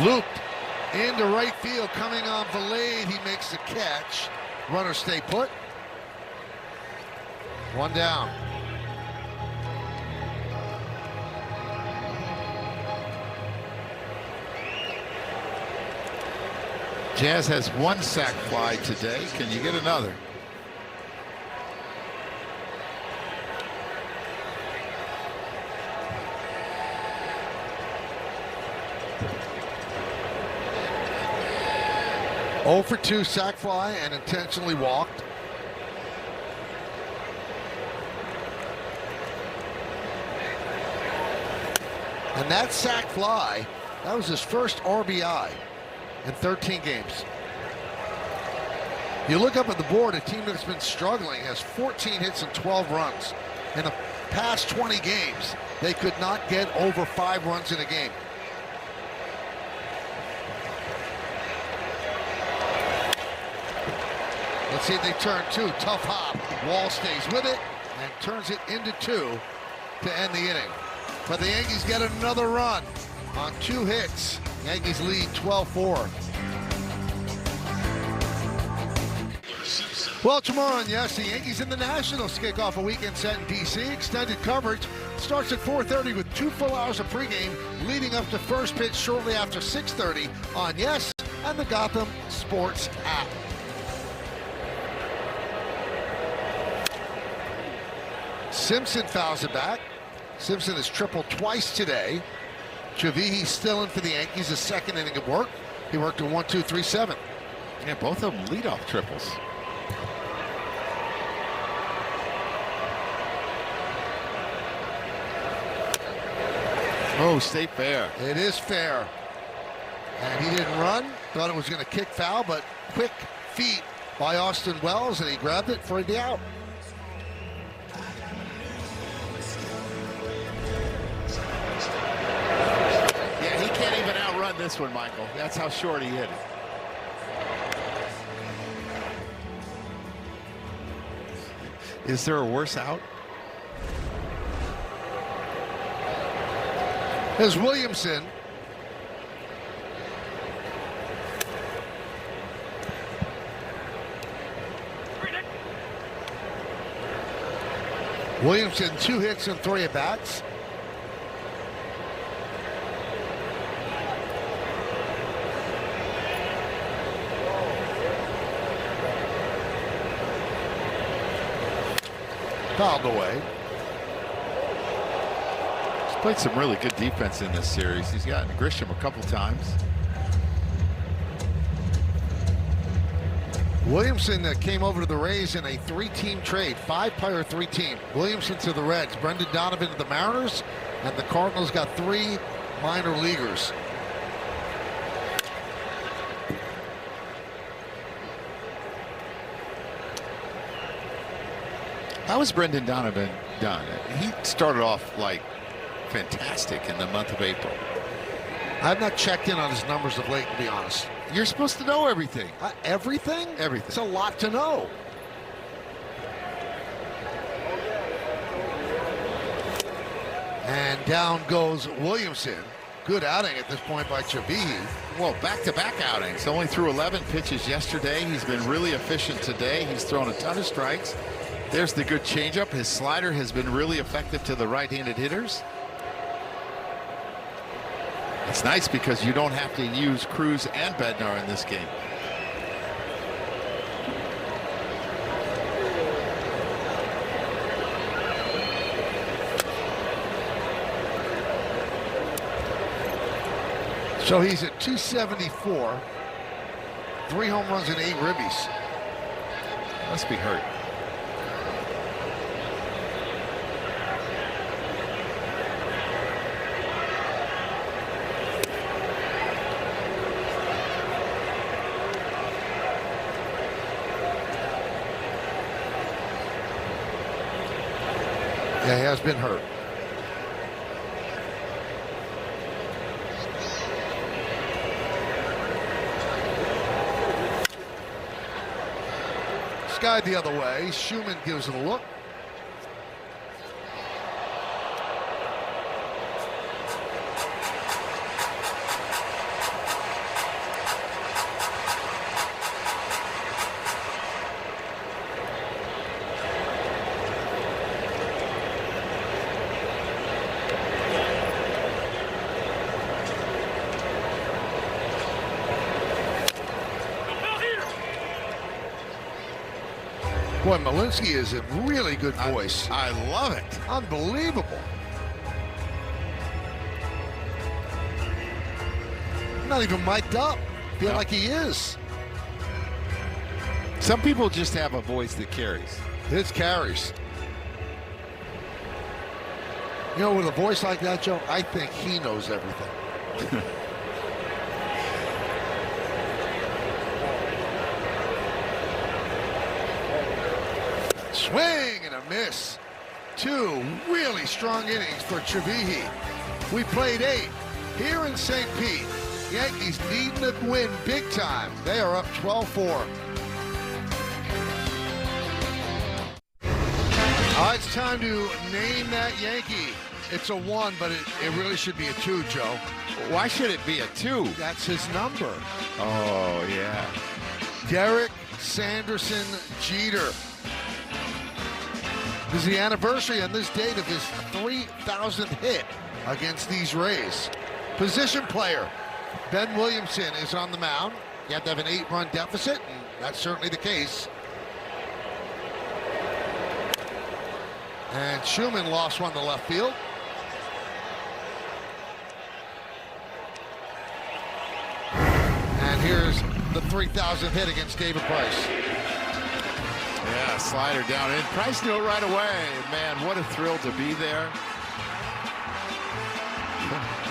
Looped into right field, coming on Valade. He makes the catch. Runner stay put. One down. Jazz has one sac fly today. Can you get another? Oh for 2 sac fly and intentionally walked. And that sac fly, that was his first RBI in 13 games. You look up at the board, a team that's been struggling has 14 hits and 12 runs. In the past 20 games, they could not get over 5 runs in a game. Let's see if they turn 2. Tough hop. Wall stays with it and turns it into 2 to end the inning. But the Yankees get another run on 2 hits. Yankees lead 12-4. Well, tomorrow on Yes, the Yankees and the Nationals kick off a weekend set in D.C. Extended coverage starts at 4:30 with 2 full hours of pregame leading up to first pitch shortly after 6:30 on Yes and the Gotham Sports app. Simpson fouls it back. Simpson has tripled twice today. Chavihi still in for the Yankees, his second inning of work. He worked a 1-2-3-7. Yeah, both of them leadoff triples. Oh, stay fair. It is fair. And he didn't run. Thought it was going to kick foul, but quick feet by Austin Wells, and he grabbed it for the out. This one, Michael. That's how short he hit it. Is there a worse out? There's Williamson. Williamson, 2 hits and 3 at-bats. Fouled away. He's played some really good defense in this series. He's gotten Grisham a couple times. Williamson came over to the Rays in a 3-team trade, 5-player 3-team. Williamson to the Reds, Brendan Donovan to the Mariners, and the Cardinals got 3 minor leaguers. How was Brendan Donovan done? He started off like fantastic in the month of April. I've not checked in on his numbers of late, to be honest. You're supposed to know everything. Everything? Everything. It's a lot to know. And down goes Williamson. Good outing at this point by Chavihi. Well, back-to-back outings. Only threw 11 pitches yesterday. He's been really efficient today. He's thrown a ton of strikes. There's the good changeup. His slider has been really effective to the right-handed hitters. It's nice because you don't have to use Cruz and Bednar in this game. So he's at 274, 3 home runs and 8 ribbies. Must be hurt. Yeah, he has been hurt. Skied the other way. Schumann gives it a look. Boy, Malinsky is a really good voice. I love it. Unbelievable. Not even mic'd up. Feel like he is. Some people just have a voice that carries. It carries. You know, with a voice like that, Joe, I think he knows everything. Swing and a miss. 2 really strong innings for Chavihi. We played 8 here in St. Pete. Yankees needing a win big time. They are up 12-4. All right, it's time to name that Yankee. It's a 1, but it really should be a 2, Joe. Why should it be a 2? That's his number. Oh, yeah. Derek Sanderson Jeter. This is the anniversary on this date of his 3,000th hit against these Rays. Position player, Ben Williamson is on the mound. You have to have an 8-run deficit, and that's certainly the case. And Schumann lost one to left field. And here's the 3,000th hit against David Price. Yeah, slider down in. Price knew it right away. Man, what a thrill to be there.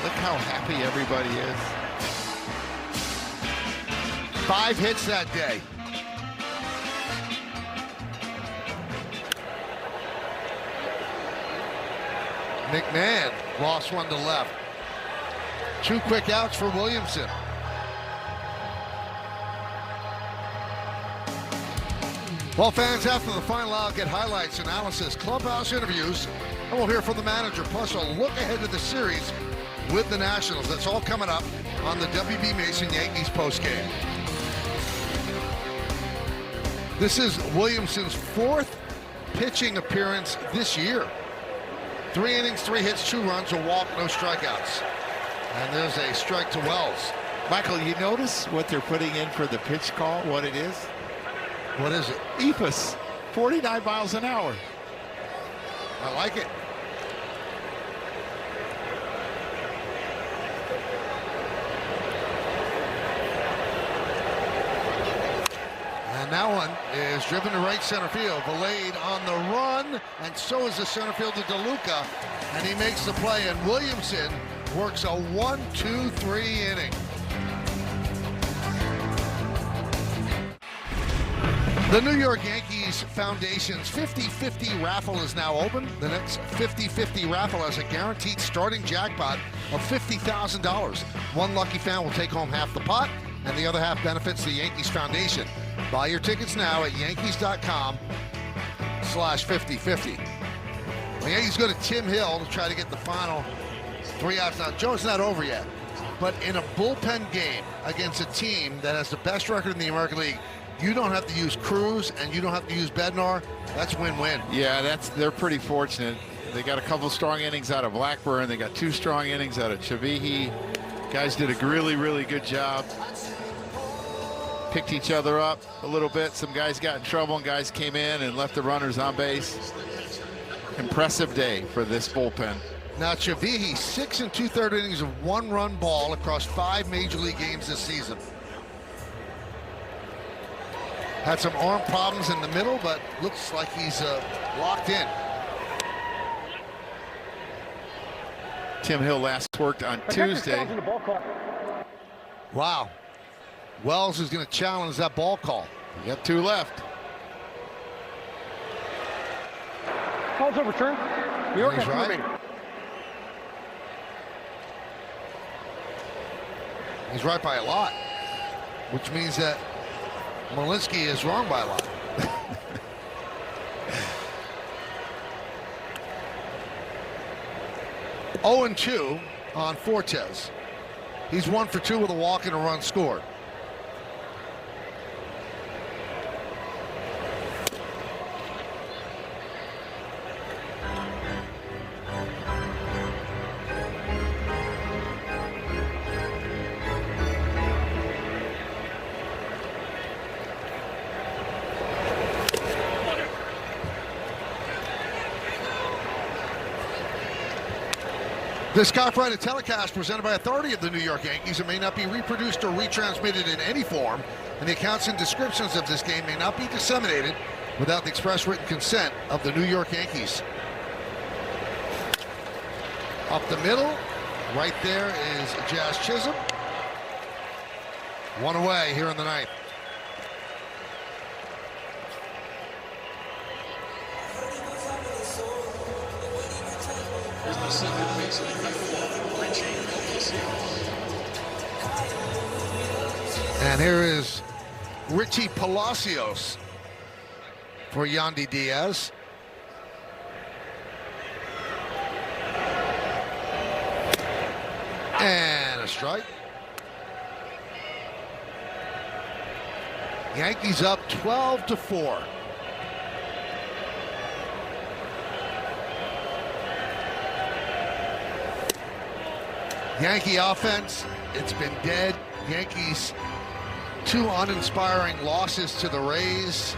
Look how happy everybody is. 5 hits that day. McMahon lost one to left. 2 quick outs for Williamson. Well, fans, after the final out, get highlights, analysis, clubhouse interviews, and we'll hear from the manager, plus a look ahead to the series with the Nationals. That's all coming up on the WB Mason Yankees postgame. This is Williamson's 4th pitching appearance this year. 3 innings, 3 hits, 2 runs, a walk, no strikeouts. And there's a strike to Wells. Michael, you notice what they're putting in for the pitch call, what it is? What is it? EPUS, 49 miles an hour. I like it. And that one is driven to right center field. Valade on the run, and so is the center fielder DeLuca, and he makes the play, and Williamson works a 1-2-3 inning. The New York Yankees Foundation's 50-50 raffle is now open. The next 50-50 raffle has a guaranteed starting jackpot of $50,000. One lucky fan will take home half the pot, and the other half benefits the Yankees Foundation. Buy your tickets now at Yankees.com/50-50. The Yankees go to Tim Hill to try to get the final 3 outs. Now, Joe's not over yet, but in a bullpen game against a team that has the best record in the American League, you don't have to use Cruz and you don't have to use Bednar. That's win-win. Yeah, they're pretty fortunate. They got a couple strong innings out of Blackburn. They got 2 strong innings out of Chavihi. Guys did a really, really good job. Picked each other up a little bit. Some guys got in trouble and guys came in and left the runners on base. Impressive day for this bullpen. Now, Chavihi, 6 2/3 innings of 1-run ball across 5 major league games this season. Had some arm problems in the middle, but looks like he's locked in. Tim Hill last worked on Tuesday. Wow. Wells is going to challenge that ball call. You got 2 left. Call's overturned. New York has He's right. remaining. He's right by a lot, which means that Malinsky is wrong by a lot. Oh 2 on Fortes. He's 1 for 2 with a walk and a run scored. The Scott Friday telecast presented by authority of the New York Yankees. It may not be reproduced or retransmitted in any form, and the accounts and descriptions of this game may not be disseminated without the express written consent of the New York Yankees. Up the middle, right there is Jazz Chisholm. 1 away here in the 9th. And here is Richie Palacios for Yandy Diaz. And a strike. Yankees up 12-4. Yankee offense, it's been dead. Yankees 2 uninspiring losses to the Rays.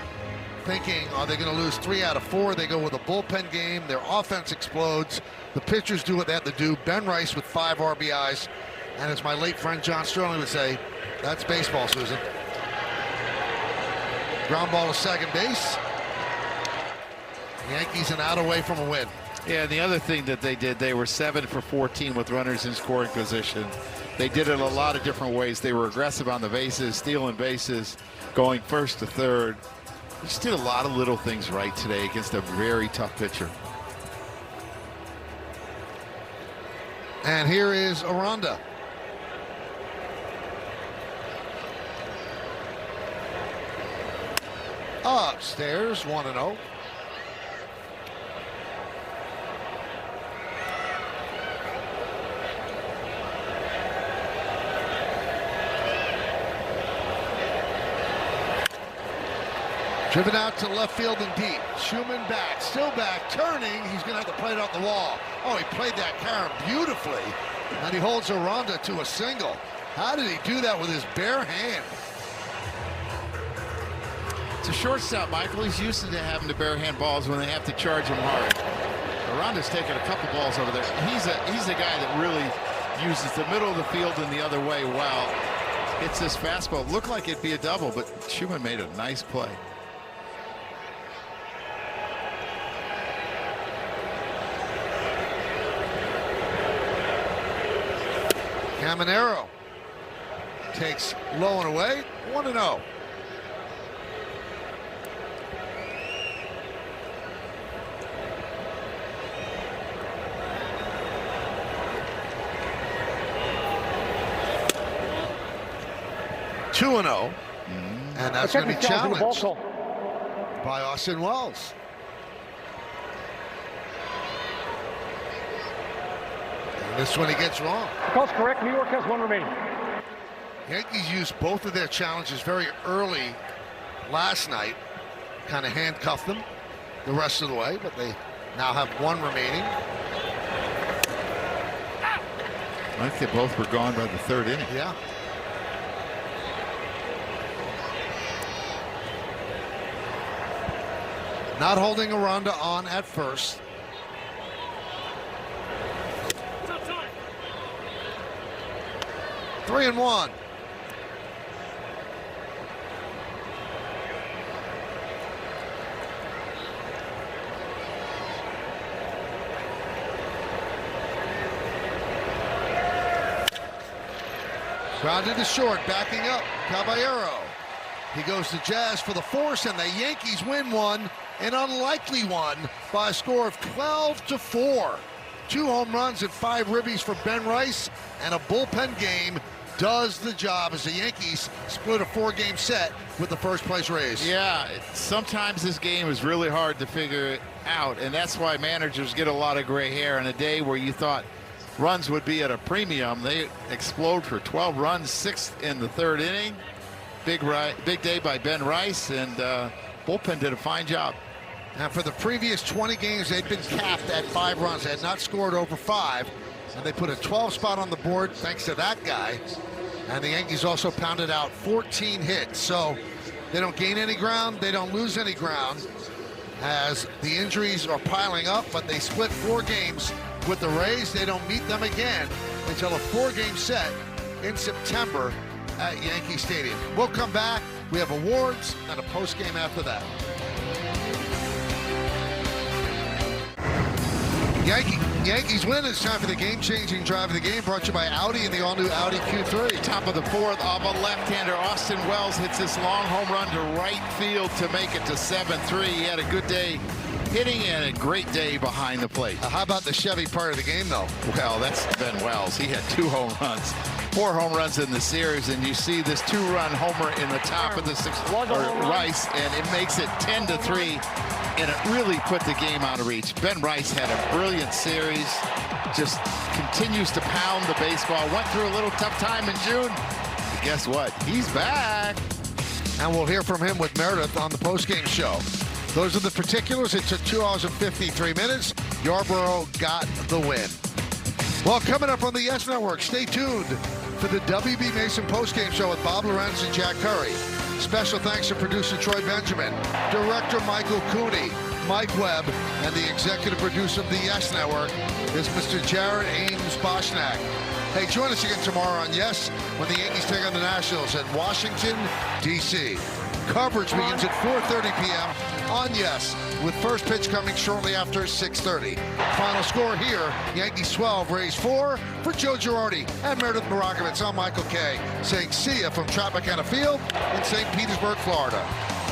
Thinking, are they going to lose 3 out of 4? They go with a bullpen game. Their offense explodes. The pitchers do what they have to do. Ben Rice with 5 RBIs. And as my late friend John Sterling would say, that's baseball, Susan. Ground ball to second base. Yankees an out away from a win. Yeah, and the other thing that they did, they were 7 for 14 with runners in scoring position. They did it a lot of different ways. They were aggressive on the bases, stealing bases, going first to third. They just did a lot of little things right today against a very tough pitcher. And here is Aranda. Upstairs, 1-0. Driven out to left field and deep. Schumann back, still back, turning. He's going to have to play it off the wall. Oh, he played that Karen beautifully. And he holds Aranda to a single. How did he do that with his bare hand? It's a shortstop, Michael. He's used to having to bare hand balls when they have to charge him hard. Aranda's taken a couple balls over there. He's a guy that really uses the middle of the field and the other way well. Hits this fastball. Looked like it'd be a double, but Schumann made a nice play. Caminero takes low and away, 1-0. And that's going to be challenged by Austin Wells. And this one he gets wrong. Call's correct. New York has one remaining. Yankees used both of their challenges very early last night, kind of handcuffed them the rest of the way, but they now have one remaining. I think they both were gone by the third inning. Yeah. Not holding Aranda on at first. Three and one. Grounded to short, backing up, Caballero. He goes to Jazz for the force, and the Yankees win one, an unlikely one, by a score of 12-4. 2 home runs and 5 ribbies for Ben Rice, and a bullpen game does the job as the Yankees split a 4-game set with the first-place Rays. Yeah, sometimes this game is really hard to figure out, and that's why managers get a lot of gray hair on a day where you thought runs would be at a premium. They explode for 12 runs, 6 in the third inning. Big day by Ben Rice, and bullpen did a fine job. And for the previous 20 games, they'd been capped at 5 runs. They had not scored over 5, and they put a 12 spot on the board thanks to that guy. And the Yankees also pounded out 14 hits. So they don't gain any ground, they don't lose any ground, as the injuries are piling up, but they split 4 games with the Rays. They don't meet them again until a 4-game set in September at Yankee Stadium. We'll come back. We have awards and a post game after that. Yankees win. It's time for the game-changing drive of the game, brought to you by Audi and the all-new Audi Q3. Top of the 4th, of a left-hander, Austin Wells hits this long home run to right field to make it to 7-3. He had a good day hitting and a great day behind the plate. How about the Chevy part of the game, though? Well, that's Ben Wells. He had 2 home runs, 4 home runs in the series, and you see this 2-run homer in the top of the 6th, Rice, and it makes it 10-3. And it really put the game out of reach. Ben Rice had a brilliant series, just continues to pound the baseball. Went through a little tough time in June. But guess what? He's back. And we'll hear from him with Meredith on the postgame show. Those are the particulars. It took 2 hours and 53 minutes. Yarborough got the win. Well, coming up on the Yes Network, stay tuned for the WB Mason postgame show with Bob Lorenz and Jack Curry. Special thanks to producer Troy Benjamin, director Michael Cooney, Mike Webb, and the executive producer of the Yes Network is Mr. Jared Ames Boschnack. Hey, join us again tomorrow on Yes when the Yankees take on the Nationals in Washington, D.C. Coverage begins at 4:30 p.m. on Yes, with first pitch coming shortly after 6:30. Final score here, Yankees 12, Rays 4. For Joe Girardi and Meredith Marakovitz, I'm Michael Kay, saying see ya from Tropicana Field in St. Petersburg, Florida.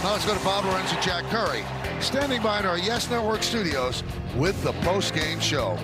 Now let's go to Bob Lorenz and Jack Curry, standing by in our Yes Network studios with the post-game show.